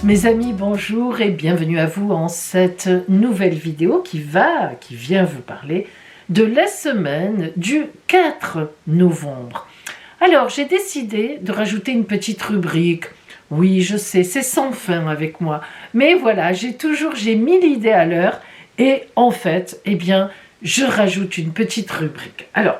Mes amis, bonjour et bienvenue à vous en cette nouvelle vidéo qui vient vous parler de la semaine du 4 novembre. Alors, j'ai décidé de rajouter une petite rubrique. Oui, je sais, c'est sans fin avec moi. Mais voilà, j'ai mis l'idée à l'heure et en fait, je rajoute une petite rubrique. Alors,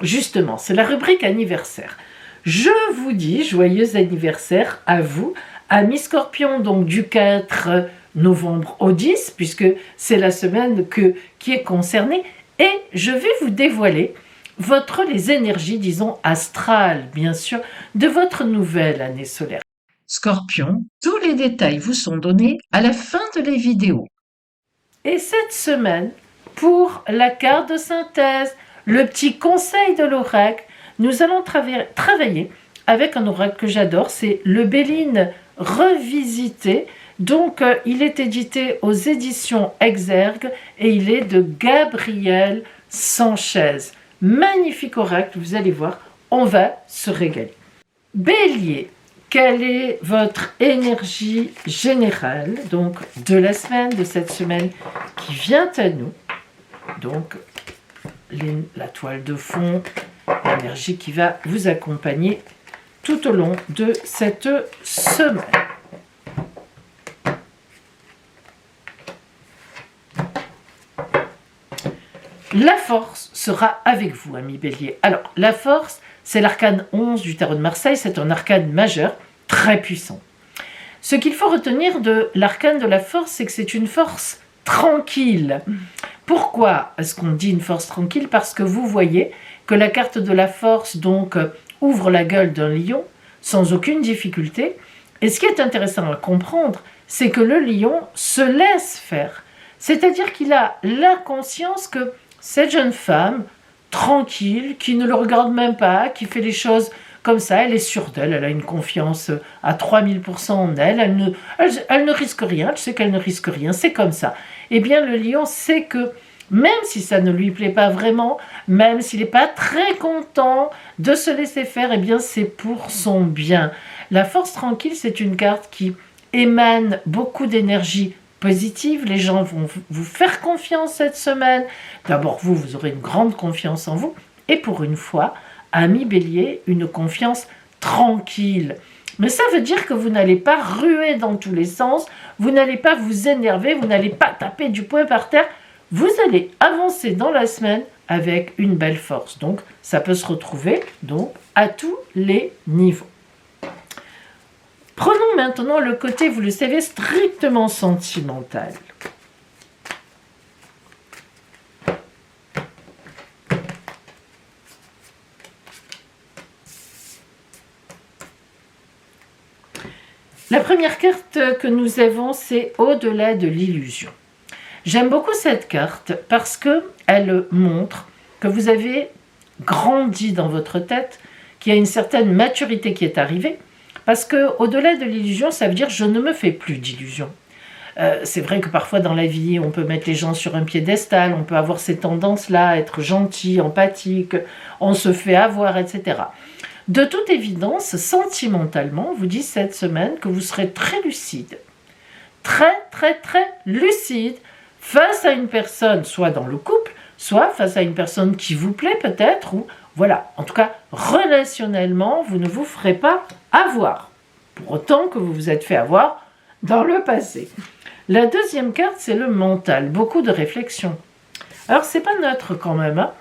justement, c'est la rubrique anniversaire. Je vous dis joyeux anniversaire à vous, amis Scorpion, donc du 4 novembre au 10, puisque c'est la semaine qui est concernée. Et je vais vous dévoiler les énergies, disons, astrales, bien sûr, de votre nouvelle année solaire. Scorpion, tous les détails vous sont donnés à la fin de la vidéo. Et cette semaine, pour la carte de synthèse, le petit conseil de l'oracle, nous allons travailler avec un oracle que j'adore, c'est le Béline revisité. Donc, il est édité aux éditions Exergue et il est de Gabriel Sanchez. Magnifique oracle, vous allez voir, on va se régaler. Bélier, quelle est votre énergie générale donc de la semaine, de cette semaine qui vient à nous? Donc, la toile de fond, l'énergie qui va vous accompagner tout au long de cette semaine. La force sera avec vous, amis Bélier. Alors, la force, c'est l'arcane 11 du tarot de Marseille, c'est un arcane majeur, très puissant. Ce qu'il faut retenir de l'arcane de la force, c'est que c'est une force tranquille. Pourquoi est-ce qu'on dit une force tranquille? Parce que vous voyez que la carte de la force donc ouvre la gueule d'un lion sans aucune difficulté. Et ce qui est intéressant à comprendre, c'est que le lion se laisse faire. C'est-à-dire qu'il a la conscience que cette jeune femme, tranquille, qui ne le regarde même pas, qui fait les choses comme ça, elle est sûre d'elle, elle a une confiance à 3000% en elle, elle ne risque rien, elle sait qu'elle ne risque rien, c'est comme ça. Eh bien, le lion sait que même si ça ne lui plaît pas vraiment, même s'il n'est pas très content de se laisser faire, eh bien, c'est pour son bien. La force tranquille, c'est une carte qui émane beaucoup d'énergie positive. Les gens vont vous faire confiance cette semaine. D'abord, vous aurez une grande confiance en vous. Et pour une fois, ami Bélier, une confiance tranquille. Mais ça veut dire que vous n'allez pas ruer dans tous les sens, vous n'allez pas vous énerver, vous n'allez pas taper du poing par terre. Vous allez avancer dans la semaine avec une belle force. Donc, ça peut se retrouver donc, à tous les niveaux. Prenons maintenant le côté, vous le savez, strictement sentimental. La première carte que nous avons, c'est au-delà de l'illusion. J'aime beaucoup cette carte parce qu'elle montre que vous avez grandi dans votre tête, qu'il y a une certaine maturité qui est arrivée. Parce qu'au-delà de l'illusion, ça veut dire je ne me fais plus d'illusions. C'est vrai que parfois dans la vie, on peut mettre les gens sur un piédestal, on peut avoir ces tendances-là, être gentil, empathique, on se fait avoir, etc. De toute évidence, sentimentalement, vous dites cette semaine que vous serez très lucide. Très, très, très lucide face à une personne, soit dans le couple, soit face à une personne qui vous plaît peut-être, ou voilà, en tout cas, relationnellement, vous ne vous ferez pas avoir, pour autant que vous vous êtes fait avoir dans le passé. La deuxième carte, c'est le mental, beaucoup de réflexion. Alors, c'est pas neutre quand même, hein,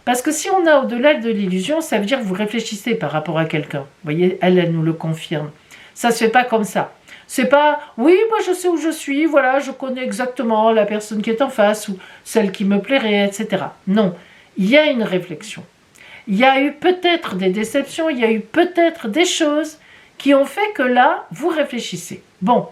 parce que si on a au-delà de l'illusion, ça veut dire que vous réfléchissez par rapport à quelqu'un. Vous voyez, elle nous le confirme. Ça se fait pas comme ça. C'est pas, oui, moi je sais où je suis, voilà, je connais exactement la personne qui est en face ou celle qui me plairait, etc. Non, il y a une réflexion. Il y a eu peut-être des déceptions, il y a eu peut-être des choses qui ont fait que là, vous réfléchissez. Bon,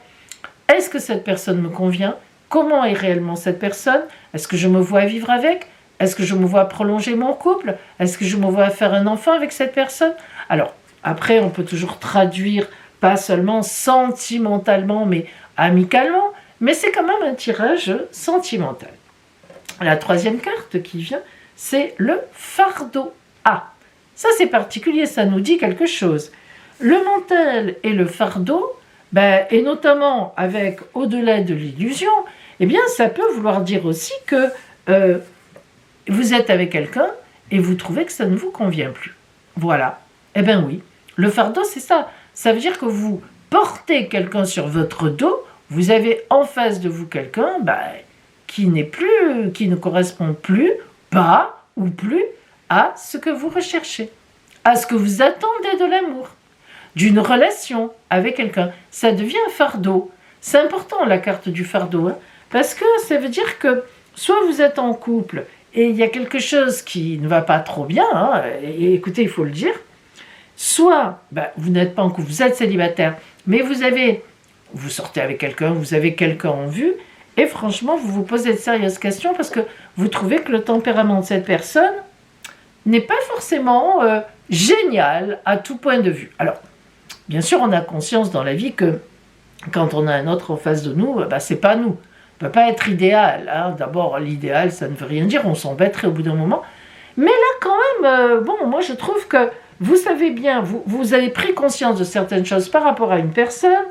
est-ce que cette personne me convient? Comment est réellement cette personne? Est-ce que je me vois vivre avec? Est-ce que je me vois prolonger mon couple? Est-ce que je me vois faire un enfant avec cette personne? Alors, après, on peut toujours traduire pas seulement sentimentalement, mais amicalement, mais c'est quand même un tirage sentimental. La troisième carte qui vient, c'est le fardeau. Ah, ça c'est particulier, ça nous dit quelque chose. Le mental et le fardeau, et notamment avec au-delà de l'illusion, eh bien ça peut vouloir dire aussi que vous êtes avec quelqu'un et vous trouvez que ça ne vous convient plus. Voilà. Eh bien oui, le fardeau c'est ça. Ça veut dire que vous portez quelqu'un sur votre dos, vous avez en face de vous quelqu'un qui ne correspond plus, pas ou plus à ce que vous recherchez, à ce que vous attendez de l'amour, d'une relation avec quelqu'un. Ça devient un fardeau. C'est important la carte du fardeau, parce que ça veut dire que soit vous êtes en couple et il y a quelque chose qui ne va pas trop bien, et écoutez, il faut le dire, soit vous n'êtes pas en couple, vous êtes célibataire, mais vous sortez avec quelqu'un, vous avez quelqu'un en vue, et franchement, vous vous posez de sérieuses questions parce que vous trouvez que le tempérament de cette personne n'est pas forcément génial à tout point de vue. Alors, bien sûr, on a conscience dans la vie que quand on a un autre en face de nous, c'est pas nous. Ça ne peut pas être idéal. D'abord, l'idéal, ça ne veut rien dire, on s'embêterait au bout d'un moment. Mais là, quand même, moi je trouve que vous savez bien, vous avez pris conscience de certaines choses par rapport à une personne.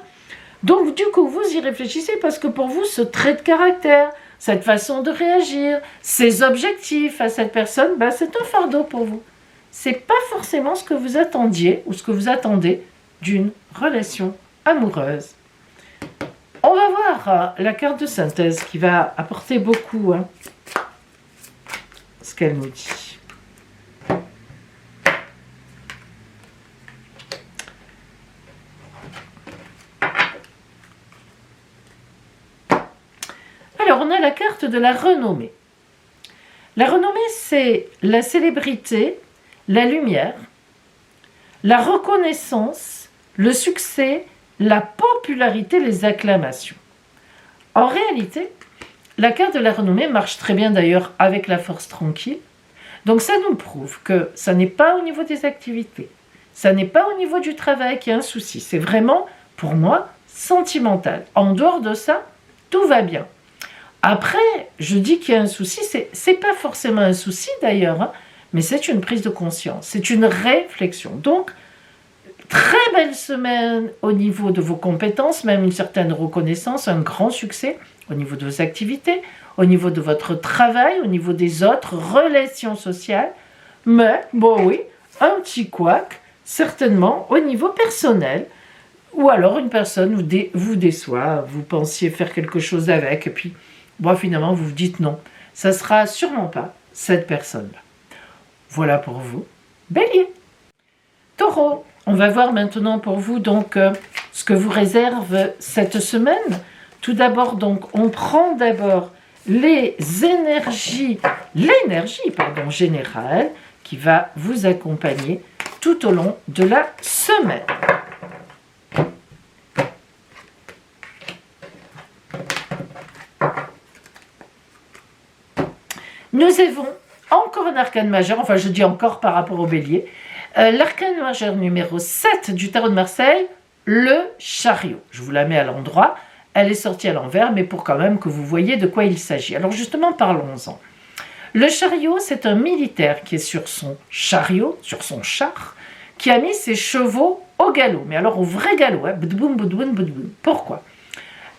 Donc, du coup, vous y réfléchissez parce que pour vous, ce trait de caractère, cette façon de réagir, ces objectifs à cette personne, c'est un fardeau pour vous. C'est pas forcément ce que vous attendiez ou ce que vous attendez d'une relation amoureuse. On va voir la carte de synthèse qui va apporter beaucoup ce qu'elle nous dit. Alors, on a la carte de la renommée. La renommée, c'est la célébrité, la lumière, la reconnaissance, le succès, la popularité, les acclamations. En réalité, la carte de la renommée marche très bien d'ailleurs avec la force tranquille. Donc ça nous prouve que ça n'est pas au niveau des activités, ça n'est pas au niveau du travail qu'il y a un souci. C'est vraiment, pour moi, sentimental. En dehors de ça, tout va bien. Après, je dis qu'il y a un souci, c'est pas forcément un souci d'ailleurs, mais c'est une prise de conscience, c'est une réflexion. Donc, très belle semaine au niveau de vos compétences, même une certaine reconnaissance, un grand succès au niveau de vos activités, au niveau de votre travail, au niveau des autres relations sociales. Mais, oui, un petit couac, certainement au niveau personnel. Ou alors une personne vous déçoit, vous pensiez faire quelque chose avec, et puis finalement vous vous dites non, ça sera sûrement pas cette personne-là. Voilà pour vous. Bélier. Taureau. On va voir maintenant pour vous donc ce que vous réserve cette semaine. Tout d'abord, donc, on prend d'abord l'énergie générale qui va vous accompagner tout au long de la semaine. Nous avons encore un arcane majeur, enfin je dis encore par rapport au bélier, l'arcane majeur numéro 7 du tarot de Marseille, le chariot. Je vous la mets à l'endroit, elle est sortie à l'envers, mais pour quand même que vous voyez de quoi il s'agit. Alors justement, parlons-en. Le chariot, c'est un militaire qui est sur son chariot, sur son char, qui a mis ses chevaux au galop, mais alors au vrai galop, boudboum, boudboum, boudboum. Pourquoi ?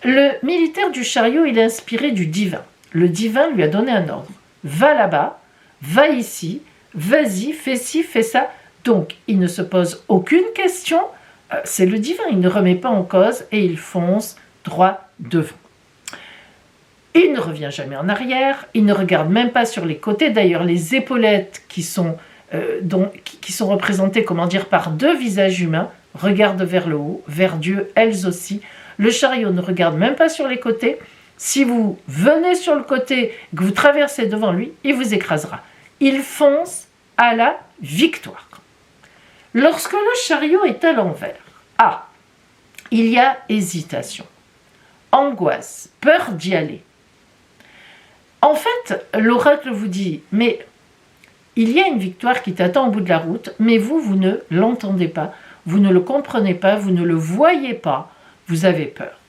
Le militaire du chariot, il est inspiré du divin. Le divin lui a donné un ordre. Va là-bas, va ici, vas-y, fais ci, fais ça. Donc, il ne se pose aucune question, c'est le divin, il ne remet pas en cause et il fonce droit devant. Il ne revient jamais en arrière, il ne regarde même pas sur les côtés. D'ailleurs, les épaulettes qui sont représentées, par deux visages humains, regardent vers le haut, vers Dieu, elles aussi. Le chariot ne regarde même pas sur les côtés. Si vous venez sur le côté, que vous traversez devant lui, il vous écrasera. Il fonce à la victoire. Lorsque le chariot est à l'envers, il y a hésitation, angoisse, peur d'y aller. En fait, l'oracle vous dit, mais il y a une victoire qui t'attend au bout de la route, mais vous ne l'entendez pas, vous ne le comprenez pas, vous ne le voyez pas, vous avez peur.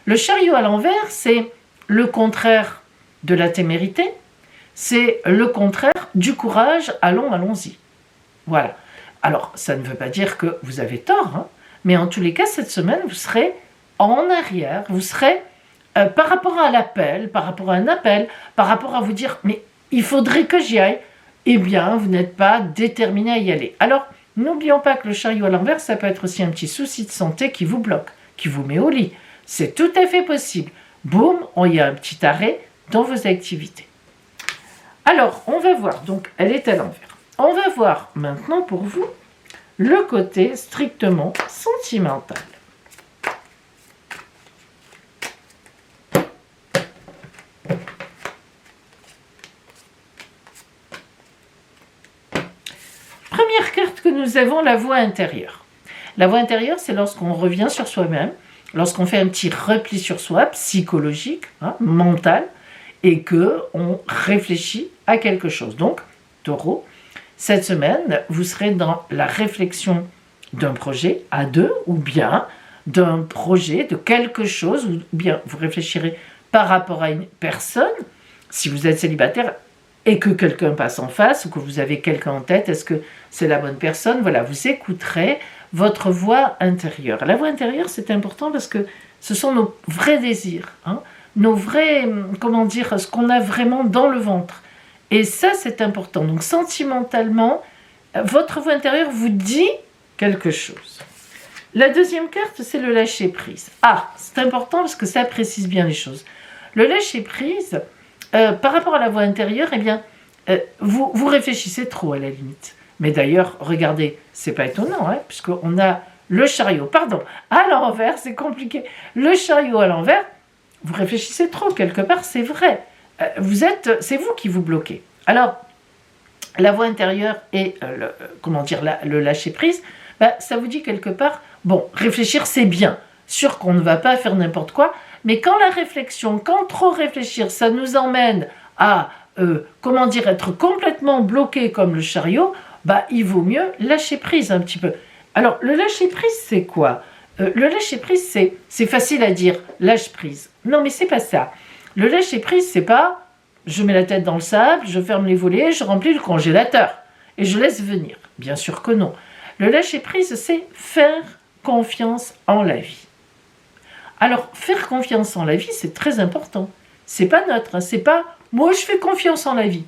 Le chariot à l'envers, c'est le contraire de la témérité, c'est le contraire du courage, allons-y. Voilà. Alors, ça ne veut pas dire que vous avez tort, mais en tous les cas, cette semaine, vous serez en arrière, vous serez par rapport à l'appel, par rapport à un appel, par rapport à vous dire « mais il faudrait que j'y aille », eh bien, vous n'êtes pas déterminé à y aller. Alors, n'oublions pas que le chariot à l'envers, ça peut être aussi un petit souci de santé qui vous bloque, qui vous met au lit. C'est tout à fait possible. Boum, il y a un petit arrêt dans vos activités. Alors, on va voir, donc elle est à l'envers. On va voir maintenant pour vous le côté strictement sentimental. Première carte que nous avons, la voix intérieure. La voix intérieure, c'est lorsqu'on revient sur soi-même, lorsqu'on fait un petit repli sur soi, psychologique, mental, et qu'on réfléchit à quelque chose. Donc, Taureau, cette semaine, vous serez dans la réflexion d'un projet à deux, ou bien d'un projet, de quelque chose, ou bien vous réfléchirez par rapport à une personne, si vous êtes célibataire, et que quelqu'un passe en face, ou que vous avez quelqu'un en tête, est-ce que c'est la bonne personne? Voilà, vous écouterez votre voix intérieure. La voix intérieure, c'est important parce que ce sont nos vrais désirs, nos vrais, comment dire, ce qu'on a vraiment dans le ventre. Et ça, c'est important. Donc, sentimentalement, votre voix intérieure vous dit quelque chose. La deuxième carte, c'est le lâcher-prise. Ah, c'est important parce que ça précise bien les choses. Le lâcher-prise, par rapport à la voix intérieure, eh bien, vous réfléchissez trop à la limite. Mais d'ailleurs, regardez, c'est pas étonnant, puisqu'on a le chariot, à l'envers, c'est compliqué. Le chariot à l'envers, vous réfléchissez trop, quelque part, c'est vrai. C'est vous qui vous bloquez. Alors, la voix intérieure et le lâcher-prise, ça vous dit quelque part, bon, réfléchir, c'est bien. Sûr qu'on ne va pas faire n'importe quoi, mais quand trop réfléchir, ça nous emmène à, être complètement bloqué comme le chariot, il vaut mieux lâcher prise un petit peu. Alors, le lâcher prise, c'est quoi? Le lâcher prise, c'est facile à dire, lâche prise. Non, mais c'est pas ça. Le lâcher prise, c'est pas, je mets la tête dans le sable, je ferme les volets, je remplis le congélateur et je laisse venir. Bien sûr que non. Le lâcher prise, c'est faire confiance en la vie. Alors, faire confiance en la vie, c'est très important. C'est pas neutre, c'est pas moi je fais confiance en la vie.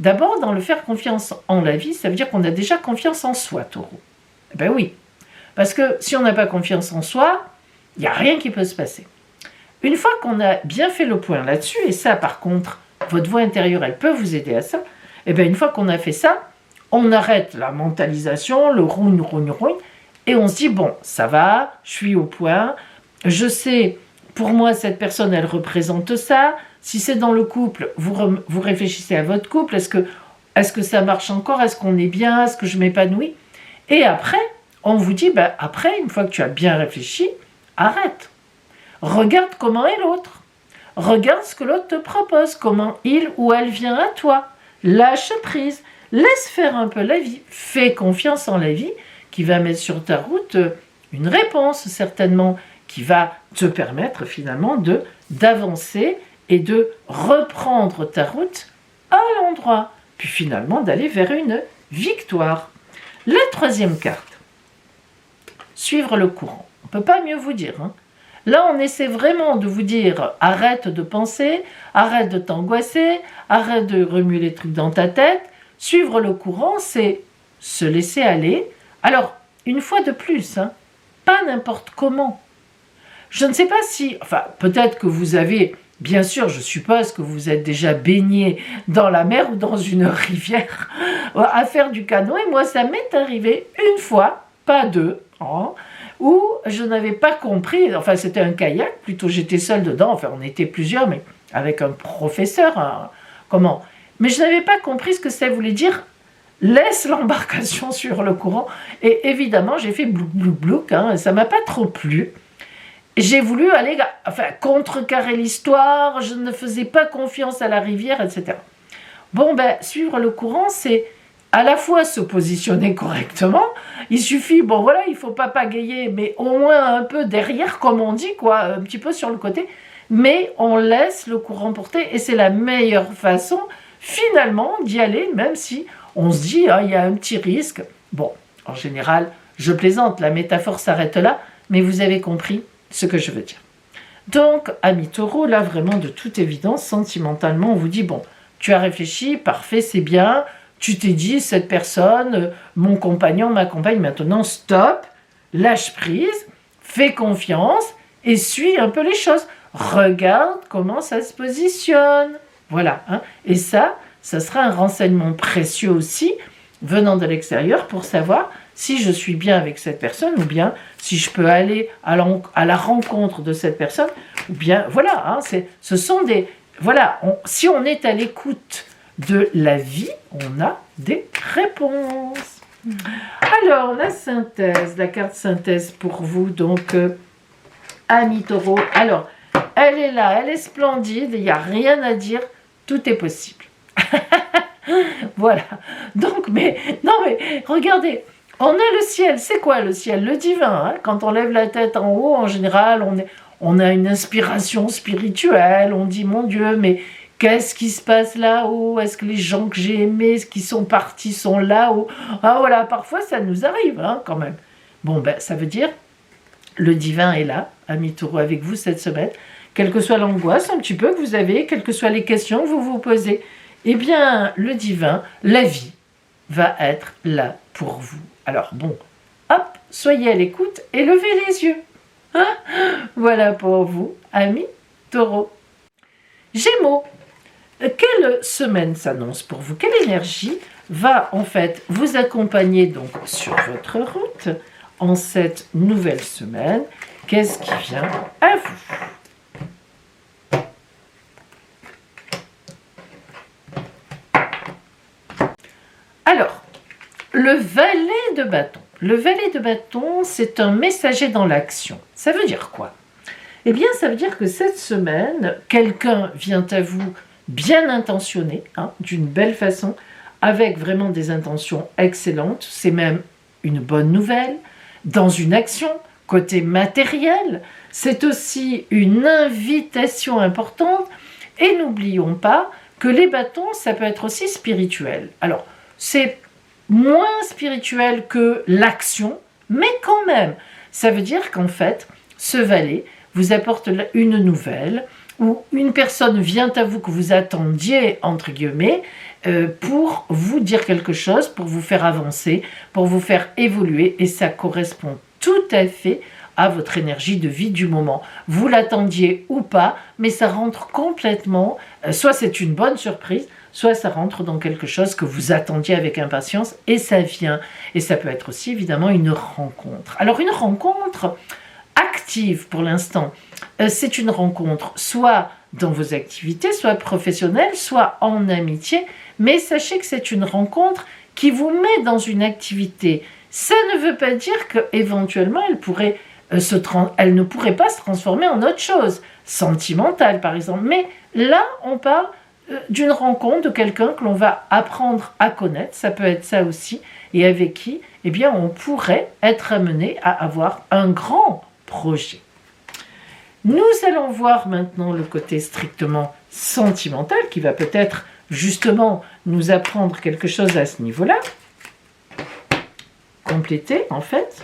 D'abord, dans le faire confiance en la vie, ça veut dire qu'on a déjà confiance en soi, Taureau. Eh bien oui, parce que si on n'a pas confiance en soi, il n'y a rien qui peut se passer. Une fois qu'on a bien fait le point là-dessus, et ça par contre, votre voix intérieure, elle peut vous aider à ça, et bien une fois qu'on a fait ça, on arrête la mentalisation, le rogne, et on se dit, bon, ça va, je suis au point, je sais, pour moi, cette personne, elle représente ça. Si c'est dans le couple, vous réfléchissez à votre couple. Est-ce que ça marche encore? Est-ce qu'on est bien? Est-ce que je m'épanouis? Et après, on vous dit, après, une fois que tu as bien réfléchi, arrête. Regarde comment est l'autre. Regarde ce que l'autre te propose, comment il ou elle vient à toi. Lâche prise. Laisse faire un peu la vie. Fais confiance en la vie qui va mettre sur ta route une réponse, certainement, qui va te permettre finalement d'avancer et de reprendre ta route à l'endroit, puis finalement d'aller vers une victoire. La troisième carte, suivre le courant. On ne peut pas mieux vous dire. Là, on essaie vraiment de vous dire, arrête de penser, arrête de t'angoisser, arrête de remuer les trucs dans ta tête. Suivre le courant, c'est se laisser aller. Alors, une fois de plus, pas n'importe comment. Je ne sais pas si, peut-être que vous avez, bien sûr, je suppose que vous êtes déjà baigné dans la mer ou dans une rivière à faire du canoë. Moi, ça m'est arrivé une fois, pas deux, où je n'avais pas compris, c'était un kayak, plutôt j'étais seule dedans, on était plusieurs, mais avec un professeur, mais je n'avais pas compris ce que ça voulait dire. Laisse l'embarcation sur le courant. Et évidemment, j'ai fait blouk, blouk, blouk, et ça ne m'a pas trop plu. J'ai voulu aller contrecarrer l'histoire, je ne faisais pas confiance à la rivière, etc. Suivre le courant, c'est à la fois se positionner correctement, il suffit, il ne faut pas pagayer, mais au moins un peu derrière, comme on dit, un petit peu sur le côté, mais on laisse le courant porter, et c'est la meilleure façon, finalement, d'y aller, même si on se dit, il y a un petit risque. Bon, en général, je plaisante, la métaphore s'arrête là, mais vous avez compris, ce que je veux dire. Donc, ami Taureau, là, vraiment, de toute évidence, sentimentalement, on vous dit, bon, tu as réfléchi, parfait, c'est bien, tu t'es dit, cette personne, mon compagnon, ma compagne, maintenant, stop, lâche prise, fais confiance et suis un peu les choses. Regarde comment ça se positionne. Voilà. Hein. Et ça sera un renseignement précieux aussi, venant de l'extérieur, pour savoir si je suis bien avec cette personne, ou bien si je peux aller à la rencontre de cette personne, ou bien, voilà, hein, ce sont des... Voilà, si on est à l'écoute de la vie, on a des réponses. Alors, la synthèse, la carte synthèse pour vous, donc, ami Taureau. Alors, elle est là, elle est splendide, il n'y a rien à dire, tout est possible. Voilà. Donc, mais regardez, on a le ciel. C'est quoi le ciel? Le divin. Hein. Quand on lève la tête en haut, en général, on a une inspiration spirituelle. On dit, mon Dieu, mais qu'est-ce qui se passe là-haut? Est-ce que les gens que j'ai aimés, qui sont partis, sont là-haut? Ah voilà, parfois ça nous arrive, hein, quand même. Bon, ben, ça veut dire, le divin est là, ami Taureau, avec vous cette semaine. Quelle que soit l'angoisse un petit peu que vous avez, quelles que soient les questions que vous vous posez, eh bien, le divin, la vie, va être là pour vous. Alors bon, hop, soyez à l'écoute et levez les yeux. Hein? Voilà pour vous, amis Taureau. Gémeaux, quelle semaine s'annonce pour vous? Quelle énergie va en fait vous accompagner donc sur votre route en cette nouvelle semaine? Qu'est-ce qui vient à vous? Alors, le valet de bâton. Le valet de bâton, c'est un messager dans l'action. Ça veut dire quoi? Eh bien, ça veut dire que cette semaine, quelqu'un vient à vous bien intentionné, hein, d'une belle façon, avec vraiment des intentions excellentes. C'est même une bonne nouvelle. Dans une action, côté matériel, c'est aussi une invitation importante. Et n'oublions pas que les bâtons, ça peut être aussi spirituel. Alors, c'est moins spirituel que l'action, mais quand même, ça veut dire qu'en fait, ce valet vous apporte une nouvelle, ou une personne vient à vous que vous attendiez, entre guillemets, pour vous dire quelque chose, pour vous faire avancer, pour vous faire évoluer, et ça correspond tout à fait à votre énergie de vie du moment. Vous l'attendiez ou pas, mais ça rentre complètement, soit c'est une bonne surprise, soit ça rentre dans quelque chose que vous attendiez avec impatience et ça vient. Et ça peut être aussi évidemment une rencontre. Alors une rencontre active pour l'instant, c'est une rencontre soit dans vos activités, soit professionnelles, soit en amitié, mais sachez que c'est une rencontre qui vous met dans une activité. Ça ne veut pas dire qu'éventuellement elle ne pourrait pas se transformer en autre chose, sentimentale par exemple, mais là on parle d'une rencontre de quelqu'un que l'on va apprendre à connaître, ça peut être ça aussi, et avec qui, eh bien, on pourrait être amené à avoir un grand projet. Nous allons voir maintenant le côté strictement sentimental qui va peut-être justement nous apprendre quelque chose à ce niveau-là. Compléter en fait.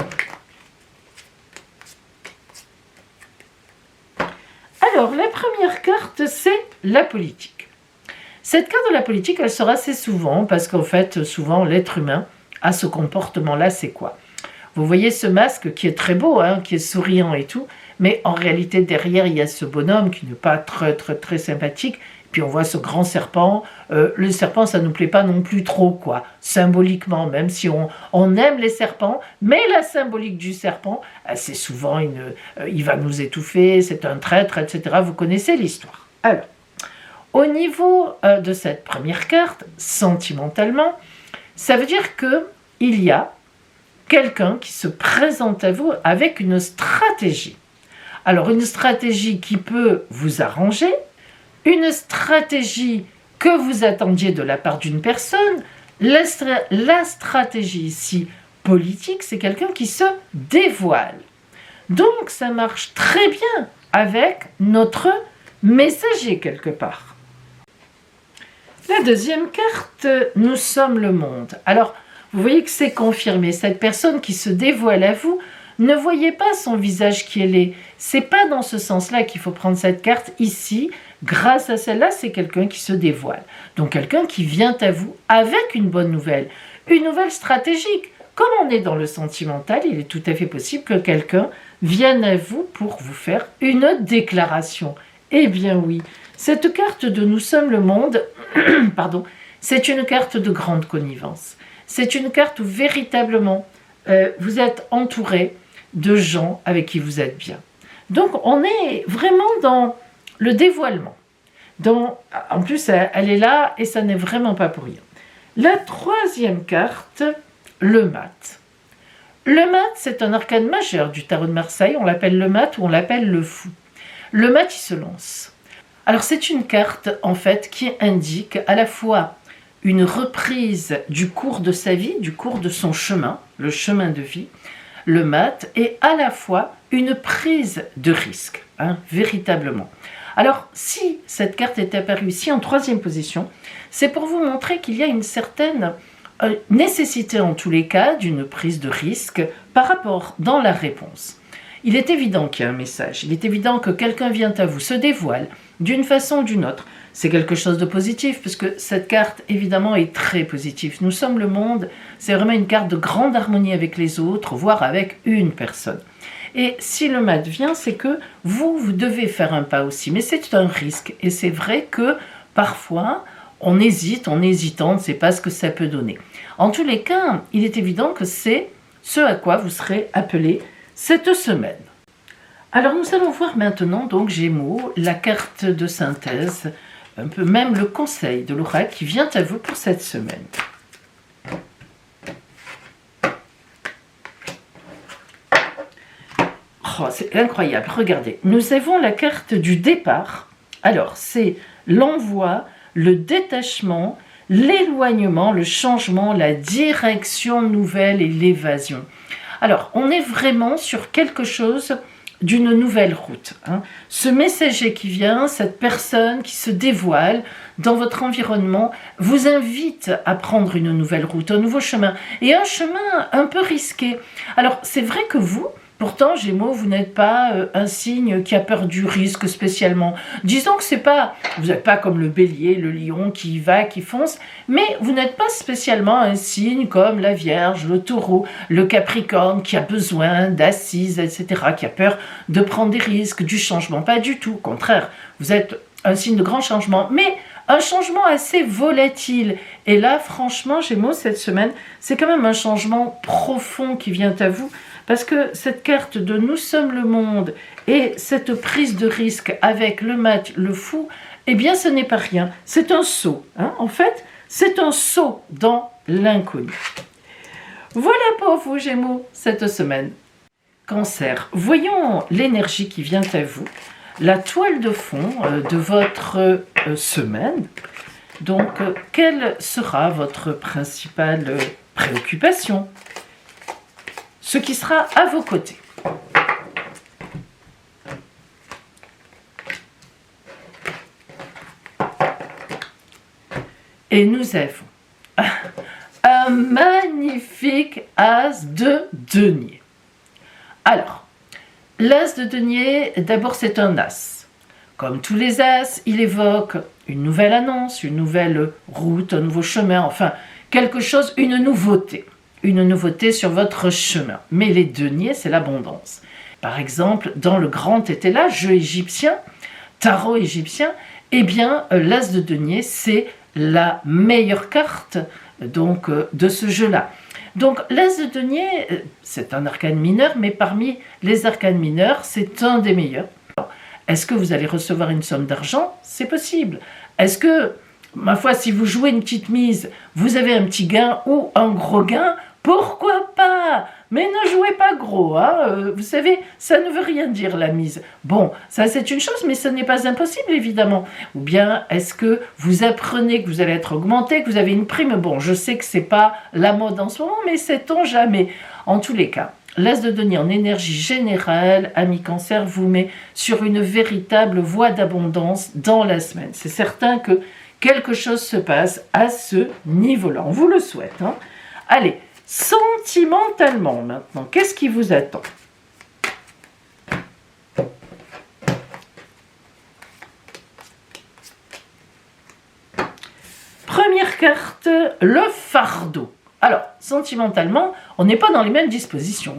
Alors, la première carte, c'est la politique. Cette carte de la politique, elle sort assez souvent, parce qu'en fait, souvent, l'être humain a ce comportement-là, c'est quoi? Vous voyez ce masque qui est très beau, hein, qui est souriant et tout, mais en réalité, derrière, il y a ce bonhomme qui n'est pas très sympathique, puis on voit ce grand serpent. Le serpent, ça ne nous plaît pas non plus trop, quoi, symboliquement, même si on aime les serpents, mais la symbolique du serpent, c'est souvent, il va nous étouffer, c'est un traître, etc. Vous connaissez l'histoire. Alors, au niveau de cette première carte, sentimentalement, ça veut dire qu'il y a quelqu'un qui se présente à vous avec une stratégie. Alors, une stratégie qui peut vous arranger, une stratégie que vous attendiez de la part d'une personne. La stratégie ici politique, c'est quelqu'un qui se dévoile. Donc, ça marche très bien avec notre messager quelque part. La deuxième carte, nous sommes le monde. Alors, vous voyez que c'est confirmé. Cette personne qui se dévoile à vous Ne voyez pas son visage qui est laid. C'est pas dans ce sens-là qu'il faut prendre cette carte ici. Grâce à celle-là, c'est quelqu'un qui se dévoile. Donc quelqu'un qui vient à vous avec une bonne nouvelle, une nouvelle stratégique. Comme on est dans le sentimental, il est tout à fait possible que quelqu'un vienne à vous pour vous faire une déclaration. Eh bien oui, cette carte de Nous sommes le monde, pardon, c'est une carte de grande connivence. C'est une carte où véritablement vous êtes entouré de gens avec qui vous êtes bien. Donc on est vraiment dans le dévoilement. En plus, elle est là et ça n'est vraiment pas pour rien. La troisième carte, le mat. Le mat, c'est un arcane majeur du tarot de Marseille. On l'appelle le mat ou on l'appelle le fou. Le mat, il se lance. Alors c'est une carte en fait qui indique à la fois une reprise du cours de sa vie, du cours de son chemin, le chemin de vie, le mat, et à la fois une prise de risque, véritablement. Alors, si cette carte est apparue ici en troisième position, c'est pour vous montrer qu'il y a une certaine nécessité en tous les cas d'une prise de risque par rapport dans la réponse. Il est évident qu'il y a un message, il est évident que quelqu'un vient à vous, se dévoile d'une façon ou d'une autre. C'est quelque chose de positif, parce que cette carte, évidemment, est très positive. Nous sommes le monde, c'est vraiment une carte de grande harmonie avec les autres, voire avec une personne. Et si le mat vient, c'est que vous devez faire un pas aussi. Mais c'est un risque, et c'est vrai que parfois, on hésite, on ne sait pas ce que ça peut donner. En tous les cas, il est évident que c'est ce à quoi vous serez appelé cette semaine. Alors nous allons voir maintenant, donc Gémeaux, la carte de synthèse, un peu même le conseil de l'oracle qui vient à vous pour cette semaine. Oh, c'est incroyable, regardez. Nous avons la carte du départ. Alors, c'est l'envoi, le détachement, l'éloignement, le changement, la direction nouvelle et l'évasion. Alors, on est vraiment sur quelque chose d'une nouvelle route. Ce messager qui vient, cette personne qui se dévoile dans votre environnement, vous invite à prendre une nouvelle route, un nouveau chemin, et un chemin un peu risqué. Alors, c'est vrai que pourtant, Gémeaux, vous n'êtes pas un signe qui a peur du risque spécialement. Disons que vous n'êtes pas comme le bélier, le lion qui y va, qui fonce, mais vous n'êtes pas spécialement un signe comme la Vierge, le taureau, le capricorne qui a besoin d'assises, etc., qui a peur de prendre des risques, du changement. Pas du tout, au contraire, vous êtes un signe de grand changement, mais un changement assez volatile. Et là, franchement, Gémeaux, cette semaine, c'est quand même un changement profond qui vient à vous. Parce que cette carte de Nous sommes le monde et cette prise de risque avec le mat, le fou, eh bien ce n'est pas rien. C'est un saut. En fait, c'est un saut dans l'inconnu. Voilà pour vous, Gémeaux, cette semaine. Cancer, voyons l'énergie qui vient à vous, la toile de fond de votre semaine. Donc, quelle sera votre principale préoccupation ? Ce qui sera à vos côtés. Et nous avons un magnifique as de denier. Alors, l'as de denier, d'abord c'est un as. Comme tous les as, il évoque une nouvelle annonce, une nouvelle route, un nouveau chemin, enfin quelque chose, une nouveauté sur votre chemin. Mais les deniers, c'est l'abondance. Par exemple, dans le grand étela, jeu égyptien, tarot égyptien, eh bien, l'as de denier, c'est la meilleure carte donc, de ce jeu-là. Donc, l'as de denier, c'est un arcane mineur, mais parmi les arcanes mineurs, c'est un des meilleurs. Est-ce que vous allez recevoir une somme d'argent ? C'est possible. Est-ce que, ma foi, si vous jouez une petite mise, vous avez un petit gain ou un gros gain ? Pourquoi pas ? Mais ne jouez pas gros, vous savez, ça ne veut rien dire la mise. Bon, ça c'est une chose, mais ce n'est pas impossible évidemment. Ou bien, est-ce que vous apprenez que vous allez être augmenté, que vous avez une prime ? Bon, je sais que c'est pas la mode en ce moment, mais sait-on jamais ? En tous les cas, l'as de denier en énergie générale, ami Cancer, vous met sur une véritable voie d'abondance dans la semaine. C'est certain que quelque chose se passe à ce niveau-là. On vous le souhaite. Allez, sentimentalement maintenant, qu'est-ce qui vous attend ? carte, le fardeau. Alors, sentimentalement, on n'est pas dans les mêmes dispositions.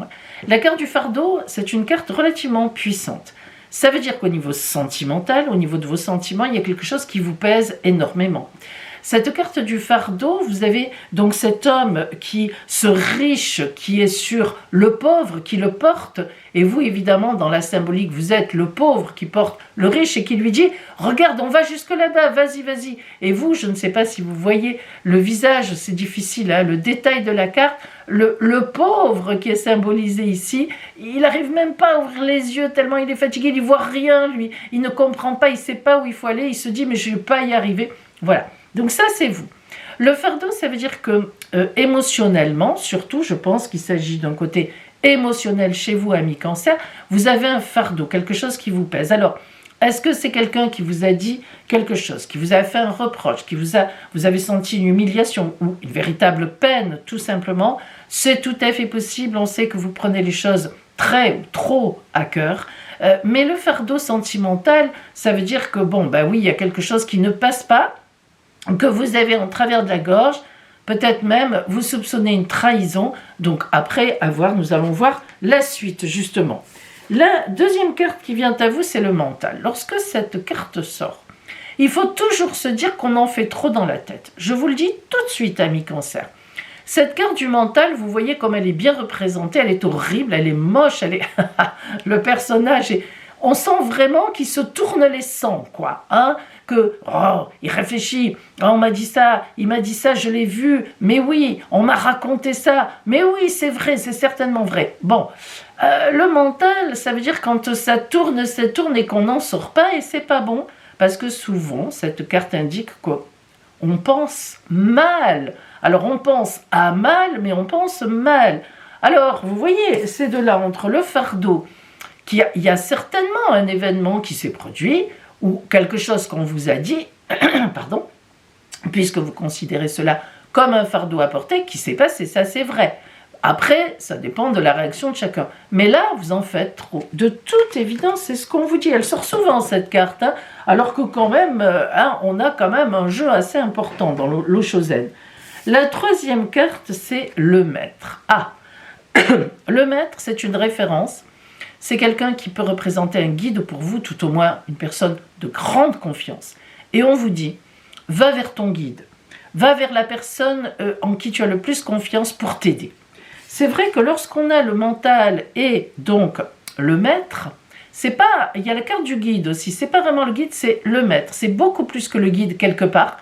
La carte du fardeau, c'est une carte relativement puissante. Ça veut dire qu'au niveau sentimental, au niveau de vos sentiments, il y a quelque chose qui vous pèse énormément. Cette carte du fardeau, vous avez donc cet homme ce riche qui est sur le pauvre, qui le porte, et vous, évidemment, dans la symbolique, vous êtes le pauvre qui porte le riche et qui lui dit « Regarde, on va jusque là-bas, vas-y, vas-y ». Et vous, je ne sais pas si vous voyez le visage, c'est difficile, hein, le détail de la carte, le pauvre qui est symbolisé ici, il n'arrive même pas à ouvrir les yeux tellement il est fatigué, il ne voit rien, lui, il ne comprend pas, il ne sait pas où il faut aller, il se dit « Mais je ne vais pas y arriver ». Voilà. Donc ça, c'est vous. Le fardeau, ça veut dire que émotionnellement, surtout, je pense qu'il s'agit d'un côté émotionnel chez vous, ami Cancer, vous avez un fardeau, quelque chose qui vous pèse. Alors, est-ce que c'est quelqu'un qui vous a dit quelque chose, qui vous a fait un reproche, vous avez senti une humiliation ou une véritable peine, tout simplement? C'est tout à fait possible, on sait que vous prenez les choses très ou trop à cœur. Mais le fardeau sentimental, ça veut dire que, bon, ben oui, il y a quelque chose qui ne passe pas, que vous avez en travers de la gorge, peut-être même vous soupçonnez une trahison. Donc après avoir, nous allons voir la suite justement. La deuxième carte qui vient à vous, c'est le mental. Lorsque cette carte sort, il faut toujours se dire qu'on en fait trop dans la tête. Je vous le dis tout de suite, amis Cancer. Cette carte du mental, vous voyez comme elle est bien représentée, elle est horrible, elle est moche, elle est le personnage est... On sent vraiment qu'il se tourne les sangs, quoi, hein, il réfléchit, oh, on m'a dit ça, il m'a dit ça, je l'ai vu, mais oui, on m'a raconté ça, mais oui, c'est vrai, c'est certainement vrai. Bon, le mental, ça veut dire quand ça tourne et qu'on n'en sort pas, et c'est pas bon, parce que souvent, cette carte indique qu'on pense mal. Alors, on pense à mal, mais on pense mal. Alors, vous voyez, ces deux-là, entre le fardeau, il y a certainement un événement qui s'est produit, ou quelque chose qu'on vous a dit, pardon, puisque vous considérez cela comme un fardeau à porter, qui s'est passé, ça c'est vrai. Après, ça dépend de la réaction de chacun. Mais là, vous en faites trop. De toute évidence, c'est ce qu'on vous dit. Elle sort souvent, cette carte, hein, alors que quand même, on a quand même un jeu assez important dans l'eau chaudaine. La troisième carte, c'est le maître. Ah, le maître, c'est une référence. C'est quelqu'un qui peut représenter un guide pour vous, tout au moins une personne de grande confiance. Et on vous dit, va vers ton guide, va vers la personne en qui tu as le plus confiance pour t'aider. C'est vrai que lorsqu'on a le mental et donc le maître, c'est pas, il y a la carte du guide aussi, c'est pas vraiment le guide, c'est le maître. C'est beaucoup plus que le guide quelque part.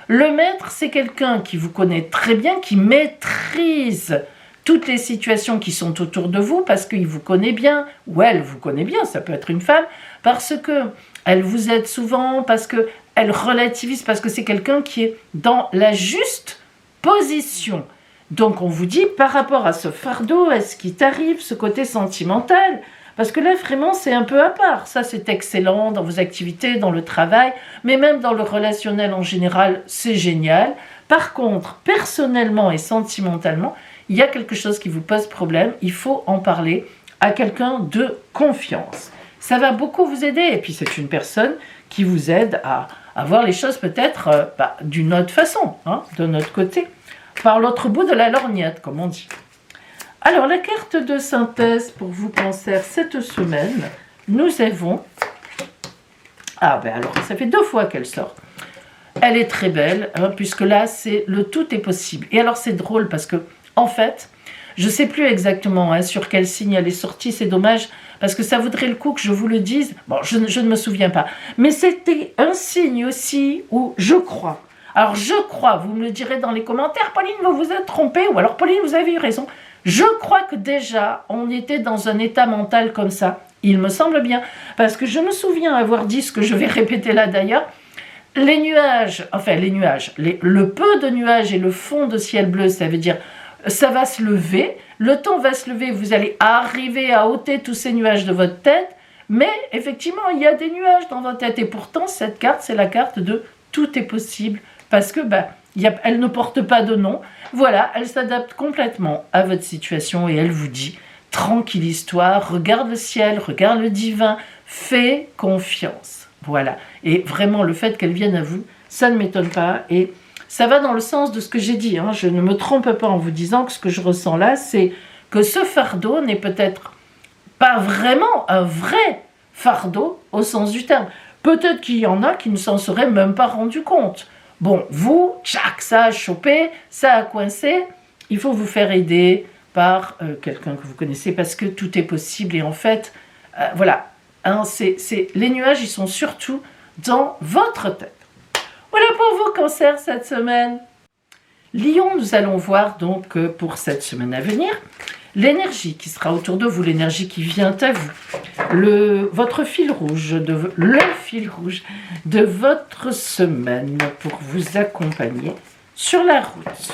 Le maître, c'est quelqu'un qui vous connaît très bien, qui maîtrise toutes les situations qui sont autour de vous, parce qu'il vous connaît bien, ou elle vous connaît bien, ça peut être une femme, parce qu'elle vous aide souvent, parce qu'elle relativise, parce que c'est quelqu'un qui est dans la juste position. Donc on vous dit, par rapport à ce fardeau, est-ce qu'il t'arrive ce côté sentimental? Parce que là, vraiment, c'est un peu à part. Ça, c'est excellent dans vos activités, dans le travail, mais même dans le relationnel en général, c'est génial. Par contre, personnellement et sentimentalement, il y a quelque chose qui vous pose problème, il faut en parler à quelqu'un de confiance. Ça va beaucoup vous aider, et puis c'est une personne qui vous aide à voir les choses peut-être d'une autre façon, hein, de notre côté, par l'autre bout de la lorgnette, comme on dit. Alors, la carte de synthèse pour vous, Cancer, cette semaine, nous avons... Ah ben alors, ça fait 2 fois qu'elle sort. Elle est très belle, hein, puisque là, c'est le tout est possible. Et alors, c'est drôle parce que, en fait, je ne sais plus exactement sur quel signe elle est sortie, c'est dommage, parce que ça vaudrait le coup que je vous le dise. Bon, je ne me souviens pas. Mais c'était un signe aussi où je crois. Alors, je crois, vous me le direz dans les commentaires, Pauline, vous vous êtes trompée, ou alors Pauline, vous avez eu raison. Je crois que déjà, on était dans un état mental comme ça. Il me semble bien, parce que je me souviens avoir dit ce que je vais répéter là d'ailleurs. Les nuages, le peu de nuages et le fond de ciel bleu, ça veut dire ça va se lever, le temps va se lever, vous allez arriver à ôter tous ces nuages de votre tête, mais effectivement, il y a des nuages dans votre tête, et pourtant, cette carte, c'est la carte de tout est possible, parce que elle ne porte pas de nom, voilà, elle s'adapte complètement à votre situation, et elle vous dit, tranquille histoire, regarde le ciel, regarde le divin, fais confiance, voilà, et vraiment, le fait qu'elle vienne à vous, ça ne m'étonne pas, et ça va dans le sens de ce que j'ai dit. Hein. Je ne me trompe pas en vous disant que ce que je ressens là, c'est que ce fardeau n'est peut-être pas vraiment un vrai fardeau au sens du terme. Peut-être qu'il y en a qui ne s'en seraient même pas rendu compte. Bon, vous, tchac, ça a chopé, ça a coincé, il faut vous faire aider par quelqu'un que vous connaissez parce que tout est possible et en fait, voilà, hein, les nuages, ils sont surtout dans votre tête. Voilà pour vous, Cancer, cette semaine. Lion, nous allons voir donc pour cette semaine à venir l'énergie qui sera autour de vous, l'énergie qui vient à vous, votre fil rouge, le fil rouge de votre semaine pour vous accompagner sur la route.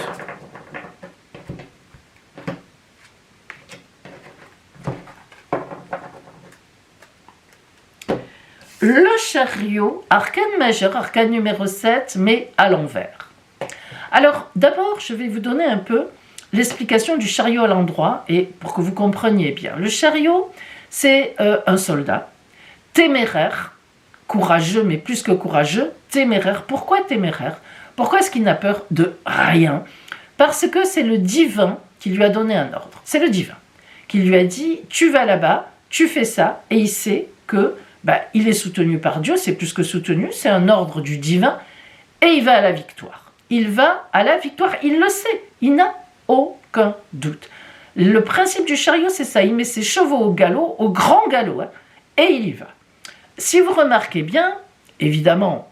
Le chariot, arcane majeur, arcane numéro 7, mais à l'envers. Alors, d'abord, je vais vous donner un peu l'explication du chariot à l'endroit, et pour que vous compreniez bien. Le chariot, c'est un soldat, téméraire, courageux, mais plus que courageux, téméraire. Pourquoi téméraire? Pourquoi est-ce qu'il n'a peur de rien? Parce que c'est le divin qui lui a donné un ordre. C'est le divin qui lui a dit, tu vas là-bas, tu fais ça, et il sait que il est soutenu par Dieu, c'est plus que soutenu, c'est un ordre du divin, et il va à la victoire. Il va à la victoire, il le sait, il n'a aucun doute. Le principe du chariot, c'est ça, il met ses chevaux au galop, au grand galop, hein, et il y va. Si vous remarquez bien, évidemment,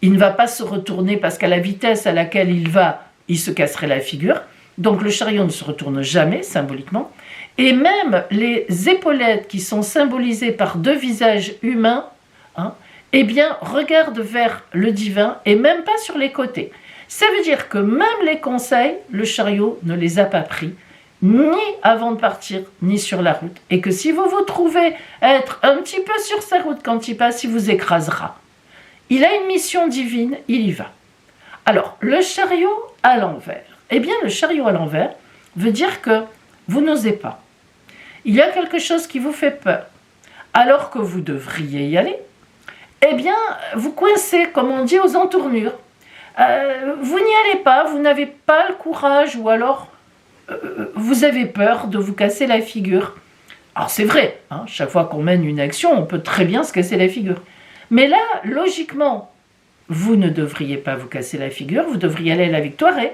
il ne va pas se retourner parce qu'à la vitesse à laquelle il va, il se casserait la figure. Donc le chariot ne se retourne jamais, symboliquement. Et même les épaulettes qui sont symbolisées par deux visages humains, hein, eh bien, regardent vers le divin et même pas sur les côtés. Ça veut dire que même les conseils, le chariot ne les a pas pris, ni avant de partir, ni sur la route. Et que si vous vous trouvez être un petit peu sur sa route quand il passe, il vous écrasera. Il a une mission divine, il y va. Alors, le chariot à l'envers. Eh bien, le chariot à l'envers veut dire que vous n'osez pas. Il y a quelque chose qui vous fait peur. Alors que vous devriez y aller, eh bien, vous coincez, comme on dit, aux entournures. Vous n'y allez pas, vous n'avez pas le courage ou alors vous avez peur de vous casser la figure. Alors c'est vrai, hein, chaque fois qu'on mène une action, on peut très bien se casser la figure. Mais là, logiquement, vous ne devriez pas vous casser la figure, vous devriez aller à la victoire et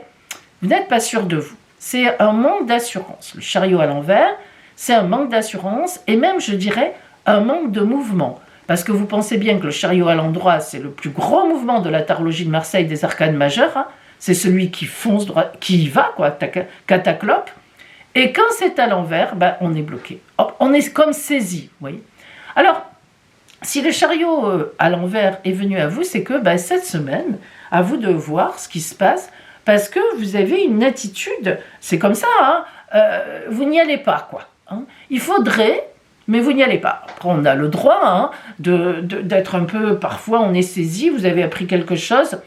vous n'êtes pas sûr de vous. C'est un manque d'assurance. Le chariot à l'envers, c'est un manque d'assurance et même, je dirais, un manque de mouvement. Parce que vous pensez bien que le chariot à l'endroit, c'est le plus gros mouvement de la tarologie de Marseille des arcanes majeurs. Hein. C'est celui qui fonce droit, qui y va, quoi, cataclope. Et quand c'est à l'envers, on est bloqué. On est comme saisi, vous voyez. Alors, si le chariot à l'envers est venu à vous, c'est que cette semaine, à vous de voir ce qui se passe, parce que vous avez une attitude, c'est comme ça, hein, vous n'y allez pas, quoi. Hein. Il faudrait... Mais vous n'y allez pas. Après, on a le droit hein, d'être un peu... Parfois, on est saisi, vous avez appris quelque chose.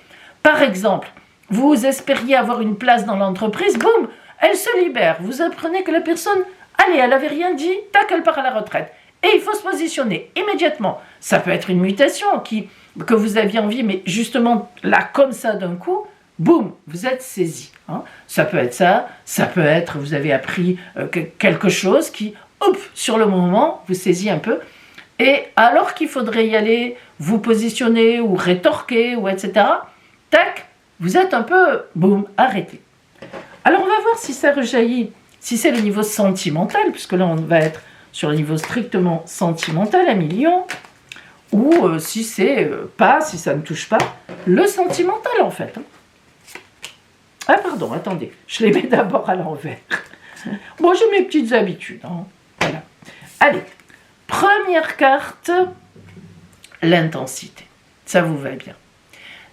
Par exemple, vous espériez avoir une place dans l'entreprise, boum, elle se libère. Vous apprenez que la personne, allez, elle n'avait rien dit, tac, elle part à la retraite. Et il faut se positionner immédiatement. Ça peut être une mutation que vous aviez envie, mais justement, là, comme ça, d'un coup, boum, vous êtes saisi. Hein. Ça peut être ça peut être, vous avez appris quelque chose qui... Hop, sur le moment, vous saisissez un peu. Et alors qu'il faudrait y aller, vous positionner ou rétorquer, ou etc., tac, vous êtes un peu, boum, arrêté. Alors on va voir si ça rejaillit, si c'est le niveau sentimental, puisque là on va être sur le niveau strictement sentimental à millions, ou si c'est pas, si ça ne touche pas, le sentimental en fait. Ah pardon, attendez, je les mets d'abord à l'envers. Bon, j'ai mes petites habitudes, hein. Voilà. Allez, première carte, l'intensité. Ça vous va bien.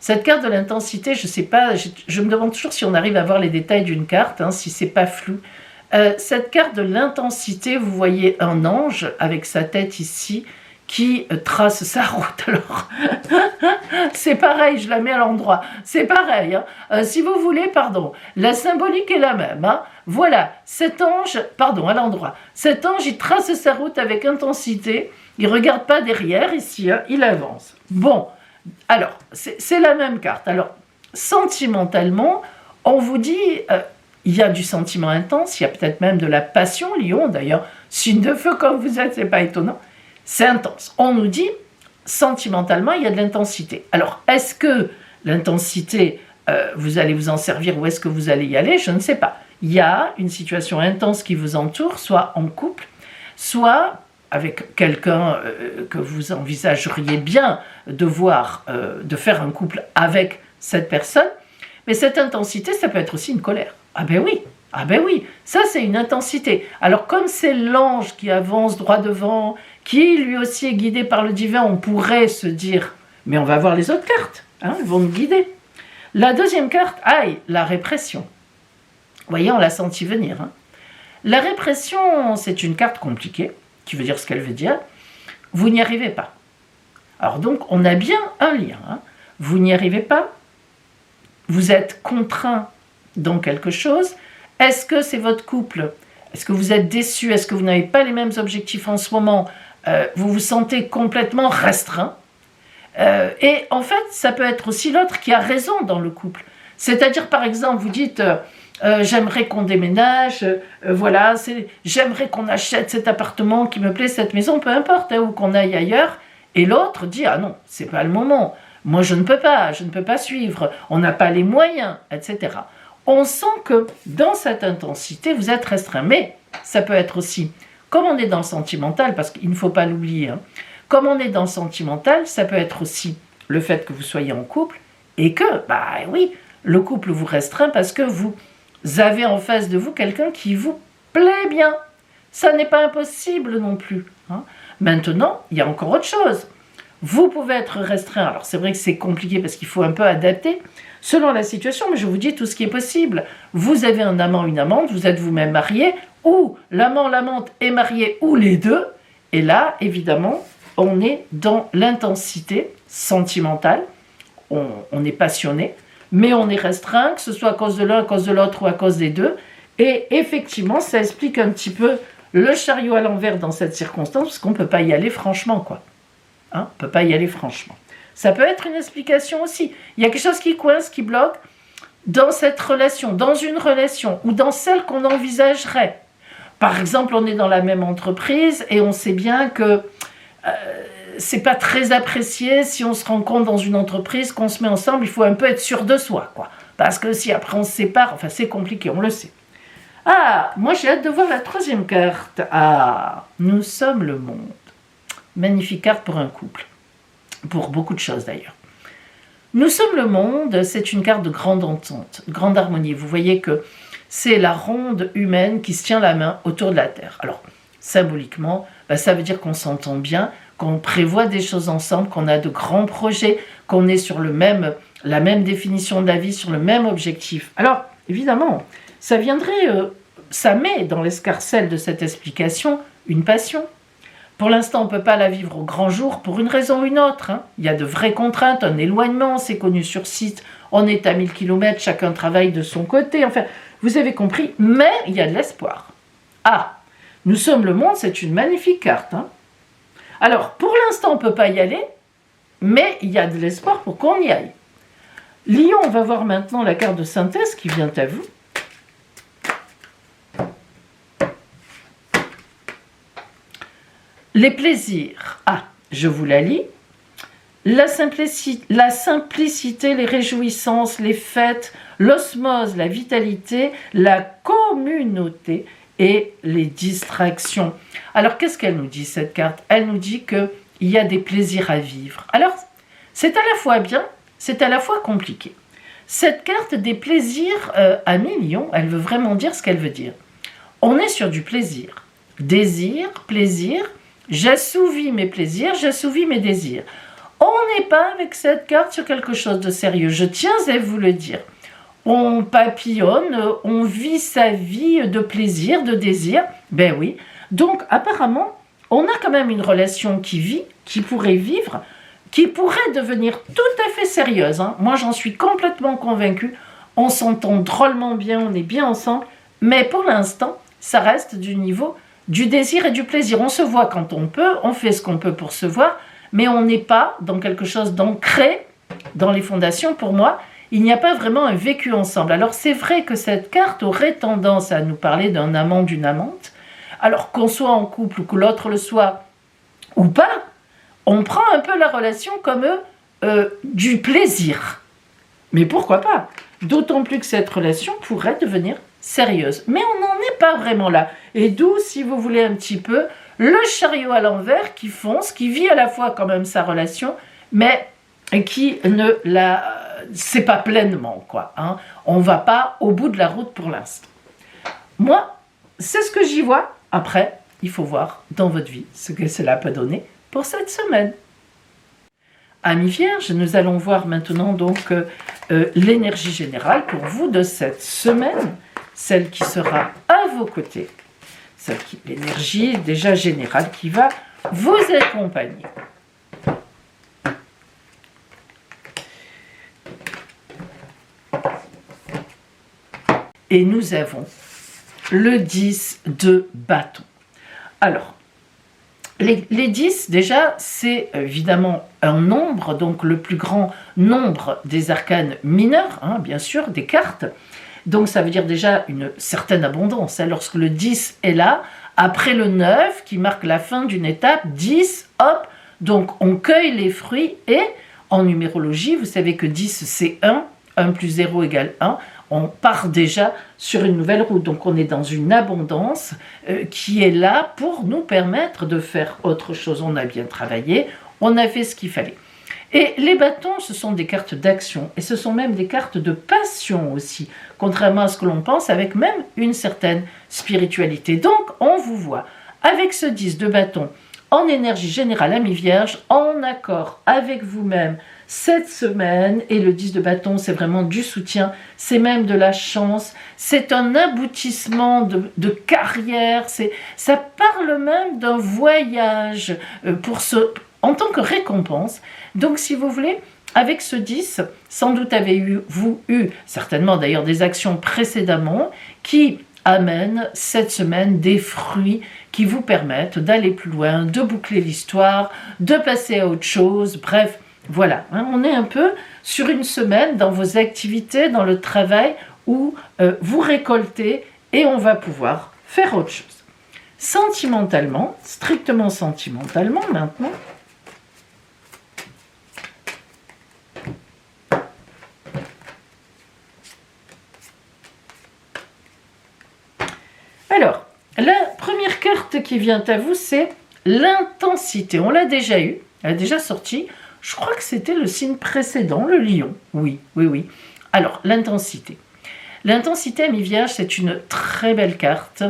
Cette carte de l'intensité, je ne sais pas, je me demande toujours si on arrive à voir les détails d'une carte, hein, si c'est pas flou. Cette carte de l'intensité, vous voyez un ange avec sa tête ici qui trace sa route. Alors, c'est pareil, je la mets à l'endroit. C'est pareil. Hein. Si vous voulez, pardon, la symbolique est la même. Hein. Voilà, cet ange, pardon, à l'endroit. Cet ange, il trace sa route avec intensité. Il ne regarde pas derrière ici, hein, il avance. Bon, alors, c'est la même carte. Alors, sentimentalement, on vous dit, il y a du sentiment intense, il y a peut-être même de la passion, Lion d'ailleurs, signe de feu comme vous êtes, c'est pas étonnant, c'est intense. On nous dit, sentimentalement, il y a de l'intensité. Alors, est-ce que l'intensité, vous allez vous en servir ou est-ce que vous allez y aller? Je ne sais pas. Il y a une situation intense qui vous entoure, soit en couple, soit avec quelqu'un que vous envisageriez bien de voir, de faire un couple avec cette personne. Mais cette intensité, ça peut être aussi une colère. Ah ben oui, ça c'est une intensité. Alors comme c'est l'ange qui avance droit devant, qui lui aussi est guidé par le divin, on pourrait se dire, mais on va voir les autres cartes, elles vont nous guider. La deuxième carte, la répression. Vous voyez, on l'a senti venir. La répression, c'est une carte compliquée, qui veut dire ce qu'elle veut dire. Vous n'y arrivez pas. Alors donc, on a bien un lien. Vous n'y arrivez pas. Vous êtes contraint dans quelque chose. Est-ce que c'est votre couple? Est-ce que vous êtes déçu? Est-ce que vous n'avez pas les mêmes objectifs en ce moment? Vous vous sentez complètement restreint. Et en fait, ça peut être aussi l'autre qui a raison dans le couple. C'est-à-dire, par exemple, vous dites... j'aimerais qu'on déménage, j'aimerais qu'on achète cet appartement qui me plaît, cette maison, peu importe, ou qu'on aille ailleurs. Et l'autre dit, ah non, c'est pas le moment, moi je ne peux pas suivre, on n'a pas les moyens, etc. On sent que dans cette intensité, vous êtes restreint. Mais ça peut être aussi, comme on est dans le sentimental, parce qu'il ne faut pas l'oublier, comme on est dans le sentimental, ça peut être aussi le fait que vous soyez en couple, et que, le couple vous restreint parce que vous avez en face de vous quelqu'un qui vous plaît bien. Ça n'est pas impossible non plus. Maintenant, il y a encore autre chose. Vous pouvez être restreint. Alors c'est vrai que c'est compliqué parce qu'il faut un peu adapter selon la situation, mais je vous dis tout ce qui est possible. Vous avez un amant, une amante, vous êtes vous-même marié, ou l'amant, l'amante est marié, ou les deux. Et là, évidemment, on est dans l'intensité sentimentale. On est passionné. Mais on est restreint, que ce soit à cause de l'un, à cause de l'autre ou à cause des deux. Et effectivement, ça explique un petit peu le chariot à l'envers dans cette circonstance, parce qu'on ne peut pas y aller franchement, quoi. On ne peut pas y aller franchement. Ça peut être une explication aussi. Il y a quelque chose qui coince, qui bloque dans cette relation, dans une relation, ou dans celle qu'on envisagerait. Par exemple, on est dans la même entreprise et on sait bien que... c'est pas très apprécié si on se rencontre dans une entreprise, qu'on se met ensemble, il faut un peu être sûr de soi, quoi. Parce que si après on se sépare, c'est compliqué, on le sait. Moi j'ai hâte de voir la troisième carte. Nous sommes le monde. Magnifique carte pour un couple. Pour beaucoup de choses d'ailleurs. Nous sommes le monde, c'est une carte de grande entente, de grande harmonie. Vous voyez que c'est la ronde humaine qui se tient la main autour de la Terre. Alors, symboliquement, ça veut dire qu'on s'entend bien, qu'on prévoit des choses ensemble, qu'on a de grands projets, qu'on est sur la même définition de la vie, sur le même objectif. Alors, évidemment, ça met dans l'escarcelle de cette explication une passion. Pour l'instant, on ne peut pas la vivre au grand jour pour une raison ou une autre. Il y a de vraies contraintes, un éloignement, c'est connu sur site, on est à 1000 km, chacun travaille de son côté. Enfin, vous avez compris, mais il y a de l'espoir. Nous sommes le monde, c'est une magnifique carte. Alors, pour l'instant, on ne peut pas y aller, mais il y a de l'espoir pour qu'on y aille. Lion, on va voir maintenant la carte de synthèse qui vient à vous. Les plaisirs. Je vous la lis. La simplicité, les réjouissances, les fêtes, l'osmose, la vitalité, la communauté et les distractions. Alors, qu'est-ce qu'elle nous dit, cette carte? Elle nous dit qu'il y a des plaisirs à vivre. Alors, c'est à la fois bien, c'est à la fois compliqué. Cette carte des plaisirs à millions, elle veut vraiment dire ce qu'elle veut dire. On est sur du plaisir. Désir, plaisir, j'assouvis mes plaisirs, j'assouvis mes désirs. On n'est pas avec cette carte sur quelque chose de sérieux, je tiens à vous le dire. On papillonne, on vit sa vie de plaisir, de désir, oui. Donc apparemment, on a quand même une relation qui vit, qui pourrait vivre, qui pourrait devenir tout à fait sérieuse. Moi, j'en suis complètement convaincue. On s'entend drôlement bien, on est bien ensemble, mais pour l'instant, ça reste du niveau du désir et du plaisir. On se voit quand on peut, on fait ce qu'on peut pour se voir, mais on n'est pas dans quelque chose d'ancré dans les fondations pour moi. il n'y a pas vraiment un vécu ensemble. Alors c'est vrai que cette carte aurait tendance à nous parler d'un amant, d'une amante, alors qu'on soit en couple ou que l'autre le soit ou pas, on prend un peu la relation comme du plaisir. Mais pourquoi pas? D'autant plus que cette relation pourrait devenir sérieuse. Mais on n'en est pas vraiment là. Et d'où, si vous voulez un petit peu, le chariot à l'envers qui fonce, qui vit à la fois quand même sa relation, mais qui ne la sait pas pleinement, quoi. Hein. On ne va pas au bout de la route pour l'instant. Moi, c'est ce que j'y vois. Après, il faut voir dans votre vie ce que cela peut donner pour cette semaine. Amis vierges, nous allons voir maintenant donc l'énergie générale pour vous de cette semaine, celle qui sera à vos côtés, l'énergie déjà générale qui va vous accompagner. Et nous avons le 10 de bâton. Alors, les 10, déjà, c'est évidemment un nombre, donc le plus grand nombre des arcanes mineurs, hein, bien sûr, des cartes. Donc ça veut dire déjà une certaine abondance. Hein, lorsque le 10 est là, après le 9, qui marque la fin d'une étape, 10, hop, donc on cueille les fruits. Et en numérologie, vous savez que 10, c'est 1, 1 plus 0 égale 1. On part déjà sur une nouvelle route. Donc on est dans une abondance qui est là pour nous permettre de faire autre chose. On a bien travaillé, on a fait ce qu'il fallait. Et les bâtons, ce sont des cartes d'action et ce sont même des cartes de passion aussi, contrairement à ce que l'on pense, avec même une certaine spiritualité. Donc on vous voit avec ce 10 de bâton en énergie générale, amis vierges, en accord avec vous-même cette semaine. Et le 10 de bâton, c'est vraiment du soutien, c'est même de la chance, c'est un aboutissement de carrière, ça parle même d'un voyage en tant que récompense. Donc si vous voulez, avec ce 10, sans doute avez-vous eu certainement d'ailleurs des actions précédemment qui amènent cette semaine des fruits qui vous permettent d'aller plus loin, de boucler l'histoire, de passer à autre chose, bref. Voilà, hein, on est un peu sur une semaine dans vos activités, dans le travail où vous récoltez et on va pouvoir faire autre chose. Sentimentalement, strictement sentimentalement maintenant, alors, la première carte qui vient à vous, c'est l'intensité. On l'a déjà eu, elle est déjà sortie. Je crois que c'était le signe précédent, le lion. Oui. Alors, l'intensité. L'intensité, amis vierges, c'est une très belle carte.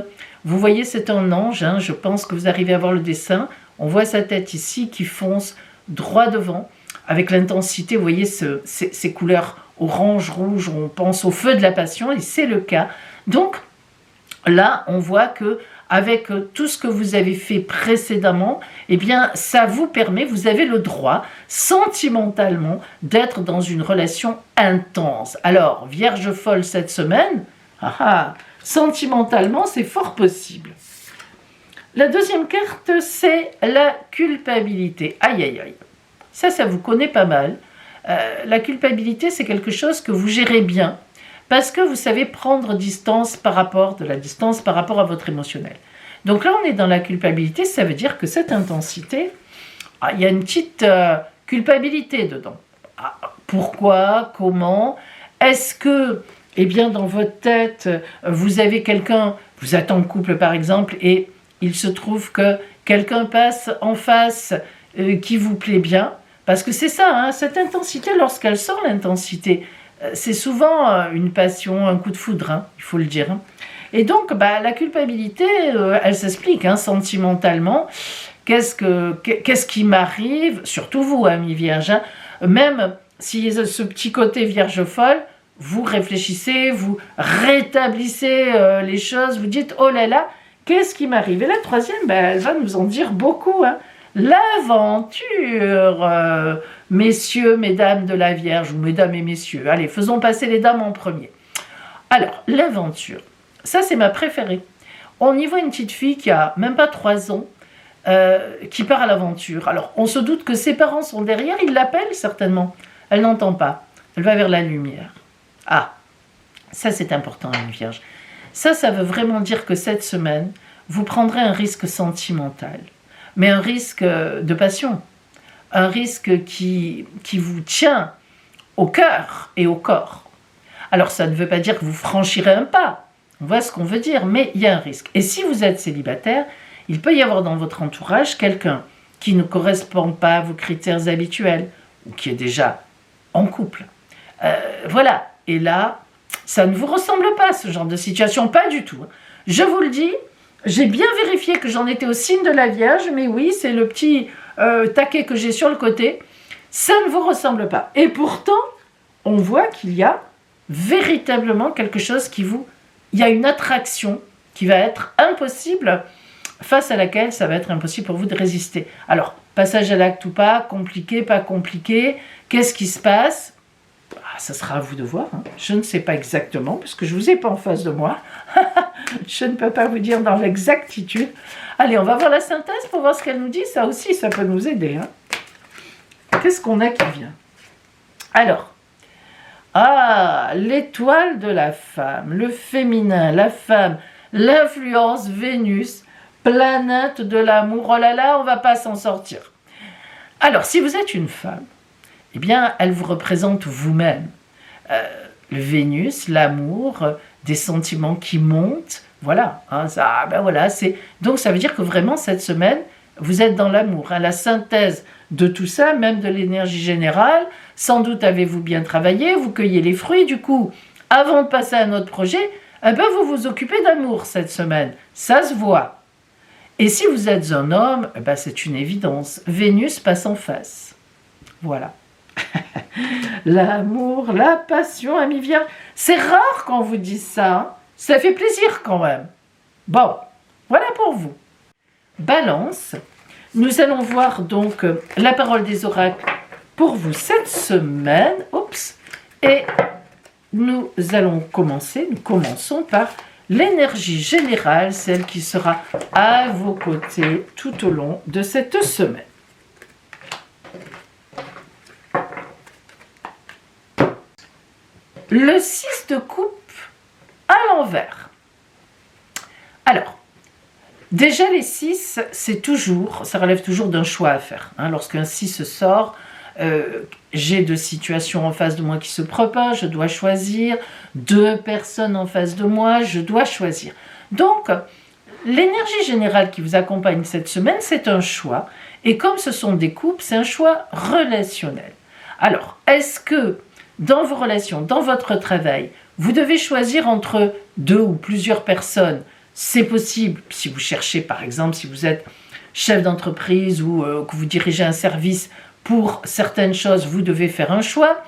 Vous voyez, c'est un ange. Hein, je pense que vous arrivez à voir le dessin. On voit sa tête ici qui fonce droit devant. Avec l'intensité, vous voyez ces couleurs orange, rouge. On pense au feu de la passion et c'est le cas. Donc, là, on voit que avec tout ce que vous avez fait précédemment, eh bien, ça vous permet, vous avez le droit, sentimentalement, d'être dans une relation intense. Alors, Vierge folle cette semaine, sentimentalement, c'est fort possible. La deuxième carte, c'est la culpabilité. Aïe, aïe, aïe. Ça vous connaît pas mal. La culpabilité, c'est quelque chose que vous gérez bien, parce que vous savez prendre distance par rapport à votre émotionnel. Donc là, on est dans la culpabilité, ça veut dire que cette intensité, il y a une petite culpabilité dedans. Pourquoi? Comment? Est-ce que, dans votre tête, vous avez quelqu'un, vous êtes en couple par exemple, et il se trouve que quelqu'un passe en face qui vous plaît bien, parce que c'est ça, hein, cette intensité, lorsqu'elle sort l'intensité, c'est souvent une passion, un coup de foudre, hein, il faut le dire. Hein. Et donc, la culpabilité, elle s'explique sentimentalement. Qu'est-ce qui m'arrive? Surtout vous, amis vierges. Hein, même si ce petit côté vierge folle, vous réfléchissez, vous rétablissez les choses, vous dites, oh là là, qu'est-ce qui m'arrive? Et la troisième, elle va nous en dire beaucoup. Hein. L'aventure, messieurs, mesdames de la Vierge, ou mesdames et messieurs. Allez, faisons passer les dames en premier. Alors, l'aventure, ça c'est ma préférée. On y voit une petite fille qui a même pas 3 ans, qui part à l'aventure. Alors, on se doute que ses parents sont derrière, ils l'appellent certainement. Elle n'entend pas. elle va vers la lumière. Ah, ça c'est important, une Vierge. Ça veut vraiment dire que cette semaine, vous prendrez un risque sentimental, mais un risque de passion, un risque qui vous tient au cœur et au corps. Alors ça ne veut pas dire que vous franchirez un pas, on voit ce qu'on veut dire, mais il y a un risque. Et si vous êtes célibataire, il peut y avoir dans votre entourage quelqu'un qui ne correspond pas à vos critères habituels, ou qui est déjà en couple. Voilà, et là, ça ne vous ressemble pas, ce genre de situation, pas du tout. Je vous le dis, j'ai bien vérifié que j'en étais au signe de la Vierge, mais oui, c'est le petit taquet que j'ai sur le côté, ça ne vous ressemble pas. Et pourtant, on voit qu'il y a véritablement quelque chose qui vous... Il y a une attraction qui va être impossible, face à laquelle ça va être impossible pour vous de résister. Alors, passage à l'acte ou pas, compliqué, pas compliqué, qu'est-ce qui se passe ? Ça sera à vous de voir, hein. Je ne sais pas exactement, parce que je ne vous ai pas en face de moi. Je ne peux pas vous dire dans l'exactitude. Allez, on va voir la synthèse pour voir ce qu'elle nous dit. Ça aussi, ça peut nous aider, hein. Qu'est-ce qu'on a qui vient ? Alors, l'étoile de la femme, le féminin, la femme, l'influence Vénus, planète de l'amour. Oh là là, on ne va pas s'en sortir. Alors, si vous êtes une femme, eh bien, elle vous représente vous-même. Le Vénus, l'amour, des sentiments qui montent, voilà. Hein, donc, ça veut dire que vraiment, cette semaine, vous êtes dans l'amour. Hein, la synthèse de tout ça, même de l'énergie générale, sans doute avez-vous bien travaillé, vous cueillez les fruits, du coup, avant de passer à un autre projet, vous vous occupez d'amour cette semaine. Ça se voit. Et si vous êtes un homme, c'est une évidence. Vénus passe en face. Voilà. L'amour, la passion, ami Vierge. C'est rare qu'on vous dise ça. Hein. Ça fait plaisir quand même. Bon, voilà pour vous. Balance. Nous allons voir donc la parole des oracles pour vous cette semaine. Oups. Et nous commençons par l'énergie générale, celle qui sera à vos côtés tout au long de cette semaine. Le 6 de coupe à l'envers. Alors, déjà les 6, ça relève toujours d'un choix à faire. Hein. Lorsqu'un 6 sort, j'ai deux situations en face de moi qui se proposent, je dois choisir, deux personnes en face de moi, je dois choisir. Donc, l'énergie générale qui vous accompagne cette semaine, c'est un choix. Et comme ce sont des couples, c'est un choix relationnel. Alors, est-ce que dans vos relations, dans votre travail, vous devez choisir entre deux ou plusieurs personnes? C'est possible, si vous cherchez par exemple, si vous êtes chef d'entreprise ou que vous dirigez un service, pour certaines choses, vous devez faire un choix.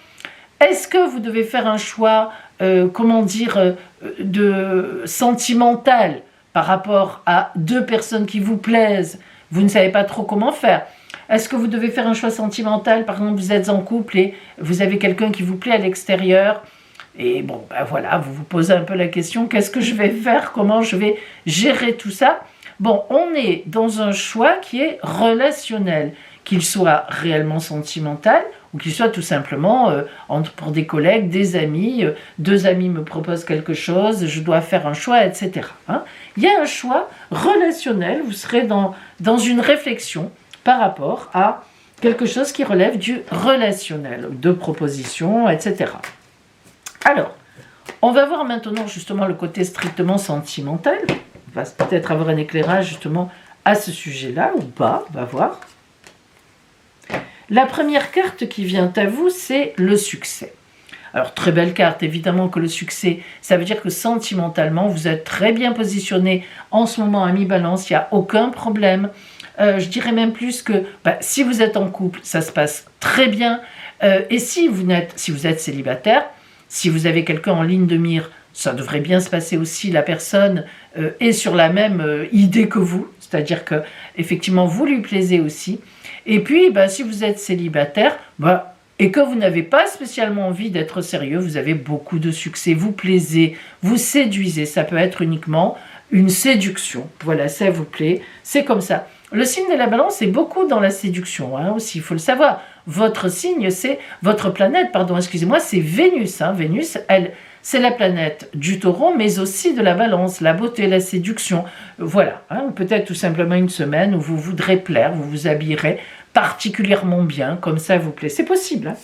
Est-ce que vous devez faire un choix, de sentimental par rapport à deux personnes qui vous plaisent? Vous ne savez pas trop comment faire. Est-ce que vous devez faire un choix sentimental? Par exemple, vous êtes en couple et vous avez quelqu'un qui vous plaît à l'extérieur. Et bon, voilà, vous vous posez un peu la question, qu'est-ce que je vais faire? Comment je vais gérer tout ça? Bon, on est dans un choix qui est relationnel, qu'il soit réellement sentimental ou qu'il soit tout simplement pour des collègues, des amis, deux amis me proposent quelque chose, je dois faire un choix, etc. Hein. Il y a un choix relationnel, vous serez dans une réflexion par rapport à quelque chose qui relève du relationnel, de propositions, etc. Alors, on va voir maintenant justement le côté strictement sentimental. On va peut-être avoir un éclairage justement à ce sujet-là ou pas, on va voir. La première carte qui vient à vous, c'est le succès. Alors, très belle carte, évidemment que le succès, ça veut dire que sentimentalement, vous êtes très bien positionné en ce moment à mi-balance, il n'y a aucun problème. Je dirais même plus que si vous êtes en couple, ça se passe très bien. Et si vous êtes célibataire, si vous avez quelqu'un en ligne de mire, ça devrait bien se passer aussi. La personne est sur la même idée que vous, c'est-à-dire que effectivement vous lui plaisez aussi. Et puis, si vous êtes célibataire, et que vous n'avez pas spécialement envie d'être sérieux, vous avez beaucoup de succès, vous plaisez, vous séduisez. Ça peut être uniquement une séduction. Voilà, ça vous plaît, c'est comme ça. le signe de la balance est beaucoup dans la séduction, hein, aussi, il faut le savoir. Votre signe, c'est votre planète, pardon, excusez-moi, c'est Vénus. Hein. Vénus, elle, c'est la planète du taureau, mais aussi de la balance, la beauté, la séduction. Voilà, hein, peut-être tout simplement une semaine où vous voudrez plaire, vous vous habillerez particulièrement bien, comme ça vous plaît. C'est possible. Hein.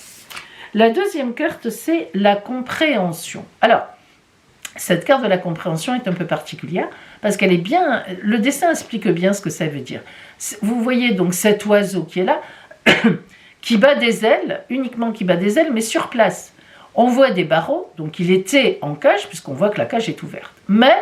La deuxième carte, c'est la compréhension. Alors, cette carte de la compréhension est un peu particulière parce qu'elle est bien. Le dessin explique bien ce que ça veut dire. Vous voyez donc cet oiseau qui est là, qui bat des ailes, uniquement qui bat des ailes, mais sur place. On voit des barreaux, donc il était en cage, puisqu'on voit que la cage est ouverte. Mais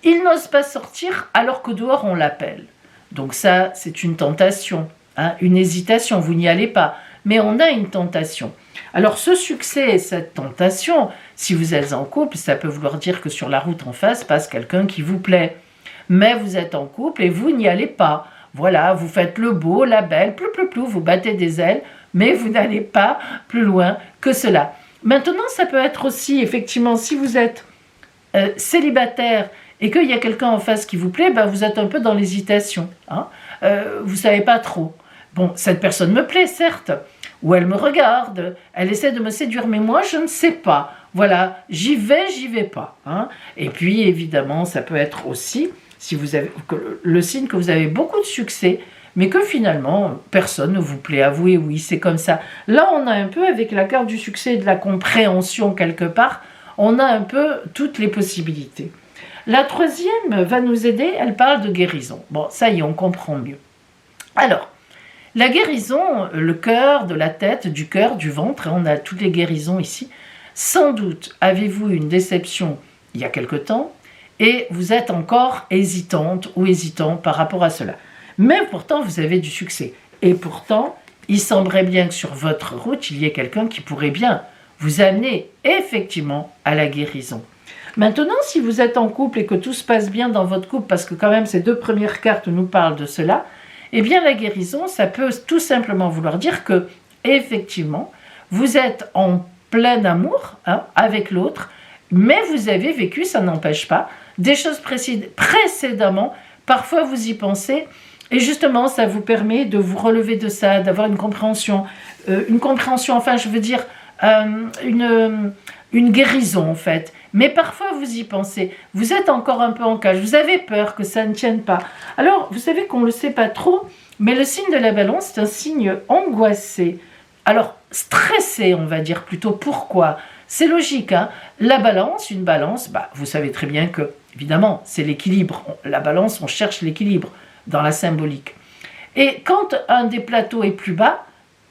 il n'ose pas sortir alors qu'au dehors on l'appelle. Donc ça, c'est une tentation, hein, une hésitation, vous n'y allez pas. Mais on a une tentation. Alors ce succès et cette tentation, si vous êtes en couple, ça peut vouloir dire que sur la route en face passe quelqu'un qui vous plaît. Mais vous êtes en couple et vous n'y allez pas. Voilà, vous faites le beau, la belle, plou, vous battez des ailes, mais vous n'allez pas plus loin que cela. Maintenant, ça peut être aussi, effectivement, si vous êtes célibataire et qu'il y a quelqu'un en face qui vous plaît, ben vous êtes un peu dans l'hésitation. Hein, vous ne savez pas trop. Bon, cette personne me plaît, certes, ou elle me regarde, elle essaie de me séduire, mais moi, je ne sais pas. Voilà, j'y vais pas. Hein. Et puis, évidemment, ça peut être aussi, si vous avez le signe que vous avez beaucoup de succès, mais que finalement, personne ne vous plaît. Avouez, oui, c'est comme ça. Là, on a un peu, avec la carte du succès et de la compréhension quelque part, on a un peu toutes les possibilités. La troisième va nous aider, elle parle de guérison. Bon, ça y est, on comprend mieux. Alors, la guérison, le cœur, de la tête, du cœur, du ventre, on a toutes les guérisons ici. Sans doute avez-vous une déception il y a quelque temps et vous êtes encore hésitante ou hésitant par rapport à cela. Mais pourtant, vous avez du succès. Et pourtant, il semblerait bien que sur votre route, il y ait quelqu'un qui pourrait bien vous amener effectivement à la guérison. Maintenant, si vous êtes en couple et que tout se passe bien dans votre couple, parce que quand même ces deux premières cartes nous parlent de cela, eh bien la guérison, ça peut tout simplement vouloir dire que, effectivement, vous êtes en plein amour avec l'autre, mais vous avez vécu, ça n'empêche pas, des choses précédemment, parfois vous y pensez, et justement ça vous permet de vous relever de ça, d'avoir une compréhension, enfin je veux dire, une guérison en fait. Mais parfois vous y pensez, vous êtes encore un peu en cage, vous avez peur que ça ne tienne pas. Alors vous savez qu'on ne le sait pas trop, mais le signe de la balance c'est un signe angoissé. Alors stressé on va dire plutôt, pourquoi ? C'est logique, hein. La balance, une balance, vous savez très bien que, évidemment, c'est l'équilibre. La balance, on cherche l'équilibre dans la symbolique. Et quand un des plateaux est plus bas,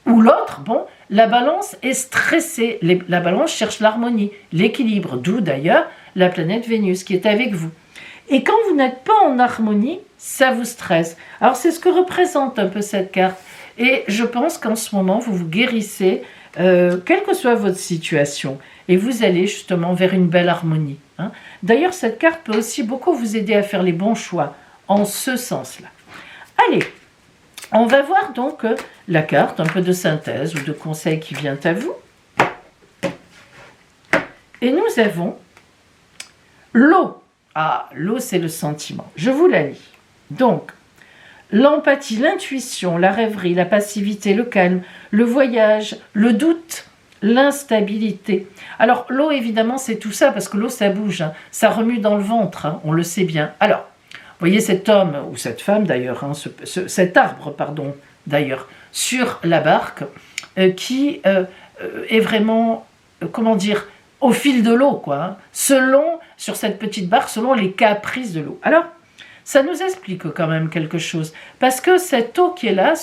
ou l'autre, bon, la balance est stressée. La balance cherche l'harmonie, l'équilibre, d'où d'ailleurs la planète Vénus qui est avec vous. Et quand vous n'êtes pas en harmonie, ça vous stresse. Alors c'est ce que représente un peu cette carte. Et je pense qu'en ce moment, vous vous guérissez, quelle que soit votre situation, et vous allez justement vers une belle harmonie. Hein. D'ailleurs, cette carte peut aussi beaucoup vous aider à faire les bons choix, en ce sens-là. Allez, on va voir donc la carte, un peu de synthèse ou de conseil qui vient à vous. Et nous avons l'eau. Ah, l'eau, c'est le sentiment. Je vous la lis. Donc, l'empathie, l'intuition, la rêverie, la passivité, le calme, le voyage, le doute, l'instabilité. Alors, l'eau, évidemment, c'est tout ça, parce que l'eau, ça bouge, hein, ça remue dans le ventre, hein, on le sait bien. Alors, vous voyez cet homme, ou cette femme d'ailleurs, hein, cet arbre, pardon, d'ailleurs, sur la barque, qui est vraiment, comment dire, au fil de l'eau, quoi, hein, sur cette petite barque, selon les caprices de l'eau. Alors, ça nous explique quand même quelque chose. Parce que cette eau qui est là,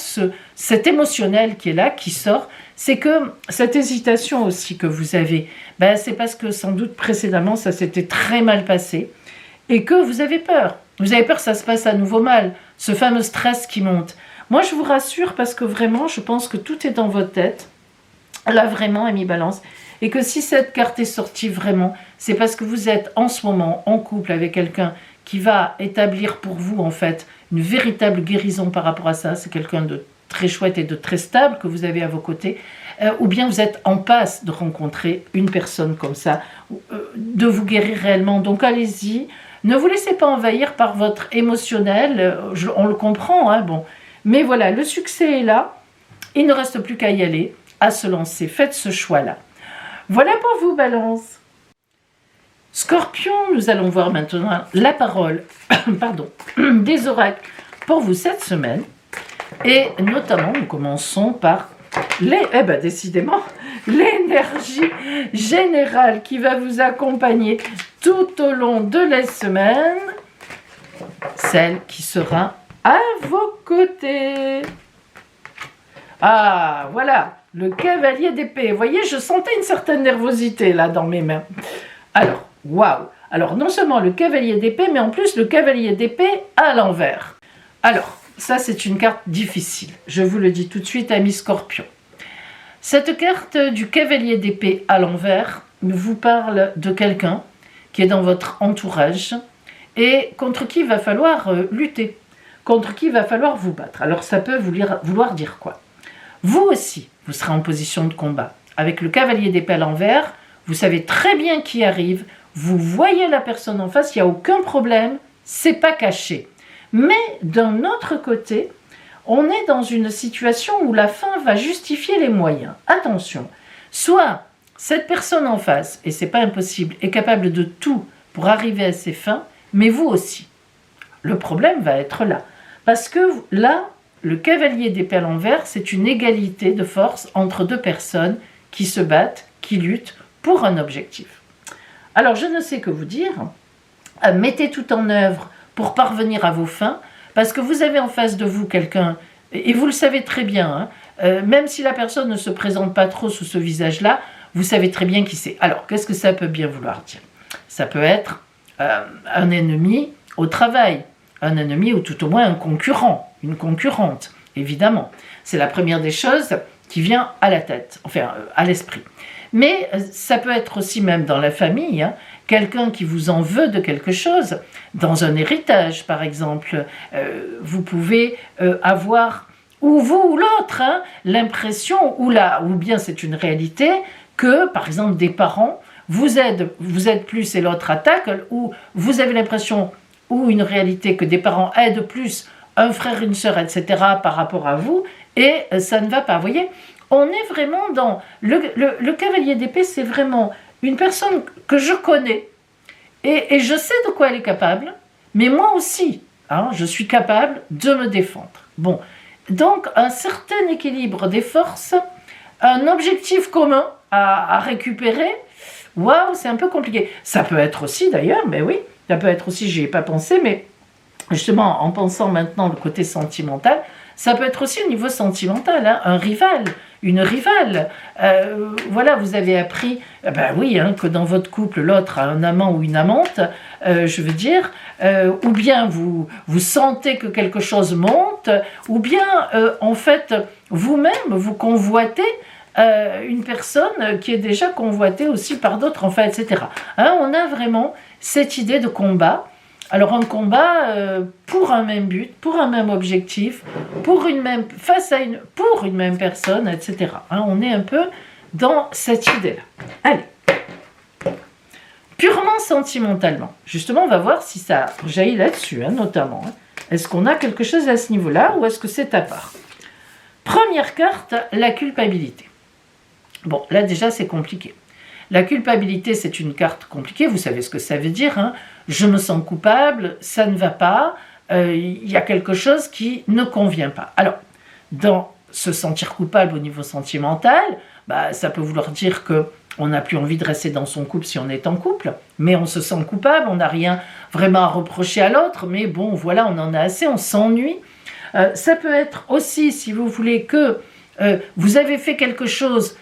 cet émotionnel qui est là, qui sort, c'est que cette hésitation aussi que vous avez, c'est parce que sans doute précédemment, ça s'était très mal passé et que vous avez peur. Vous avez peur que ça se passe à nouveau mal, ce fameux stress qui monte. Moi, je vous rassure parce que vraiment, je pense que tout est dans votre tête. Là, vraiment, Ami Balance. Et que si cette carte est sortie vraiment, c'est parce que vous êtes en ce moment en couple avec quelqu'un qui va établir pour vous, en fait, une véritable guérison par rapport à ça. C'est quelqu'un de très chouette et de très stable que vous avez à vos côtés. Ou bien vous êtes en passe de rencontrer une personne comme ça, de vous guérir réellement. Donc allez-y, Ne vous laissez pas envahir par votre émotionnel, on le comprend, hein, bon. Mais voilà, le succès est là, il ne reste plus qu'à y aller, à se lancer, faites ce choix-là. Voilà pour vous, Balance. Scorpion, nous allons voir maintenant la parole des oracles pour vous cette semaine. Et notamment, nous commençons par décidément, l'énergie générale qui va vous accompagner tout au long de la semaine, celle qui sera à vos côtés. Ah, voilà, le cavalier d'épée. Vous voyez, je sentais une certaine nervosité là dans mes mains. Alors, waouh! Alors, non seulement le cavalier d'épée, mais en plus le cavalier d'épée à l'envers. Alors, ça c'est une carte difficile. Je vous le dis tout de suite, amis Scorpion. Cette carte du cavalier d'épée à l'envers vous parle de quelqu'un qui est dans votre entourage et contre qui il va falloir lutter, contre qui il va falloir vous battre. Alors ça peut vouloir dire quoi? Vous aussi, vous serez en position de combat. Avec le cavalier d'épée à l'envers, vous savez très bien qui arrive, vous voyez la personne en face, il n'y a aucun problème, c'est pas caché. Mais d'un autre côté, on est dans une situation où la fin va justifier les moyens. Attention, soit cette personne en face, et c'est pas impossible, est capable de tout pour arriver à ses fins, mais vous aussi. Le problème va être là. Parce que là, le cavalier d'épée à l'envers, c'est une égalité de force entre deux personnes qui se battent, qui luttent pour un objectif. Alors, je ne sais que vous dire, mettez tout en œuvre pour parvenir à vos fins, parce que vous avez en face de vous quelqu'un, et vous le savez très bien, même si la personne ne se présente pas trop sous ce visage-là, vous savez très bien qui c'est. Alors, qu'est-ce que ça peut bien vouloir dire? Ça peut être un ennemi au travail, un ennemi ou tout au moins un concurrent, une concurrente, évidemment. C'est la première des choses qui vient à la tête, enfin à l'esprit. Mais ça peut être aussi même dans la famille, hein, quelqu'un qui vous en veut de quelque chose, dans un héritage par exemple. Vous pouvez avoir, ou vous ou l'autre, hein, l'impression, ou bien c'est une réalité, que par exemple des parents vous aident plus et l'autre attaque, ou vous avez l'impression, ou une réalité que des parents aident plus un frère, une sœur, etc. par rapport à vous, et ça ne va pas. Vous voyez, on est vraiment dans... Le cavalier d'épée, c'est vraiment une personne que je connais, et je sais de quoi elle est capable, mais moi aussi, hein, je suis capable de me défendre. Bon, donc un certain équilibre des forces, un objectif commun à récupérer, waouh, c'est un peu compliqué. Ça peut être aussi d'ailleurs, mais oui, ça peut être aussi, j'y ai pas pensé, mais justement en pensant maintenant le côté sentimental, ça peut être aussi au niveau sentimental, hein, un rival, une rivale. Voilà, vous avez appris, que dans votre couple, l'autre a un amant ou une amante, je veux dire, ou bien vous sentez que quelque chose monte, ou bien, en fait, vous-même, vous convoitez une personne qui est déjà convoitée aussi par d'autres, enfin, etc. Hein, on a vraiment cette idée de combat. Alors un combat pour un même but, pour un même objectif, pour une même personne, etc. Hein, on est un peu dans cette idée-là. Allez, purement sentimentalement. Justement, on va voir si ça jaillit là-dessus, hein, notamment. Hein. Est-ce qu'on a quelque chose à ce niveau-là ou est-ce que c'est à part? Première carte, la culpabilité. Bon, là déjà c'est compliqué. La culpabilité, c'est une carte compliquée, vous savez ce que ça veut dire, hein. Je me sens coupable, ça ne va pas, y a quelque chose qui ne convient pas. Alors, dans se sentir coupable au niveau sentimental, ça peut vouloir dire qu'on n'a plus envie de rester dans son couple si on est en couple, mais on se sent coupable, on n'a rien vraiment à reprocher à l'autre, mais bon, voilà, on en a assez, on s'ennuie. Ça peut être aussi, si vous voulez, que vous avez fait quelque chose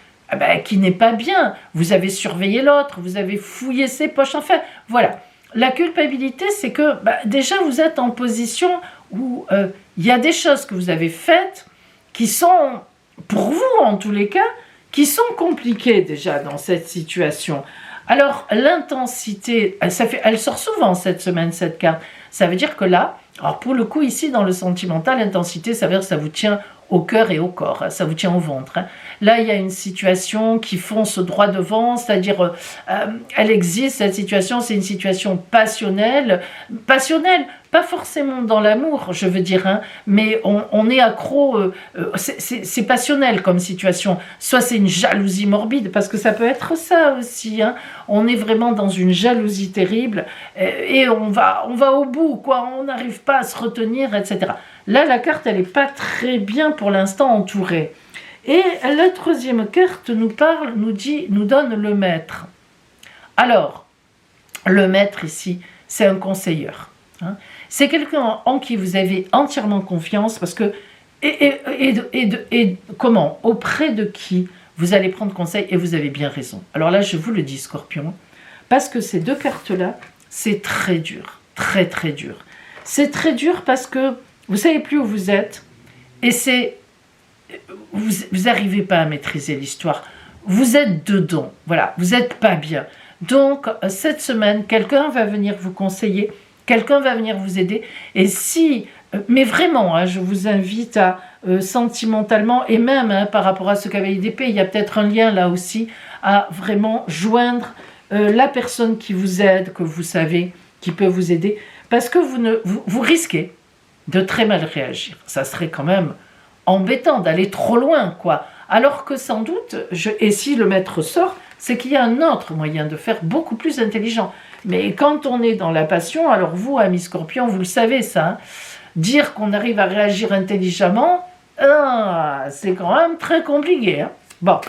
qui n'est pas bien, vous avez surveillé l'autre, vous avez fouillé ses poches, enfin, voilà. La culpabilité, c'est que déjà vous êtes en position où il y a des choses que vous avez faites qui sont, pour vous en tous les cas, qui sont compliquées déjà dans cette situation. Alors l'intensité, elle sort souvent cette semaine, cette carte. Ça veut dire que là, alors pour le coup ici dans le sentimental, l'intensité, ça veut dire que ça vous tient au cœur et au corps, hein, ça vous tient au ventre. Hein. Là, il y a une situation qui fonce droit devant, c'est-à-dire, elle existe, cette situation, c'est une situation passionnelle, pas forcément dans l'amour, je veux dire, hein, mais on est accro, c'est passionnel comme situation. Soit c'est une jalousie morbide, parce que ça peut être ça aussi, hein. On est vraiment dans une jalousie terrible, et on va au bout, quoi. On n'arrive pas à se retenir, etc. Là, la carte, elle n'est pas très bien pour l'instant entourée. Et la troisième carte nous donne le maître. Alors, le maître ici, c'est un conseilleur. Hein. C'est quelqu'un en qui vous avez entièrement confiance, parce que et comment, auprès de qui vous allez prendre conseil, et vous avez bien raison. Alors là, je vous le dis, Scorpion, parce que ces deux cartes-là, c'est très dur, très très dur. C'est très dur parce que vous ne savez plus où vous êtes, et vous n'arrivez pas à maîtriser l'histoire. Vous êtes dedans, voilà, vous n'êtes pas bien. Donc, cette semaine, quelqu'un va venir vous conseiller, quelqu'un va venir vous aider, et si, mais vraiment, hein, je vous invite à, sentimentalement, et même hein, par rapport à ce cavalier d'épée, il y a peut-être un lien là aussi, à vraiment joindre la personne qui vous aide, que vous savez, qui peut vous aider, parce que vous risquez de très mal réagir. Ça serait quand même embêtant d'aller trop loin, quoi. Alors que sans doute, et si le maître sort, c'est qu'il y a un autre moyen de faire beaucoup plus intelligent. Mais quand on est dans la passion, alors vous, amis Scorpion, vous le savez ça, hein, dire qu'on arrive à réagir intelligemment, c'est quand même très compliqué. Hein. Bon,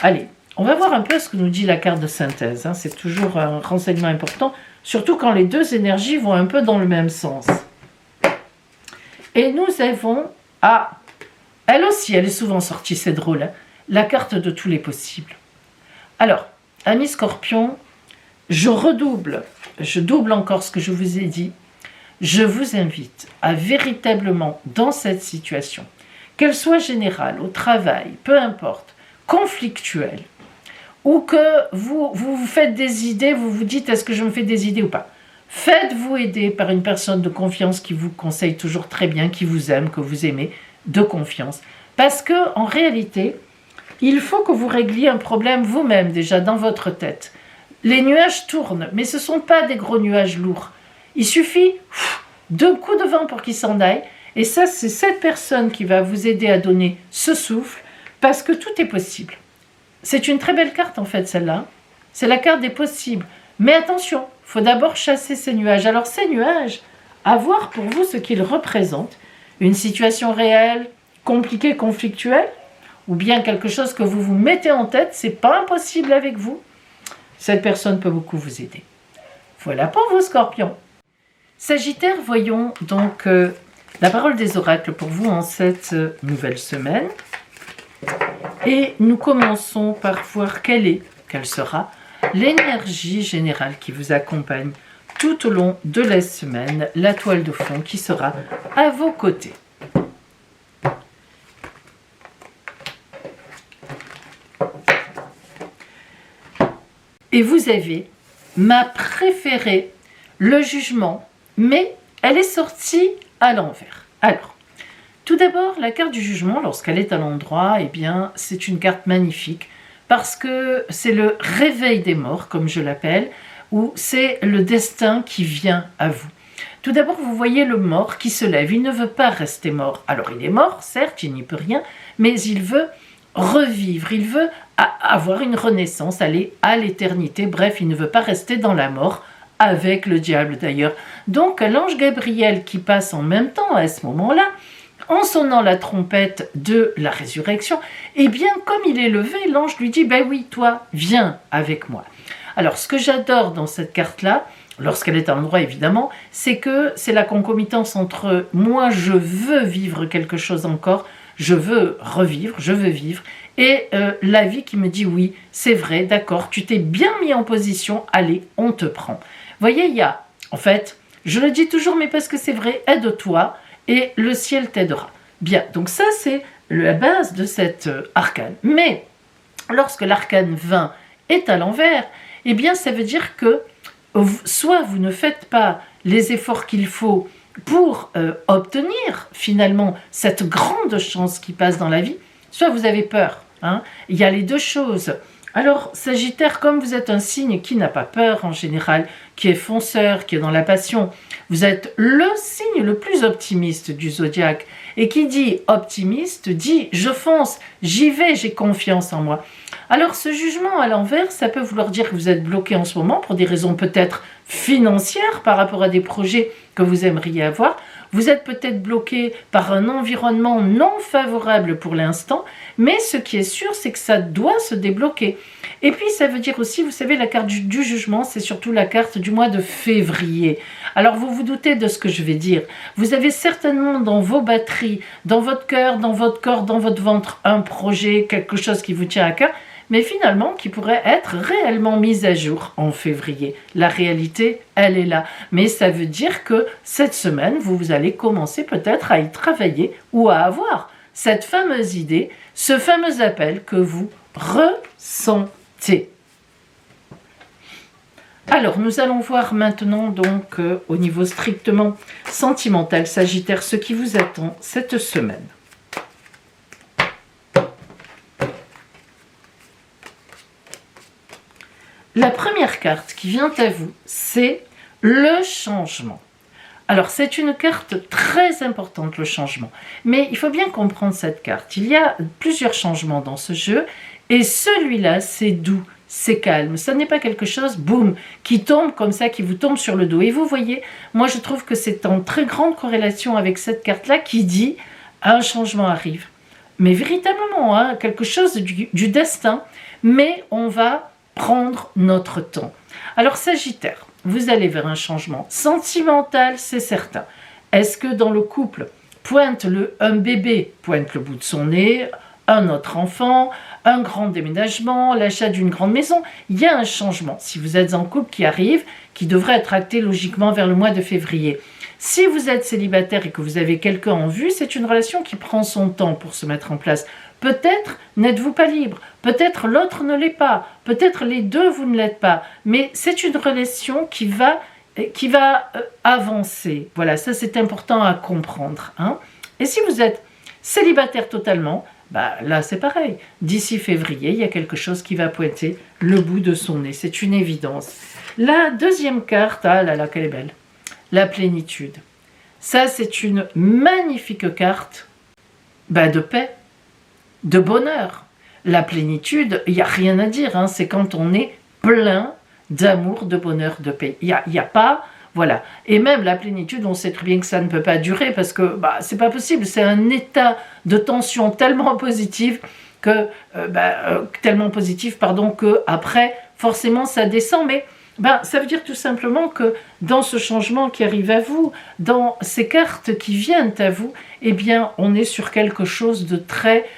allez, on va voir un peu ce que nous dit la carte de synthèse. Hein. C'est toujours un renseignement important, surtout quand les deux énergies vont un peu dans le même sens. Et nous avons, elle aussi, elle est souvent sortie, c'est drôle, hein, la carte de tous les possibles. Alors, amis Scorpion, je double encore ce que je vous ai dit. Je vous invite à véritablement, dans cette situation, qu'elle soit générale, au travail, peu importe, conflictuelle, ou que vous faites des idées, vous vous dites est-ce que je me fais des idées ou pas. Faites-vous aider par une personne de confiance qui vous conseille toujours très bien, qui vous aime, que vous aimez, de confiance. Parce que en réalité, il faut que vous régliez un problème vous-même déjà dans votre tête. Les nuages tournent, mais ce ne sont pas des gros nuages lourds. Il suffit d'un coup de vent pour qu'ils s'en aillent. Et ça, c'est cette personne qui va vous aider à donner ce souffle, parce que tout est possible. C'est une très belle carte en fait, celle-là. C'est la carte des possibles. Mais attention, il faut d'abord chasser ces nuages. Alors ces nuages, à voir pour vous ce qu'ils représentent. Une situation réelle, compliquée, conflictuelle, ou bien quelque chose que vous vous mettez en tête, c'est pas impossible avec vous. Cette personne peut beaucoup vous aider. Voilà pour vous, Scorpion. Sagittaire, voyons donc la parole des oracles pour vous en cette nouvelle semaine. Et nous commençons par voir quelle sera l'énergie générale qui vous accompagne tout au long de la semaine, la toile de fond qui sera à vos côtés. Et vous avez ma préférée, le jugement, mais elle est sortie à l'envers. Alors, tout d'abord, la carte du jugement, lorsqu'elle est à l'endroit, eh bien, c'est une carte magnifique parce que c'est le réveil des morts, comme je l'appelle, ou c'est le destin qui vient à vous. Tout d'abord, vous voyez le mort qui se lève. Il ne veut pas rester mort. Alors, il est mort, certes, il n'y peut rien, mais il veut revivre, il veut avoir une renaissance, aller à l'éternité. Bref, il ne veut pas rester dans la mort, avec le diable d'ailleurs. Donc, l'ange Gabriel qui passe en même temps à ce moment-là, en sonnant la trompette de la résurrection, eh bien, comme il est levé, l'ange lui dit « Ben oui, toi, viens avec moi ». Alors, ce que j'adore dans cette carte-là, lorsqu'elle est à l'endroit évidemment, c'est que c'est la concomitance entre « moi, je veux vivre quelque chose encore », je veux revivre, je veux vivre, et la vie qui me dit « oui, c'est vrai, d'accord, tu t'es bien mis en position, allez, on te prend ». Vous voyez, il y a, en fait, je le dis toujours, mais parce que c'est vrai, aide-toi, et le ciel t'aidera. Bien, donc ça c'est la base de cet arcane. Mais lorsque l'arcane 20 est à l'envers, eh bien ça veut dire que soit vous ne faites pas les efforts qu'il faut pour obtenir finalement cette grande chance qui passe dans la vie, soit vous avez peur. Hein. Il y a les deux choses. Alors, Sagittaire, comme vous êtes un signe qui n'a pas peur en général, qui est fonceur, qui est dans la passion, vous êtes le signe le plus optimiste du zodiaque. Et qui dit optimiste, dit je fonce, j'y vais, j'ai confiance en moi. Alors ce jugement à l'envers, ça peut vouloir dire que vous êtes bloqué en ce moment pour des raisons peut-être financières par rapport à des projets que vous aimeriez avoir. Vous êtes peut-être bloqué par un environnement non favorable pour l'instant, mais ce qui est sûr, c'est que ça doit se débloquer. Et puis ça veut dire aussi, vous savez, la carte du jugement, c'est surtout la carte du mois de février. Alors vous vous doutez de ce que je vais dire. Vous avez certainement dans vos batteries, dans votre cœur, dans votre corps, dans votre ventre, un projet, quelque chose qui vous tient à cœur, mais finalement qui pourrait être réellement mis à jour en février. La réalité, elle est là. Mais ça veut dire que cette semaine, vous allez commencer peut-être à y travailler ou à avoir cette fameuse idée, ce fameux appel que vous ressentez. Alors, nous allons voir maintenant donc au niveau strictement sentimental, Sagittaire, ce qui vous attend cette semaine. La première carte qui vient à vous, c'est le changement. Alors, c'est une carte très importante, le changement. Mais il faut bien comprendre cette carte. Il y a plusieurs changements dans ce jeu. Et celui-là, c'est doux, c'est calme. Ça n'est pas quelque chose, boum, qui tombe comme ça, qui vous tombe sur le dos. Et vous voyez, moi, je trouve que c'est en très grande corrélation avec cette carte-là qui dit « un changement arrive ». Mais véritablement, hein, quelque chose du destin. Mais on va prendre notre temps. Alors Sagittaire, vous allez vers un changement sentimental, c'est certain. Est-ce que dans le couple, un bébé pointe le bout de son nez, un autre enfant, un grand déménagement, l'achat d'une grande maison, il y a un changement. Si vous êtes en couple qui arrive, qui devrait être acté logiquement vers le mois de février. Si vous êtes célibataire et que vous avez quelqu'un en vue, c'est une relation qui prend son temps pour se mettre en place. Peut-être n'êtes-vous pas libre, peut-être l'autre ne l'est pas, peut-être les deux vous ne l'êtes pas, mais c'est une relation qui va avancer. Voilà, ça c'est important à comprendre. Hein. Et si vous êtes célibataire totalement, là c'est pareil. D'ici février, il y a quelque chose qui va pointer le bout de son nez, c'est une évidence. La deuxième carte, ah là là, qu'elle est belle, la plénitude. Ça c'est une magnifique carte de paix, de bonheur. La plénitude, il n'y a rien à dire, hein, c'est quand on est plein d'amour, de bonheur, de paix. Il y a pas, voilà. Et même la plénitude, on sait très bien que ça ne peut pas durer parce que c'est pas possible, c'est un état de tension tellement positif que après forcément ça descend, mais ça veut dire tout simplement que dans ce changement qui arrive à vous, dans ces cartes qui viennent à vous, eh bien on est sur quelque chose de très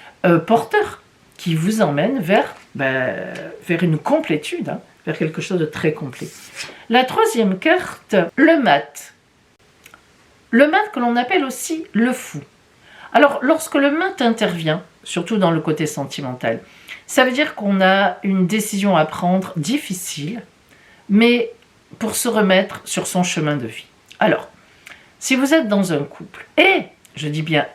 porteur qui vous emmène vers une complétude, hein, vers quelque chose de très complet. La troisième carte, le mat. Le mat que l'on appelle aussi le fou. Alors, lorsque le mat intervient, surtout dans le côté sentimental, ça veut dire qu'on a une décision à prendre difficile, mais pour se remettre sur son chemin de vie. Alors, si vous êtes dans un couple, je dis bien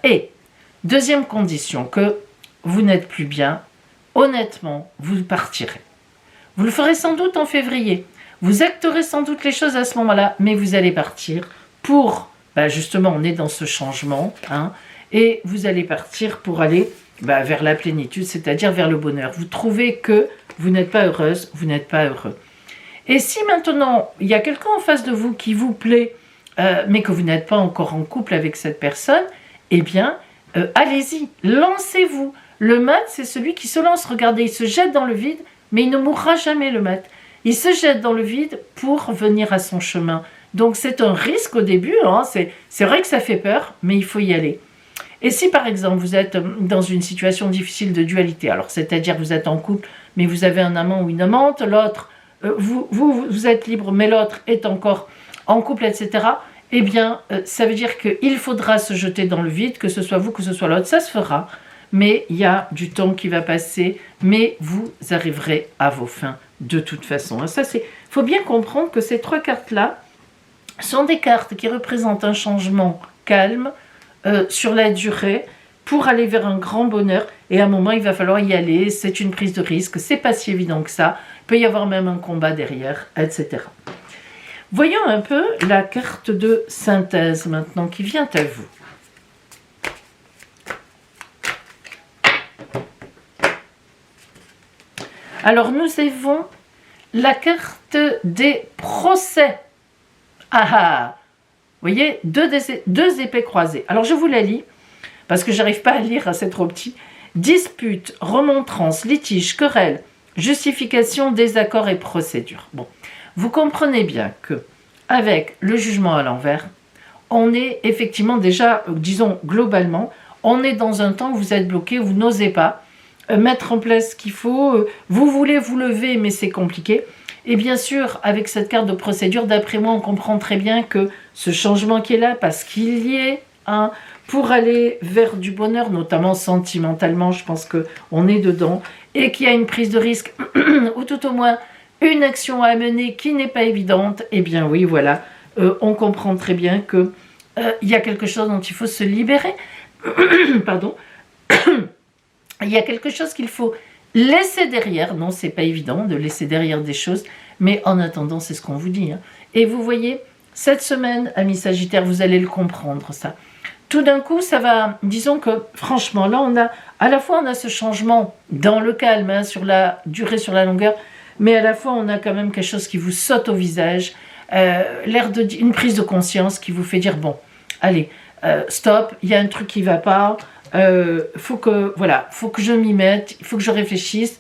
deuxième condition, que vous n'êtes plus bien, honnêtement, vous partirez. Vous le ferez sans doute en février. Vous acterez sans doute les choses à ce moment-là, mais vous allez partir pour, justement, on est dans ce changement, hein, et vous allez partir pour aller vers la plénitude, c'est-à-dire vers le bonheur. Vous trouvez que vous n'êtes pas heureuse, vous n'êtes pas heureux. Et si maintenant, il y a quelqu'un en face de vous qui vous plaît, mais que vous n'êtes pas encore en couple avec cette personne, eh bien, allez-y, lancez-vous. Le mat, c'est celui qui se lance. Regardez, il se jette dans le vide, mais il ne mourra jamais, le mat. Il se jette dans le vide pour venir à son chemin. Donc, c'est un risque au début. Hein. C'est vrai que ça fait peur, mais il faut y aller. Et si, par exemple, vous êtes dans une situation difficile de dualité, alors c'est-à-dire vous êtes en couple, mais vous avez un amant ou une amante, l'autre, vous êtes libre, mais l'autre est encore en couple, etc., eh bien, ça veut dire qu'il faudra se jeter dans le vide, que ce soit vous, que ce soit l'autre, ça se fera. Mais il y a du temps qui va passer, mais vous arriverez à vos fins de toute façon. Ça, faut bien comprendre que ces trois cartes-là, sont des cartes qui représentent un changement calme sur la durée pour aller vers un grand bonheur. Et à un moment, il va falloir y aller. C'est une prise de risque. C'est pas si évident que ça. Il peut y avoir même un combat derrière, etc. Voyons un peu la carte de synthèse maintenant qui vient à vous. Alors, nous avons la carte des procès. Ah ah! Vous voyez, deux épées croisées. Alors, je vous la lis, parce que j'arrive pas à lire, c'est trop petit. Dispute, remontrance, litige, querelle, justification, désaccord et procédure. Bon, vous comprenez bien que avec le jugement à l'envers, on est effectivement déjà, disons globalement, on est dans un temps où vous êtes bloqué, vous n'osez pas mettre en place ce qu'il faut, vous voulez vous lever, mais c'est compliqué. Et bien sûr, avec cette carte de procédure, d'après moi, on comprend très bien que ce changement qui est là, parce qu'il y est un... pour aller vers du bonheur, notamment sentimentalement, je pense qu'on est dedans, et qu'il y a une prise de risque, ou tout au moins une action à mener qui n'est pas évidente, eh bien oui, voilà, on comprend très bien que il y a quelque chose dont il faut se libérer, pardon, il y a quelque chose qu'il faut laisser derrière. Non, c'est pas évident de laisser derrière des choses, mais en attendant, c'est ce qu'on vous dit. Hein. Et vous voyez, cette semaine, amis Sagittaires, vous allez le comprendre, ça. Tout d'un coup, ça va, disons que, franchement, là, on a, à la fois, on a ce changement dans le calme, hein, sur la durée, sur la longueur, mais à la fois, on a quand même quelque chose qui vous saute au visage, une prise de conscience qui vous fait dire, bon, allez, stop, il y a un truc qui ne va pas, faut que je m'y mette, il faut que je réfléchisse,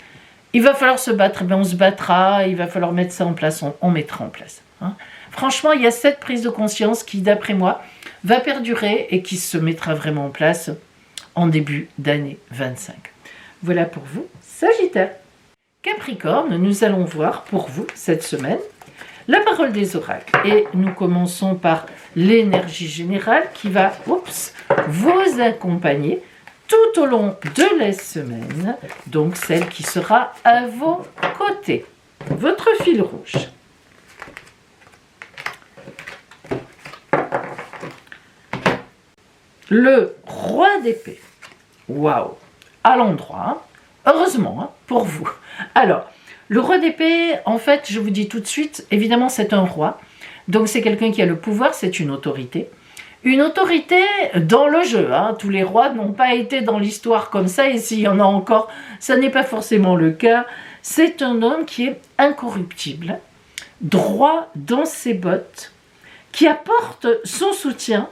il va falloir se battre, on se battra, il va falloir mettre ça en place, on mettra en place. Hein. Franchement, il y a cette prise de conscience qui, d'après moi, va perdurer et qui se mettra vraiment en place en début d'année 25. Voilà pour vous, Sagittaire. Capricorne, nous allons voir pour vous cette semaine la parole des oracles. Et nous commençons par l'énergie générale qui va vous accompagner tout au long de la semaine, donc celle qui sera à vos côtés. Votre fil rouge. Le roi d'épée. Waouh! À l'endroit, hein. Heureusement, hein, pour vous. Alors, le roi d'épée, en fait, je vous dis tout de suite, évidemment, c'est un roi. Donc, c'est quelqu'un qui a le pouvoir, c'est une autorité. Une autorité dans le jeu. Hein. Tous les rois n'ont pas été dans l'histoire comme ça, et s'il y en a encore, ça n'est pas forcément le cas. C'est un homme qui est incorruptible, droit dans ses bottes, qui apporte son soutien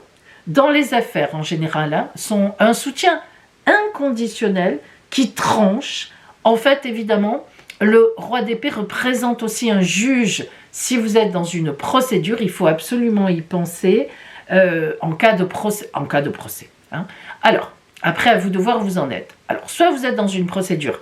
dans les affaires en général. Hein, un soutien inconditionnel qui tranche. En fait, évidemment, le roi d'épée représente aussi un juge. Si vous êtes dans une procédure, il faut absolument y penser en cas de procès. Hein. Alors, après, à vous de voir où vous en êtes. Alors, soit vous êtes dans une procédure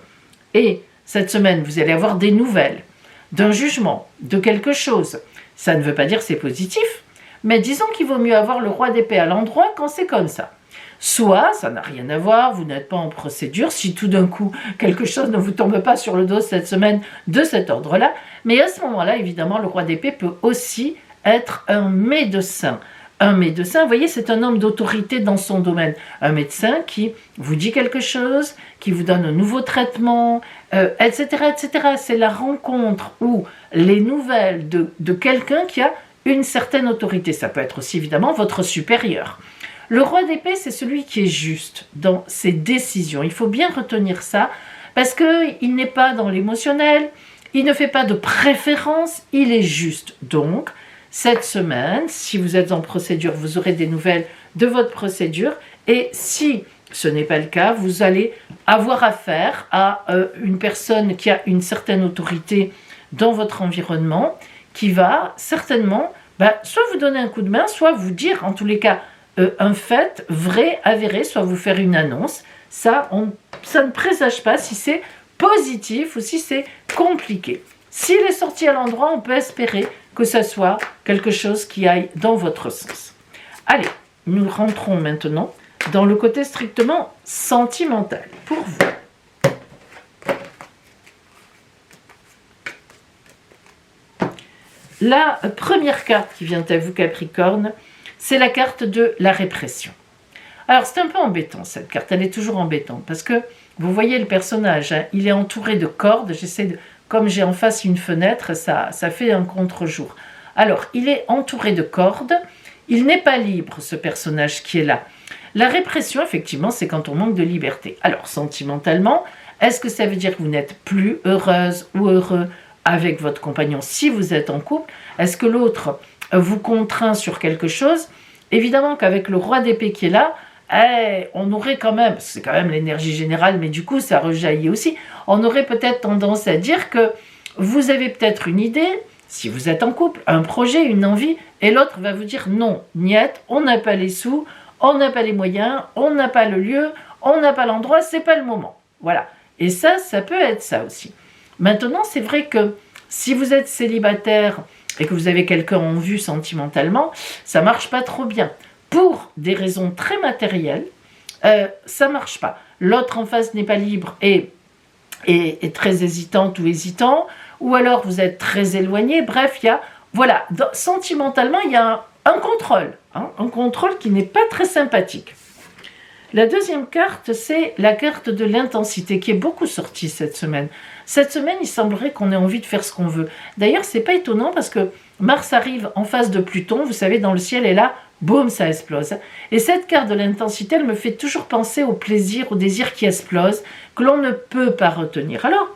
et cette semaine, vous allez avoir des nouvelles d'un jugement, de quelque chose. Ça ne veut pas dire que c'est positif, mais disons qu'il vaut mieux avoir le roi d'épée à l'endroit quand c'est comme ça. Soit, ça n'a rien à voir, vous n'êtes pas en procédure, si tout d'un coup, quelque chose ne vous tombe pas sur le dos cette semaine de cet ordre-là. Mais à ce moment-là, évidemment, le roi d'épée peut aussi être un médecin. Un médecin, vous voyez, c'est un homme d'autorité dans son domaine. Un médecin qui vous dit quelque chose, qui vous donne un nouveau traitement, etc., etc. C'est la rencontre ou les nouvelles de quelqu'un qui a une certaine autorité. Ça peut être aussi, évidemment, votre supérieur. Le roi d'épée, c'est celui qui est juste dans ses décisions. Il faut bien retenir ça, parce qu'il n'est pas dans l'émotionnel, il ne fait pas de préférence, il est juste. Donc, cette semaine, si vous êtes en procédure, vous aurez des nouvelles de votre procédure. Et si ce n'est pas le cas, vous allez avoir affaire à une personne qui a une certaine autorité dans votre environnement, qui va certainement soit vous donner un coup de main, soit vous dire, en tous les cas, un fait vrai, avéré, soit vous faire une annonce. Ça ne présage pas si c'est positif ou si c'est compliqué. S'il est sorti à l'endroit, on peut espérer que ça soit quelque chose qui aille dans votre sens. Allez, nous rentrons maintenant dans le côté strictement sentimental pour vous. La première carte qui vient à vous, Capricorne, c'est la carte de la répression. Alors, c'est un peu embêtant, cette carte. Elle est toujours embêtante parce que vous voyez le personnage, hein, il est entouré de cordes. Comme j'ai en face une fenêtre, ça fait un contre-jour. Alors, il est entouré de cordes. Il n'est pas libre, ce personnage qui est là. La répression, effectivement, c'est quand on manque de liberté. Alors, sentimentalement, est-ce que ça veut dire que vous n'êtes plus heureuse ou heureux avec votre compagnon si vous êtes en couple? Est-ce que l'autre vous contraint sur quelque chose? Évidemment qu'avec le roi d'épée qui est là, on aurait quand même, c'est quand même l'énergie générale, mais du coup ça rejaillit aussi, on aurait peut-être tendance à dire que vous avez peut-être une idée, si vous êtes en couple, un projet, une envie, et l'autre va vous dire non, niette, on n'a pas les sous, on n'a pas les moyens, on n'a pas le lieu, on n'a pas l'endroit, c'est pas le moment. Voilà. Et ça peut être ça aussi. Maintenant, c'est vrai que si vous êtes célibataire et que vous avez quelqu'un en vue sentimentalement, ça marche pas trop bien. Pour des raisons très matérielles, ça marche pas. L'autre en face n'est pas libre et est très hésitante ou hésitant, ou alors vous êtes très éloigné. Bref, sentimentalement, il y a un contrôle, hein, un contrôle qui n'est pas très sympathique. La deuxième carte, c'est la carte de l'intensité qui est beaucoup sortie cette semaine. Cette semaine, il semblerait qu'on ait envie de faire ce qu'on veut. D'ailleurs, c'est pas étonnant parce que Mars arrive en face de Pluton, vous savez, dans le ciel, et là, boum, ça explose. Et cette carte de l'intensité, elle me fait toujours penser au plaisir, au désir qui explose, que l'on ne peut pas retenir. Alors,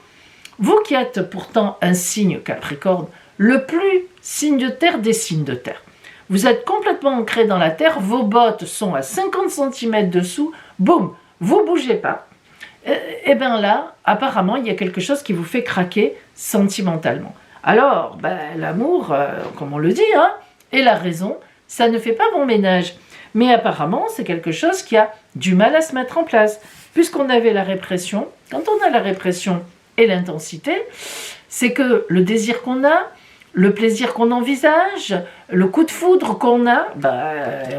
vous qui êtes pourtant un signe Capricorne, le plus signe de terre des signes de terre. Vous êtes complètement ancré dans la terre, vos bottes sont à 50 cm dessous, boum, vous bougez pas. Et bien là, apparemment, il y a quelque chose qui vous fait craquer sentimentalement. Alors, l'amour, comme on le dit, hein, et la raison, ça ne fait pas bon ménage. Mais apparemment, c'est quelque chose qui a du mal à se mettre en place. Puisqu'on avait la répression, quand on a la répression et l'intensité, c'est que le désir qu'on a, le plaisir qu'on envisage, le coup de foudre qu'on a,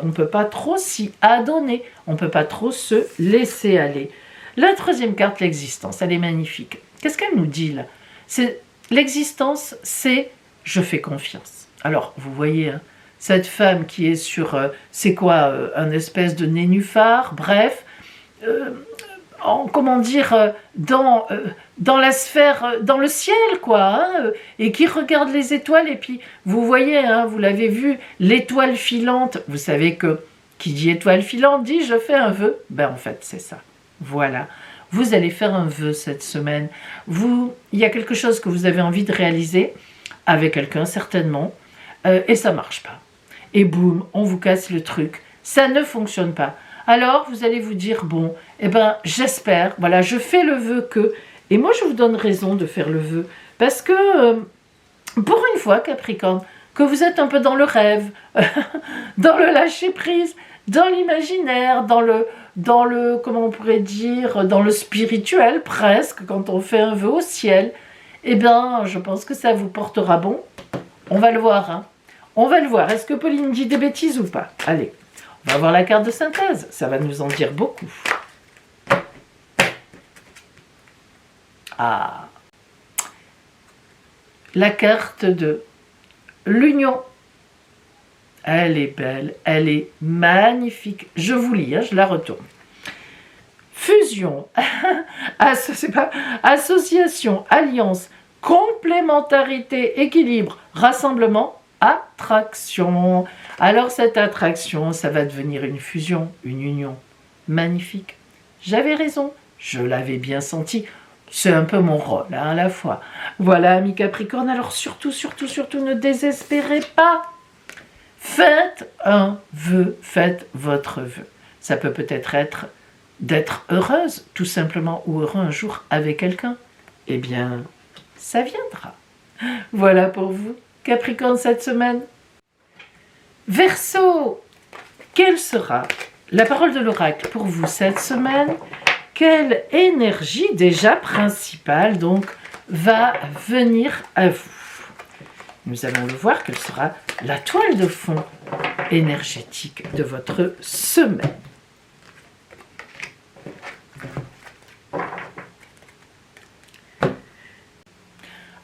on ne peut pas trop s'y adonner, on ne peut pas trop se laisser aller. La troisième carte, l'existence, elle est magnifique. Qu'est-ce qu'elle nous dit là? L'existence, c'est « je fais confiance ». Alors, vous voyez, hein, cette femme qui est sur, c'est quoi, un espèce de nénuphar, bref, dans la sphère, dans le ciel, quoi, hein, et qui regarde les étoiles, et puis vous voyez, hein, vous l'avez vu, l'étoile filante, vous savez que qui dit étoile filante dit je fais un vœu, en fait c'est ça, voilà, vous allez faire un vœu cette semaine, il y a quelque chose que vous avez envie de réaliser, avec quelqu'un certainement, et ça marche pas, et boum, on vous casse le truc, ça ne fonctionne pas. Alors, vous allez vous dire, bon, j'espère, voilà, je fais le vœu que... Et moi, je vous donne raison de faire le vœu. Parce que, pour une fois, Capricorne, que vous êtes un peu dans le rêve, dans le lâcher-prise, dans l'imaginaire, dans le, comment on pourrait dire, dans le spirituel, presque, quand on fait un vœu au ciel, je pense que ça vous portera bon. On va le voir, hein. On va le voir. Est-ce que Pauline dit des bêtises ou pas? Allez. On va voir la carte de synthèse, ça va nous en dire beaucoup. Ah, la carte de l'union. Elle est belle, elle est magnifique. Je vous lis, hein, je la retourne. Fusion, association, alliance, complémentarité, équilibre, rassemblement, attraction. Alors cette attraction, ça va devenir une fusion, une union. Magnifique. J'avais raison, je l'avais bien senti. C'est un peu mon rôle, hein, à la fois. Voilà, amis Capricorne, alors surtout, ne désespérez pas. Faites un vœu, faites votre vœu. Ça peut peut-être être d'être heureuse, tout simplement, ou heureux un jour avec quelqu'un. Eh bien, ça viendra. Voilà pour vous, Capricorne, cette semaine. Verseau, quelle sera la parole de l'oracle pour vous cette semaine? Quelle énergie déjà principale donc va venir à vous? Nous allons le voir, quelle sera la toile de fond énergétique de votre semaine.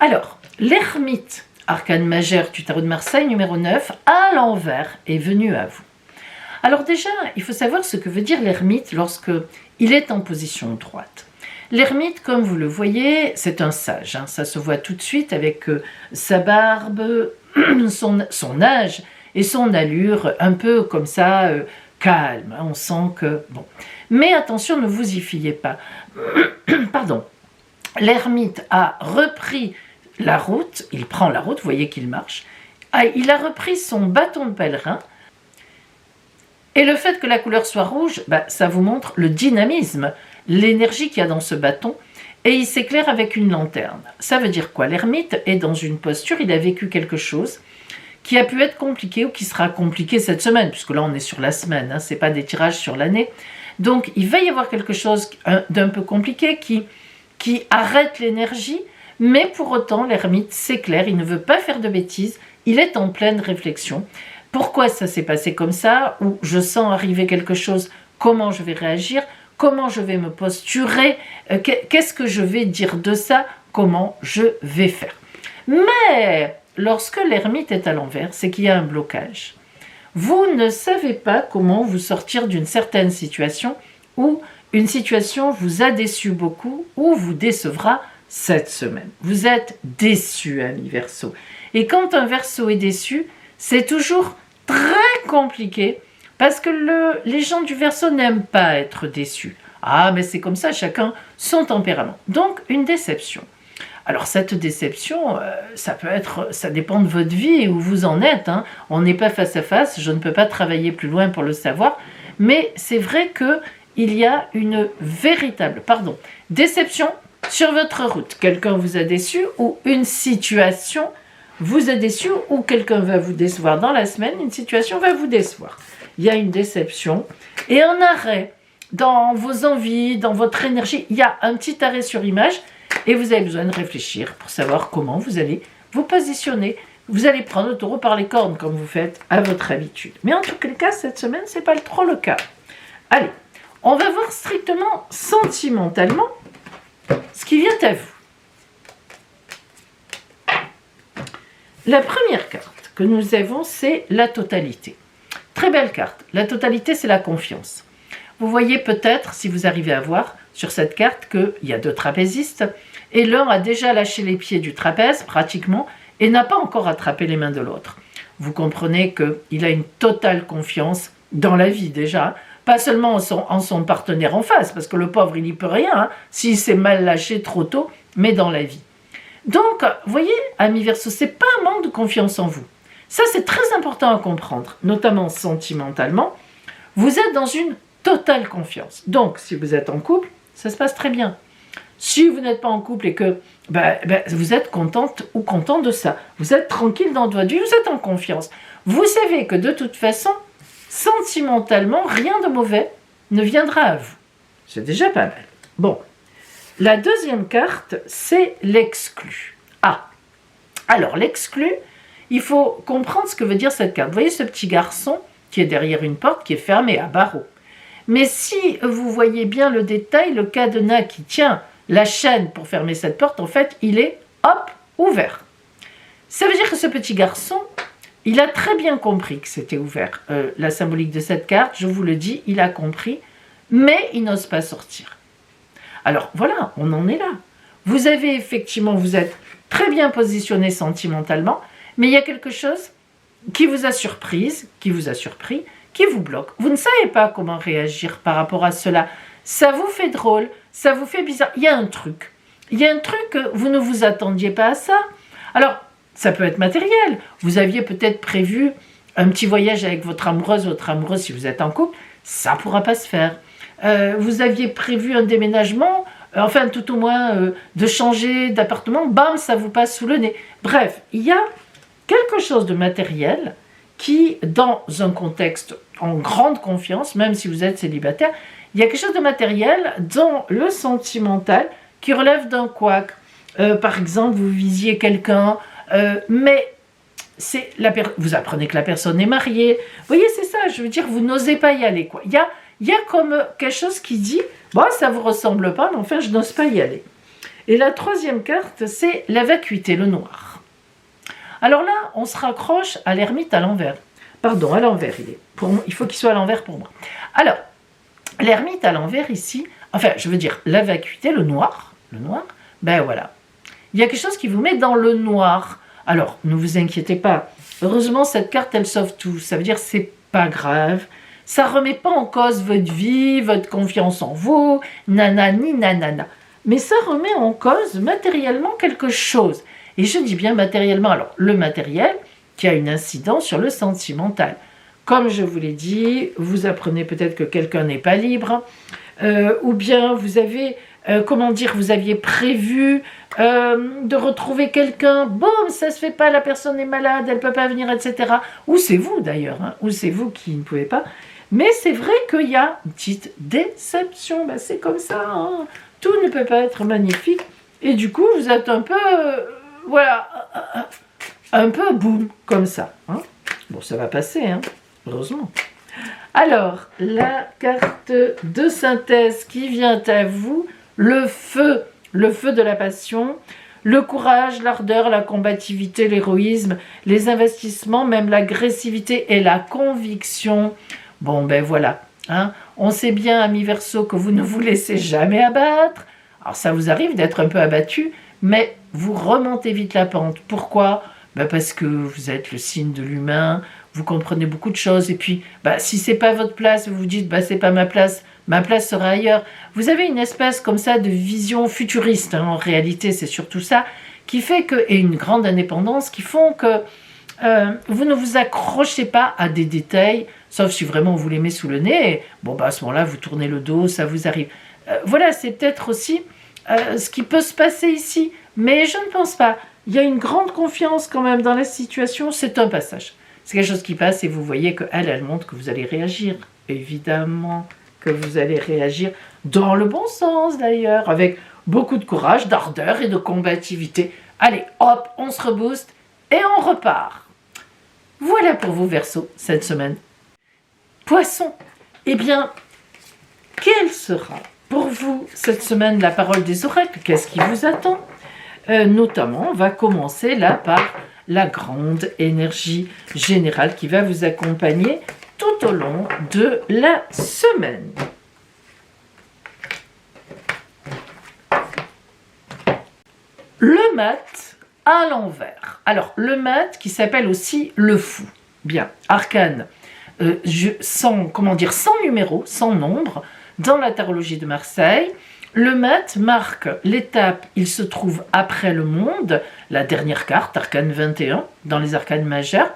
Alors, l'ermite, arcane majeur du tarot de Marseille, numéro 9, à l'envers, est venu à vous. Alors déjà, il faut savoir ce que veut dire l'ermite lorsque il est en position droite. L'ermite, comme vous le voyez, c'est un sage. Ça se voit tout de suite avec sa barbe, son âge et son allure un peu comme ça, calme. On sent que... bon. Mais attention, ne vous y fiez pas. Pardon. L'ermite a repris la route, il prend la route, vous voyez qu'il marche. Il a repris son bâton de pèlerin. Et le fait que la couleur soit rouge, ça vous montre le dynamisme, l'énergie qu'il y a dans ce bâton. Et il s'éclaire avec une lanterne. Ça veut dire quoi? L'ermite est dans une posture, il a vécu quelque chose qui a pu être compliqué ou qui sera compliqué cette semaine, puisque là on est sur la semaine, ce n'est pas des tirages sur l'année. Donc il va y avoir quelque chose d'un peu compliqué qui arrête l'énergie, mais pour autant l'ermite s'éclaire, il ne veut pas faire de bêtises, il est en pleine réflexion. Pourquoi ça s'est passé comme ça? Ou je sens arriver quelque chose, comment je vais réagir? Comment je vais me posturer? Qu'est-ce que je vais dire de ça? Comment je vais faire? Mais lorsque l'ermite est à l'envers, c'est qu'il y a un blocage. Vous ne savez pas comment vous sortir d'une certaine situation ou une situation vous a déçu beaucoup ou vous décevra cette semaine. Vous êtes déçu, ami Verseau. Et quand un Verseau est déçu, c'est toujours très compliqué parce que les gens du Verseau n'aiment pas être déçus. Ah, mais c'est comme ça, chacun son tempérament. Donc, une déception. Alors, cette déception, ça dépend de votre vie et où vous en êtes. On n'est pas face à face, je ne peux pas travailler plus loin pour le savoir, mais c'est vrai qu'il y a une véritable, déception sur votre route. Quelqu'un vous a déçu ou une situation vous a déçu ou quelqu'un va vous décevoir dans la semaine, une situation va vous décevoir. Il y a une déception et un arrêt dans vos envies, dans votre énergie. Il y a un petit arrêt sur image et vous avez besoin de réfléchir pour savoir comment vous allez vous positionner. Vous allez prendre le taureau par les cornes comme vous faites à votre habitude. Mais en tout cas, cette semaine, ce n'est pas trop le cas. Allez, on va voir strictement sentimentalement ce qui vient à vous. La première carte que nous avons, c'est la totalité. Très belle carte. La totalité, c'est la confiance. Vous voyez peut-être, si vous arrivez à voir sur cette carte, qu'il y a deux trapézistes et l'un a déjà lâché les pieds du trapèze, pratiquement, et n'a pas encore attrapé les mains de l'autre. Vous comprenez qu'il a une totale confiance dans la vie déjà, pas seulement en son partenaire en face, parce que le pauvre, il n'y peut rien, s'il s'est mal lâché trop tôt, mais dans la vie. Donc, vous voyez, ami Verseau, ce n'est pas un manque de confiance en vous. Ça, c'est très important à comprendre, notamment sentimentalement. Vous êtes dans une totale confiance. Donc, si vous êtes en couple, ça se passe très bien. Si vous n'êtes pas en couple et que vous êtes contente ou content de ça, vous êtes tranquille dans votre vie, vous êtes en confiance. Vous savez que de toute façon, sentimentalement, rien de mauvais ne viendra à vous. C'est déjà pas mal. Bon. La deuxième carte, c'est l'exclu. Alors l'exclu, il faut comprendre ce que veut dire cette carte. Vous voyez ce petit garçon qui est derrière une porte qui est fermée à barreaux. Mais si vous voyez bien le détail, le cadenas qui tient la chaîne pour fermer cette porte, en fait, il est, ouvert. Ça veut dire que ce petit garçon, il a très bien compris que c'était ouvert. La symbolique de cette carte, je vous le dis, il a compris, mais il n'ose pas sortir. Alors voilà, on en est là. Vous avez effectivement, vous êtes très bien positionné sentimentalement, mais il y a quelque chose qui vous a surprise, qui vous a surpris, qui vous bloque. Vous ne savez pas comment réagir par rapport à cela. Ça vous fait drôle, ça vous fait bizarre. Il y a un truc que vous ne vous attendiez pas à ça. Alors, ça peut être matériel. Vous aviez peut-être prévu un petit voyage avec votre amoureuse si vous êtes en couple. Ça ne pourra pas se faire. Vous aviez prévu un déménagement, tout au moins de changer d'appartement, bam, ça vous passe sous le nez. Bref, il y a quelque chose de matériel qui, dans un contexte en grande confiance, même si vous êtes célibataire, il y a quelque chose de matériel dans le sentimental qui relève d'un couac. Par exemple, vous visiez quelqu'un, mais vous apprenez que la personne est mariée. Vous voyez, c'est ça, je veux dire, vous n'osez pas y aller, quoi. Il y a comme quelque chose qui dit, ça ne vous ressemble pas, mais enfin, je n'ose pas y aller. Et la troisième carte, c'est la vacuité, le noir. Alors là, on se raccroche à l'ermite à l'envers. Pardon, à l'envers il est. Il faut qu'il soit à l'envers pour moi. Alors, l'ermite à l'envers ici, enfin, je veux dire, la vacuité, le noir, ben voilà. Il y a quelque chose qui vous met dans le noir. Alors, ne vous inquiétez pas. Heureusement, cette carte, elle sauve tout. Ça veut dire que c'est pas grave. Ça remet pas en cause votre vie, votre confiance en vous, nanani, nanana. Mais ça remet en cause matériellement quelque chose. Et je dis bien matériellement. Alors, le matériel qui a une incidence sur le sentimental. Comme je vous l'ai dit, vous apprenez peut-être que quelqu'un n'est pas libre, ou bien vous avez, vous aviez prévu de retrouver quelqu'un, boum, ça se fait pas, la personne est malade, elle peut pas venir, etc. Ou c'est vous d'ailleurs, ou c'est vous qui ne pouvez pas. Mais c'est vrai qu'il y a une petite déception, ben, c'est comme ça, hein. Tout ne peut pas être magnifique, et du coup vous êtes un peu, un peu boum, comme ça. Hein. Bon, ça va passer, hein, heureusement. Alors, la carte de synthèse qui vient à vous, le feu de la passion, le courage, l'ardeur, la combativité, l'héroïsme, les investissements, même l'agressivité et la conviction. Bon, ben voilà, hein. On sait bien, amis Verseau, que vous ne vous laissez jamais abattre. Alors, ça vous arrive d'être un peu abattu, mais vous remontez vite la pente. Pourquoi ? Ben parce que vous êtes le signe de l'humain, vous comprenez beaucoup de choses, et puis si c'est pas votre place, vous vous dites c'est pas ma place sera ailleurs. Vous avez une espèce comme ça de vision futuriste, hein, en réalité c'est surtout ça, qui fait que, et une grande indépendance, qui font que vous ne vous accrochez pas à des détails, sauf si vraiment vous les met sous le nez, et, à ce moment-là vous tournez le dos, ça vous arrive. Voilà, c'est peut-être aussi ce qui peut se passer ici, mais je ne pense pas. Il y a une grande confiance quand même dans la situation, c'est un passage. C'est quelque chose qui passe et vous voyez qu'elle montre que vous allez réagir. Évidemment que vous allez réagir dans le bon sens d'ailleurs, avec beaucoup de courage, d'ardeur et de combativité. Allez, hop, on se rebooste et on repart. Voilà pour vous Verseau cette semaine. Poisson, eh bien, quelle sera pour vous cette semaine la parole des oracles ? Qu'est-ce qui vous attend ? Notamment, on va commencer là par la grande énergie générale qui va vous accompagner tout au long de la semaine. Le mat à l'envers. Alors, le mat qui s'appelle aussi le fou. Bien, arcane, sans numéro, sans nombre, dans la tarologie de Marseille. Le mat marque l'étape, il se trouve après le monde, la dernière carte, arcane 21, dans les arcanes majeures,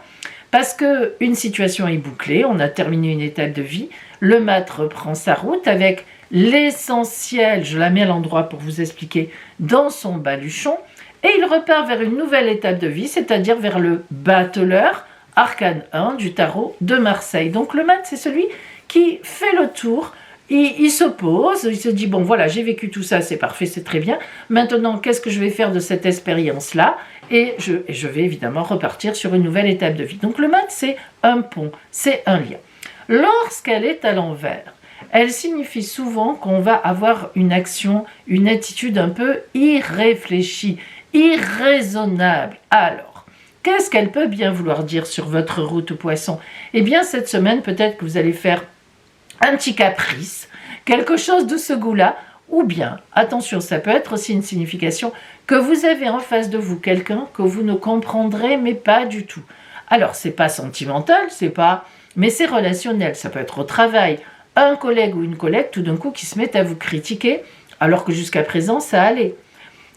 parce qu'une situation est bouclée, on a terminé une étape de vie, le mat reprend sa route avec l'essentiel, je la mets à l'endroit pour vous expliquer, dans son baluchon, et il repart vers une nouvelle étape de vie, c'est-à-dire vers le battleur, arcane 1 du tarot de Marseille. Donc le mat, c'est celui qui fait le tour. Il se pose, il se dit, bon voilà, j'ai vécu tout ça, c'est parfait, c'est très bien. Maintenant, qu'est-ce que je vais faire de cette expérience-là ? Et je vais évidemment repartir sur une nouvelle étape de vie. Donc le mat, c'est un pont, c'est un lien. Lorsqu'elle est à l'envers, elle signifie souvent qu'on va avoir une action, une attitude un peu irréfléchie, irraisonnable. Alors, qu'est-ce qu'elle peut bien vouloir dire sur votre route poisson ? Eh bien, cette semaine, peut-être que vous allez faire un petit caprice, quelque chose de ce goût-là, ou bien, attention, ça peut être aussi une signification que vous avez en face de vous quelqu'un que vous ne comprendrez, mais pas du tout. Alors, c'est pas sentimental, mais c'est relationnel, ça peut être au travail, un collègue ou une collègue tout d'un coup qui se met à vous critiquer, alors que jusqu'à présent, ça allait.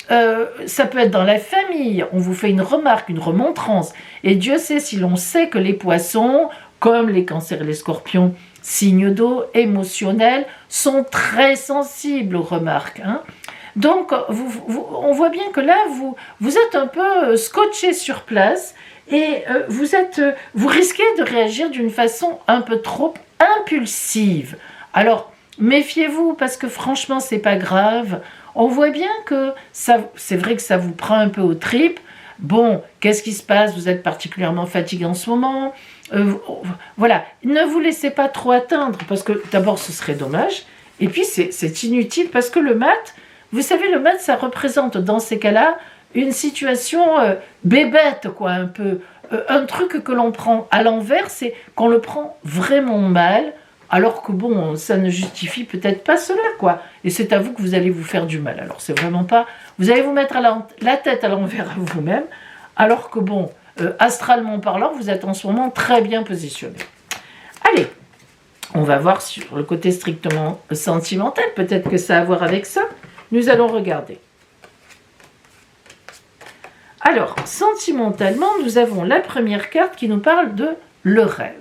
Ça peut être dans la famille, on vous fait une remarque, une remontrance, et Dieu sait si l'on sait que les poissons, comme les cancers et les scorpions, signes d'eau, émotionnels, sont très sensibles aux remarques. Hein. Donc, on voit bien que là, vous êtes un peu scotché sur place et vous risquez de réagir d'une façon un peu trop impulsive. Alors, méfiez-vous parce que franchement, c'est pas grave. On voit bien que c'est vrai que ça vous prend un peu aux tripes. Bon, qu'est-ce qui se passe ? Vous êtes particulièrement fatigué en ce moment. Voilà, ne vous laissez pas trop atteindre parce que d'abord ce serait dommage et puis c'est inutile parce que le mat, vous savez, le mat ça représente dans ces cas-là une situation bébête, quoi, un peu. Un truc que l'on prend à l'envers, c'est qu'on le prend vraiment mal, alors que bon, ça ne justifie peut-être pas cela, quoi. Et c'est à vous que vous allez vous faire du mal. Alors c'est vraiment pas... Vous allez vous mettre la tête à l'envers à vous-même, alors que bon, astralement parlant, vous êtes en ce moment très bien positionné. Allez, on va voir sur le côté strictement sentimental, peut-être que ça a à voir avec ça. Nous allons regarder. Alors, sentimentalement, nous avons la première carte qui nous parle de le rêve.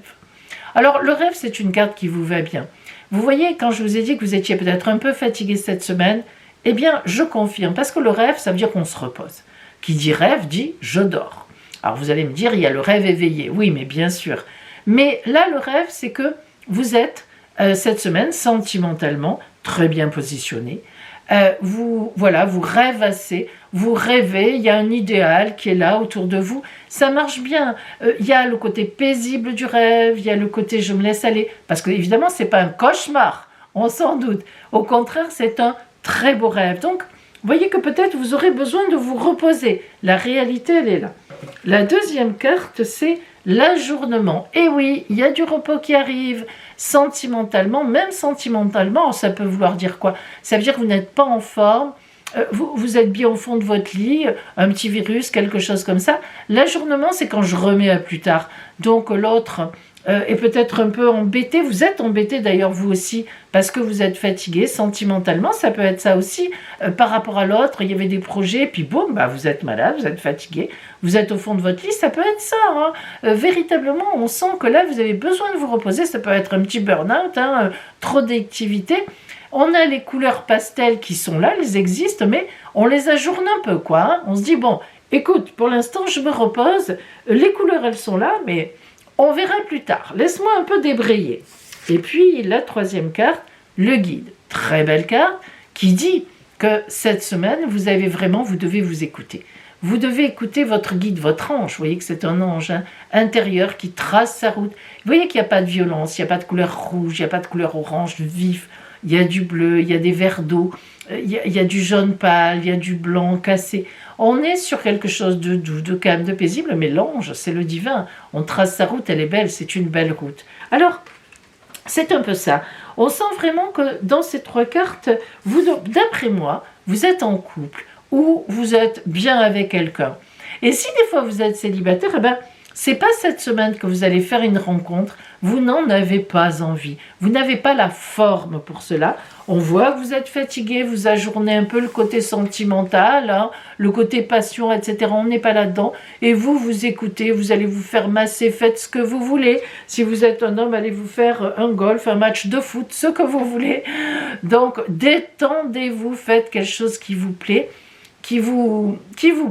Alors, le rêve, c'est une carte qui vous va bien. Vous voyez, quand je vous ai dit que vous étiez peut-être un peu fatigué cette semaine, eh bien, je confirme, parce que le rêve, ça veut dire qu'on se repose. Qui dit rêve, dit je dors. Alors, vous allez me dire, il y a le rêve éveillé. Oui, mais bien sûr. Mais là, le rêve, c'est que vous êtes, cette semaine, sentimentalement, très bien positionné. Vous rêvassez, vous rêvez, il y a un idéal qui est là autour de vous, ça marche bien. Il y a le côté paisible du rêve, il y a le côté je me laisse aller, parce que évidemment c'est pas un cauchemar, on s'en doute. Au contraire, c'est un très beau rêve. Donc, vous voyez que peut-être vous aurez besoin de vous reposer. La réalité, elle est là. La deuxième carte, c'est l'ajournement. Et oui, il y a du repos qui arrive. Sentimentalement, même sentimentalement, ça peut vouloir dire quoi? Ça veut dire que vous n'êtes pas en forme, vous êtes bien au fond de votre lit, un petit virus, quelque chose comme ça. L'ajournement, c'est quand je remets à plus tard. Donc l'autre est peut-être un peu embêté. Vous êtes embêté d'ailleurs vous aussi parce que vous êtes fatigué sentimentalement. Ça peut être ça aussi par rapport à l'autre. Il y avait des projets, puis boum, bah, vous êtes malade, vous êtes fatigué, vous êtes au fond de votre lit. Ça peut être ça. Hein. Véritablement, on sent que là, vous avez besoin de vous reposer. Ça peut être un petit burn-out, hein, trop d'activité. On a les couleurs pastel qui sont là, elles existent, mais on les ajourne un peu, quoi. Hein. On se dit, bon, écoute, pour l'instant, je me repose. Les couleurs, elles sont là, mais on verra plus tard. Laisse-moi un peu débrayer. Et puis, la troisième carte, le guide. Très belle carte qui dit que cette semaine, vous devez vous écouter. Vous devez écouter votre guide, votre ange. Vous voyez que c'est un ange intérieur qui trace sa route. Vous voyez qu'il n'y a pas de violence, il n'y a pas de couleur rouge, il n'y a pas de couleur orange vif. Il y a du bleu, il y a des verres d'eau, il y a du jaune pâle, il y a du blanc cassé. On est sur quelque chose de doux, de calme, de paisible, mais l'ange, c'est le divin. On trace sa route, elle est belle, c'est une belle route. Alors, c'est un peu ça. On sent vraiment que dans ces trois cartes, d'après moi, vous êtes en couple ou vous êtes bien avec quelqu'un. Et si des fois vous êtes célibataire, eh ben, c'est pas cette semaine que vous allez faire une rencontre, vous n'en avez pas envie, vous n'avez pas la forme pour cela. On voit que vous êtes fatigué, vous ajournez un peu le côté sentimental, hein, le côté passion, etc. On n'est pas là-dedans. Et vous écoutez, vous allez vous faire masser, faites ce que vous voulez. Si vous êtes un homme, allez vous faire un golf, un match de foot, ce que vous voulez. Donc, détendez-vous, faites quelque chose qui vous plaît, qui vous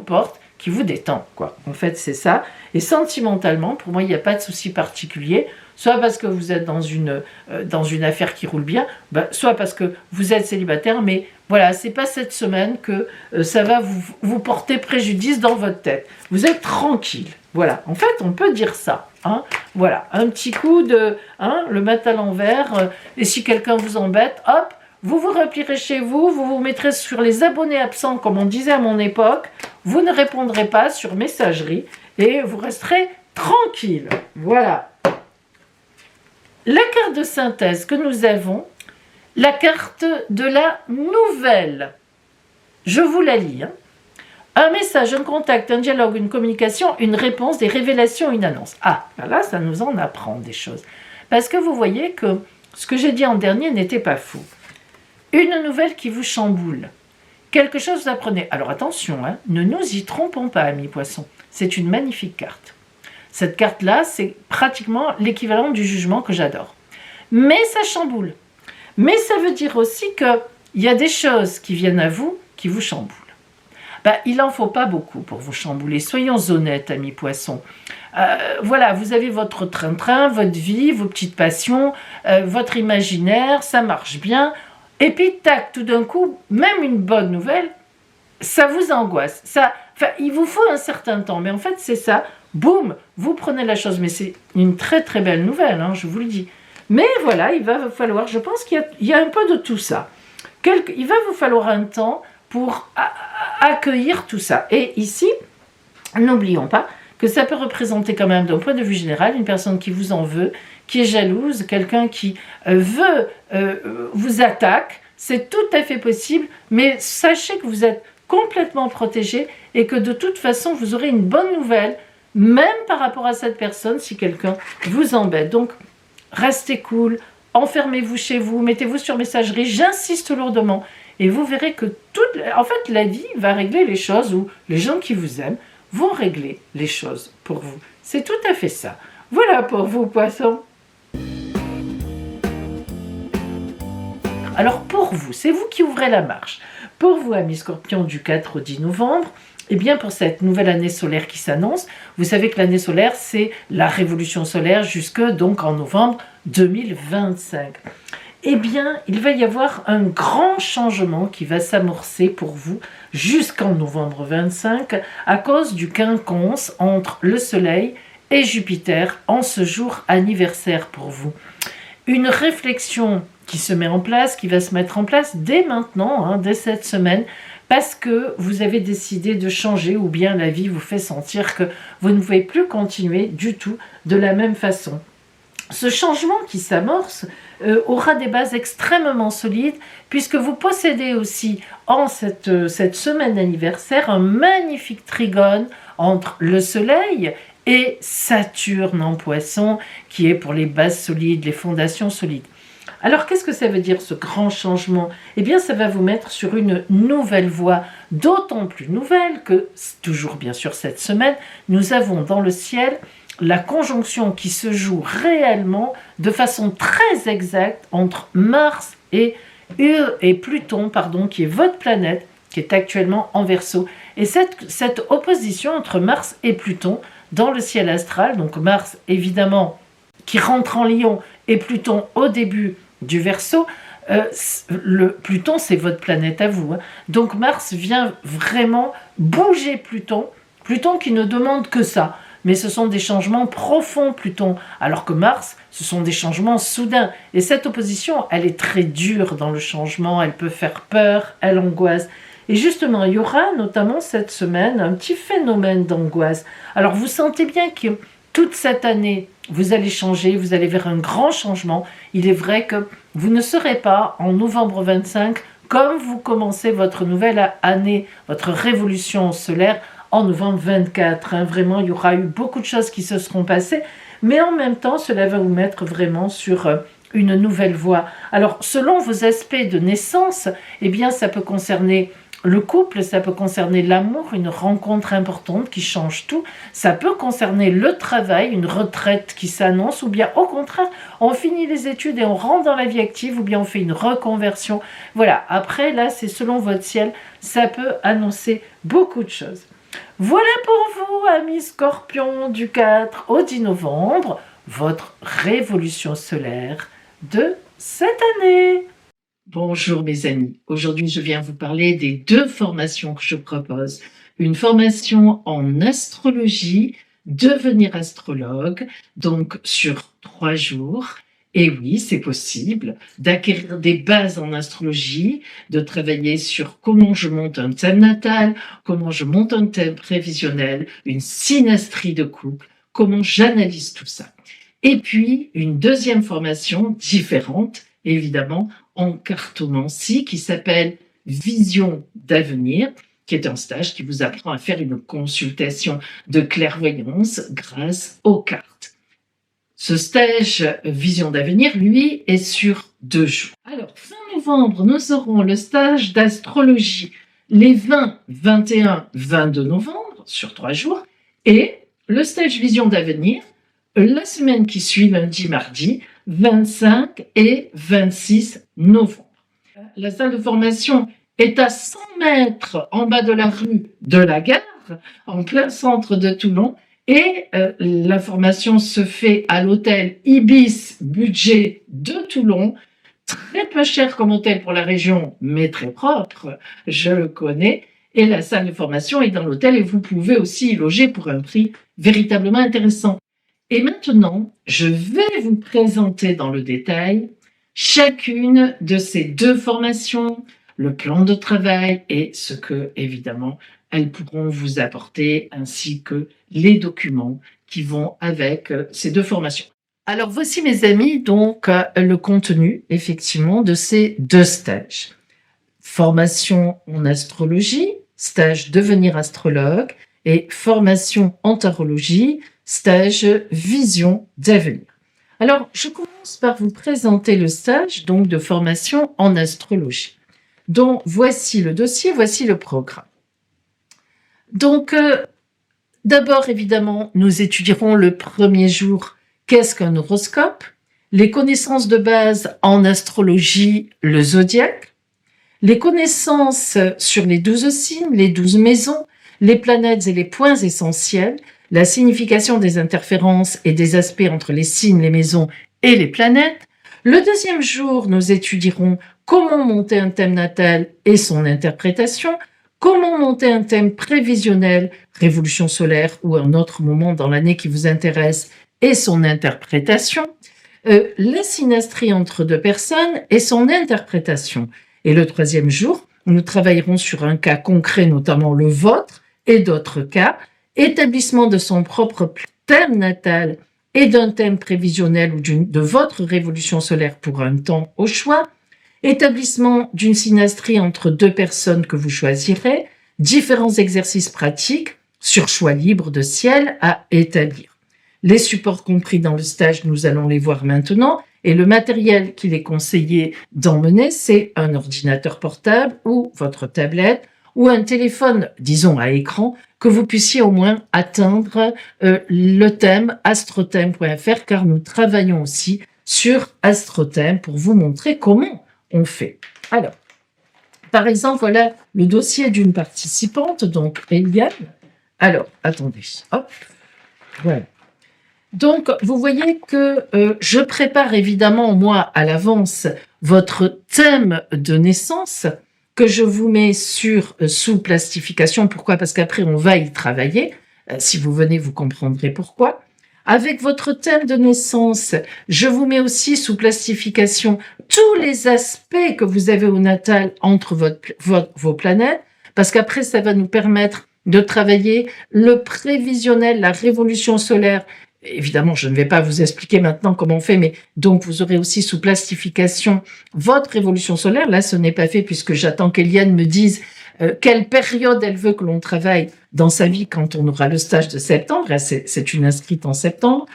porte, qui vous détend, quoi. En fait, c'est ça. Et sentimentalement, pour moi, il n'y a pas de souci particulier. Soit parce que vous êtes dans une affaire qui roule bien, soit parce que vous êtes célibataire, mais voilà, c'est pas cette semaine que ça va vous porter préjudice dans votre tête. Vous êtes tranquille. Voilà, en fait, on peut dire ça. Hein. Voilà, un petit coup de... Hein, le mettre à l'envers, et si quelqu'un vous embête, hop, vous vous replierez chez vous, vous vous mettrez sur les abonnés absents, comme on disait à mon époque, vous ne répondrez pas sur messagerie, et vous resterez tranquille. Voilà. La carte de synthèse que nous avons, la carte de la nouvelle. Je vous la lis. Hein. Un message, un contact, un dialogue, une communication, une réponse, des révélations, une annonce. Ah, là, ça nous en apprend des choses. Parce que vous voyez que ce que j'ai dit en dernier n'était pas faux. Une nouvelle qui vous chamboule. Quelque chose vous apprenez. Alors attention, hein, ne nous y trompons pas, amis poissons. C'est une magnifique carte. Cette carte-là, c'est pratiquement l'équivalent du jugement que j'adore. Mais ça chamboule. Mais ça veut dire aussi qu'il y a des choses qui viennent à vous, qui vous chamboulent. Il n'en faut pas beaucoup pour vous chambouler. Soyons honnêtes, amis poissons. Voilà, vous avez votre train-train, votre vie, vos petites passions, votre imaginaire, ça marche bien. Et puis, tac, tout d'un coup, même une bonne nouvelle, ça vous angoisse. Il vous faut un certain temps. Mais en fait, c'est ça. Boum, vous prenez la chose, mais c'est une très très belle nouvelle, hein, je vous le dis. Mais voilà, il va falloir, je pense qu'il y a un peu de tout ça. Il va vous falloir un temps pour accueillir tout ça. Et ici, n'oublions pas que ça peut représenter quand même, d'un point de vue général, une personne qui vous en veut, qui est jalouse, quelqu'un qui vous attaque. C'est tout à fait possible, mais sachez que vous êtes complètement protégé et que de toute façon, vous aurez une bonne nouvelle, même par rapport à cette personne, si quelqu'un vous embête. Donc, restez cool, enfermez-vous chez vous, mettez-vous sur messagerie, j'insiste lourdement, et vous verrez que la vie va régler les choses, ou les gens qui vous aiment vont régler les choses pour vous. C'est tout à fait ça. Voilà pour vous, poissons. Alors pour vous, c'est vous qui ouvrez la marche. Pour vous, amis Scorpions, du 4 au 10 novembre, eh bien pour cette nouvelle année solaire qui s'annonce, vous savez que l'année solaire, c'est la révolution solaire jusque donc en novembre 2025. Eh bien, il va y avoir un grand changement qui va s'amorcer pour vous jusqu'en novembre 25 à cause du quinconce entre le Soleil et Jupiter en ce jour anniversaire pour vous. Une réflexion qui se met en place, qui va se mettre en place dès maintenant, dès cette semaine, parce que vous avez décidé de changer ou bien la vie vous fait sentir que vous ne pouvez plus continuer du tout de la même façon. Ce changement qui s'amorce aura des bases extrêmement solides puisque vous possédez aussi en cette semaine d'anniversaire un magnifique trigone entre le Soleil et Saturne en Poisson qui est pour les bases solides, les fondations solides. Alors qu'est-ce que ça veut dire ce grand changement? Eh bien ça va vous mettre sur une nouvelle voie, d'autant plus nouvelle que, toujours bien sûr cette semaine, nous avons dans le ciel la conjonction qui se joue réellement de façon très exacte entre Mars et Pluton, qui est votre planète, qui est actuellement en Verseau. Et cette opposition entre Mars et Pluton dans le ciel astral, donc Mars évidemment qui rentre en Lion et Pluton au début du Verseau, Pluton c'est votre planète à vous. Donc Mars vient vraiment bouger Pluton qui ne demande que ça. Mais ce sont des changements profonds, Pluton, alors que Mars, ce sont des changements soudains. Et cette opposition, elle est très dure dans le changement, elle peut faire peur, elle angoisse. Et justement, il y aura notamment cette semaine un petit phénomène d'angoisse. Alors vous sentez bien que toute cette année, vous allez changer, vous allez vers un grand changement. Il est vrai que vous ne serez pas en novembre 25 comme vous commencez votre nouvelle année, votre révolution solaire, en novembre 24. Vraiment, il y aura eu beaucoup de choses qui se seront passées, mais en même temps, cela va vous mettre vraiment sur une nouvelle voie. Alors, selon vos aspects de naissance, eh bien, ça peut concerner le couple, ça peut concerner l'amour, une rencontre importante qui change tout. Ça peut concerner le travail, une retraite qui s'annonce, ou bien au contraire, on finit les études et on rentre dans la vie active, ou bien on fait une reconversion. Voilà, après, là, c'est selon votre ciel, ça peut annoncer beaucoup de choses. Voilà pour vous, amis Scorpions, du 4 au 10 novembre, votre révolution solaire de cette année. Bonjour mes amis, aujourd'hui je viens vous parler des 2 formations que je propose. Une formation en astrologie, devenir astrologue, donc sur 3 jours. Et oui, c'est possible d'acquérir des bases en astrologie, de travailler sur comment je monte un thème natal, comment je monte un thème prévisionnel, une synastrie de couple, comment j'analyse tout ça. Et puis, une deuxième formation différente, évidemment, en cartomancie, qui s'appelle Vision d'avenir, qui est un stage qui vous apprend à faire une consultation de clairvoyance grâce aux cartes. Ce stage Vision d'avenir, lui, est sur 2 jours. Alors, fin novembre, nous aurons le stage d'astrologie les 20, 21, 22 novembre, sur 3 jours, et le stage Vision d'avenir, la semaine qui suit, lundi, mardi, 25 et 26 novembre. La salle de formation est à 100 mètres en bas de la rue de la gare, en plein centre de Toulon, et la formation se fait à l'hôtel Ibis Budget de Toulon, très peu cher comme hôtel pour la région, mais très propre, je le connais, et la salle de formation est dans l'hôtel et vous pouvez aussi y loger pour un prix véritablement intéressant. Et maintenant, je vais vous présenter dans le détail chacune de ces 2 formations, le plan de travail et ce que, évidemment, elles pourront vous apporter, ainsi que les documents qui vont avec ces 2 formations. Alors voici mes amis donc le contenu effectivement de ces 2 stages. Formation en astrologie, stage devenir astrologue et formation en tarologie, stage vision d'avenir. Alors je commence par vous présenter le stage donc de formation en astrologie. Donc voici le dossier, voici le programme. Donc d'abord évidemment nous étudierons le premier jour qu'est-ce qu'un horoscope, les connaissances de base en astrologie, le zodiaque, les connaissances sur les 12 signes, les 12 maisons, les planètes et les points essentiels, la signification des interférences et des aspects entre les signes, les maisons et les planètes. Le deuxième jour, nous étudierons comment monter un thème natal et son interprétation, comment monter un thème prévisionnel, révolution solaire ou un autre moment dans l'année qui vous intéresse et son interprétation, la synastrie entre 2 personnes et son interprétation. Et le troisième jour, nous travaillerons sur un cas concret, notamment le vôtre et d'autres cas, établissement de son propre thème natal et d'un thème prévisionnel ou de votre révolution solaire pour un temps au choix, établissement d'une synastrie entre 2 personnes que vous choisirez, différents exercices pratiques sur choix libre de ciel à établir. Les supports compris dans le stage, nous allons les voir maintenant. Et le matériel qu'il est conseillé d'emmener, c'est un ordinateur portable ou votre tablette ou un téléphone, disons à écran, que vous puissiez au moins atteindre le thème astrothème.fr, car nous travaillons aussi sur Astrothème pour vous montrer comment on fait. Alors, par exemple, voilà le dossier d'une participante, donc Eliane. Alors, attendez, hop, voilà. Donc, vous voyez que je prépare évidemment, moi, à l'avance, votre thème de naissance que je vous mets sous plastification. Pourquoi? Parce qu'après, on va y travailler. Si vous venez, vous comprendrez pourquoi. Avec votre thème de naissance, je vous mets aussi sous plastification tous les aspects que vous avez au natal entre vos planètes, parce qu'après, ça va nous permettre de travailler le prévisionnel, la révolution solaire. Évidemment, je ne vais pas vous expliquer maintenant comment on fait, mais donc vous aurez aussi sous plastification votre révolution solaire. Là, ce n'est pas fait puisque j'attends qu'Eliane me dise quelle période elle veut que l'on travaille dans sa vie quand on aura le stage de septembre. Là, c'est une inscrite en septembre.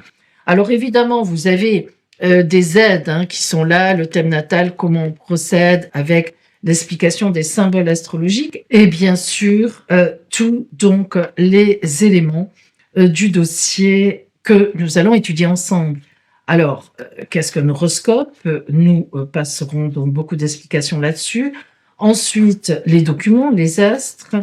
Alors évidemment, vous avez des aides qui sont là, le thème natal, comment on procède avec l'explication des symboles astrologiques et bien sûr tous donc les éléments du dossier que nous allons étudier ensemble. Alors, qu'est-ce qu'un horoscope? Nous passerons donc beaucoup d'explications là-dessus. Ensuite, les documents, les astres,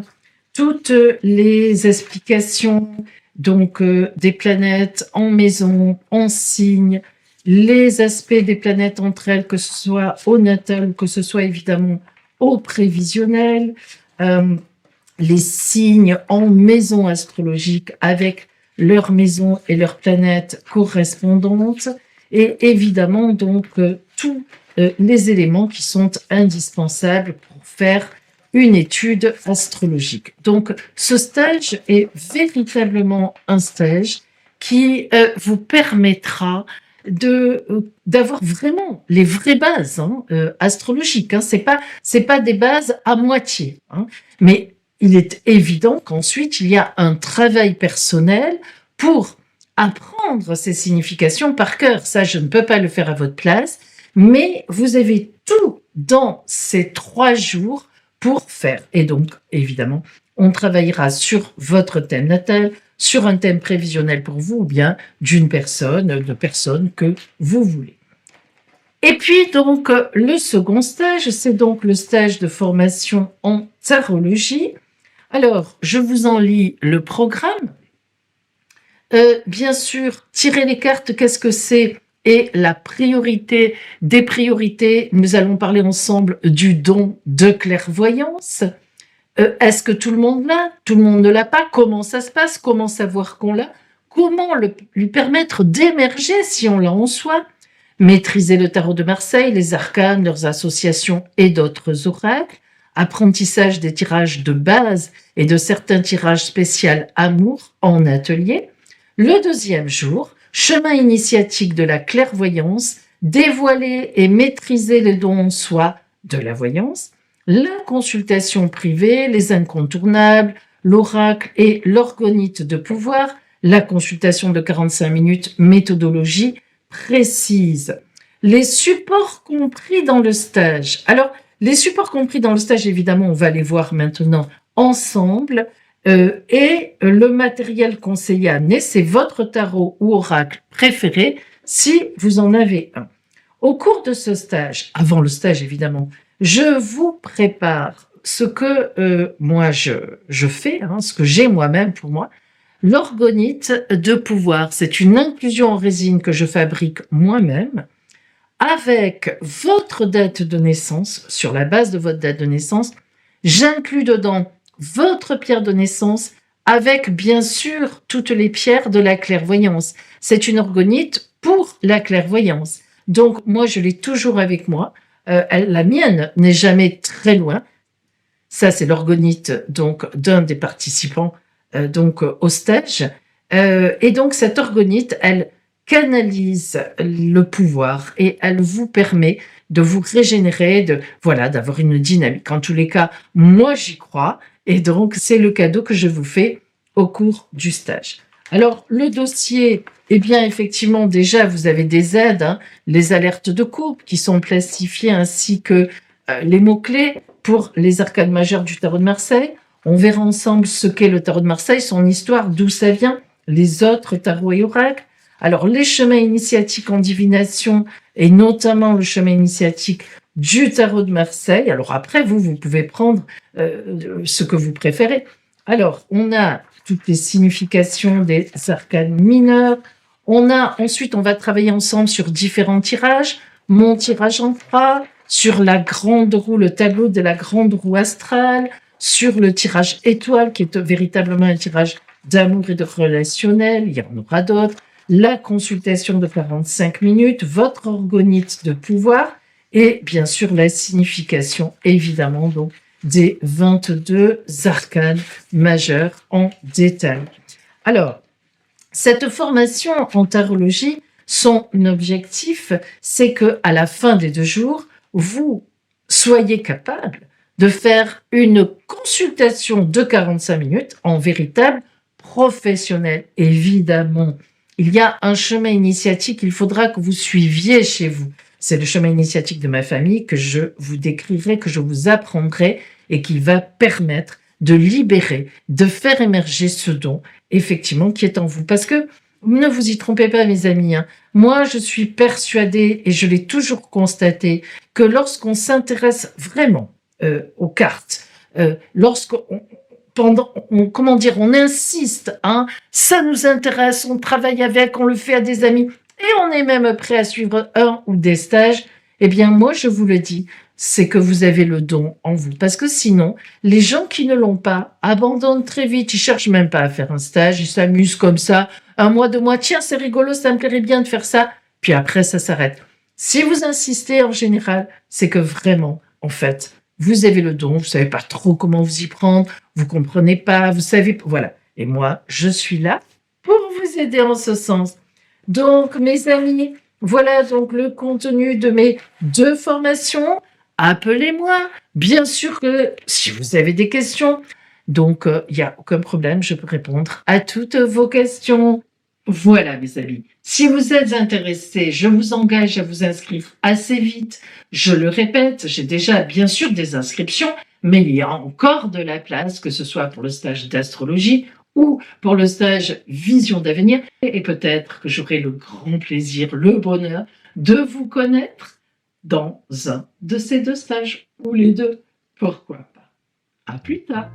toutes les explications donc des planètes en maison, en signe, les aspects des planètes entre elles, que ce soit au natal ou que ce soit évidemment au prévisionnel, les signes en maison astrologique avec leur maison et leur planète correspondantes, et évidemment donc tous les éléments qui sont indispensables pour faire une étude astrologique. Donc ce stage est véritablement un stage qui vous permettra d'avoir vraiment les vraies bases astrologiques. C'est pas des bases à moitié, mais il est évident qu'ensuite, il y a un travail personnel pour apprendre ces significations par cœur. Ça, je ne peux pas le faire à votre place, mais vous avez tout dans ces 3 jours pour faire. Et donc, évidemment, on travaillera sur votre thème natal, sur un thème prévisionnel pour vous, ou bien de personnes que vous voulez. Et puis, donc, le second stage, c'est donc le stage de formation en tarologie. Alors, je vous en lis le programme. Bien sûr, tirer les cartes, qu'est-ce que c'est? Et la priorité des priorités, nous allons parler ensemble du don de clairvoyance. Est-ce que tout le monde l'a? Tout le monde ne l'a pas? Comment ça se passe? Comment savoir qu'on l'a? Comment lui permettre d'émerger si on l'a en soi? Maîtriser le tarot de Marseille, les arcanes, leurs associations et d'autres oracles. apprentissage des tirages de base et de certains tirages spéciaux amour en atelier. Le deuxième jour, chemin initiatique de la clairvoyance, dévoiler et maîtriser les dons en soi de la voyance, la consultation privée, les incontournables, l'oracle et l'orgonite de pouvoir, la consultation de 45 minutes, méthodologie précise. Les supports compris dans le stage. Alors, les supports compris dans le stage, évidemment, on va les voir maintenant ensemble. Et le matériel conseillé à amener, c'est votre tarot ou oracle préféré, si vous en avez un. Au cours de ce stage, avant le stage évidemment, je vous prépare ce que moi je fais, ce que j'ai moi-même pour moi. L'orgonite de pouvoir, c'est une inclusion en résine que je fabrique moi-même avec votre date de naissance. Sur la base de votre date de naissance, j'inclus dedans votre pierre de naissance avec bien sûr toutes les pierres de la clairvoyance. C'est une orgonite pour la clairvoyance. Donc moi je l'ai toujours avec moi. La mienne n'est jamais très loin. Ça c'est l'orgonite donc d'un des participants au stage. Et donc cette orgonite, elle canalise le pouvoir et elle vous permet de vous régénérer, d'avoir une dynamique. En tous les cas, moi j'y crois et donc c'est le cadeau que je vous fais au cours du stage. Alors le dossier, eh bien effectivement déjà vous avez des aides, les alertes de coupe qui sont classifiées ainsi que les mots-clés pour les arcanes majeures du tarot de Marseille. On verra ensemble ce qu'est le tarot de Marseille, son histoire, d'où ça vient, les autres tarots et oracles. Alors, les chemins initiatiques en divination, et notamment le chemin initiatique du tarot de Marseille. Alors après, vous pouvez prendre ce que vous préférez. Alors, on a toutes les significations des arcanes mineurs. Ensuite, on va travailler ensemble sur différents tirages. Mon tirage en 3, sur la grande roue, le tableau de la grande roue astrale, sur le tirage étoile, qui est véritablement un tirage d'amour et de relationnel. Il y en aura d'autres. La consultation de 45 minutes, votre orgonite de pouvoir et bien sûr la signification évidemment donc des 22 arcanes majeurs en détail. Alors, cette formation en tarologie, son objectif, c'est que à la fin des 2 jours, vous soyez capable de faire une consultation de 45 minutes en véritable professionnel, évidemment. Il y a un chemin initiatique, il faudra que vous suiviez chez vous. C'est le chemin initiatique de ma famille que je vous décrirai, que je vous apprendrai et qui va permettre de libérer, de faire émerger ce don, effectivement, qui est en vous. Parce que, ne vous y trompez pas, mes amis, moi, je suis persuadée, et je l'ai toujours constaté, que lorsqu'on s'intéresse vraiment aux cartes, on insiste, ça nous intéresse, on travaille avec, on le fait à des amis, et on est même prêt à suivre un ou des stages, eh bien, moi, je vous le dis, c'est que vous avez le don en vous. Parce que sinon, les gens qui ne l'ont pas abandonnent très vite, ils cherchent même pas à faire un stage, ils s'amusent comme ça, 1 mois, 2 mois, tiens, c'est rigolo, ça me plairait bien de faire ça, puis après, ça s'arrête. Si vous insistez, en général, c'est que vraiment, en fait, vous avez le don, vous savez pas trop comment vous y prendre, vous comprenez pas, vous savez, voilà. Et moi, je suis là pour vous aider en ce sens. Donc, mes amis, voilà donc le contenu de mes 2 formations. Appelez-moi. Bien sûr que si vous avez des questions, donc il n'y a aucun problème, je peux répondre à toutes vos questions. Voilà, mes amis. Si vous êtes intéressés, je vous engage à vous inscrire assez vite. Je le répète, j'ai déjà bien sûr des inscriptions, mais il y a encore de la place, que ce soit pour le stage d'astrologie ou pour le stage Vision d'avenir. Et peut-être que j'aurai le grand plaisir, le bonheur de vous connaître dans un de ces 2 stages, ou les 2. Pourquoi pas? À plus tard.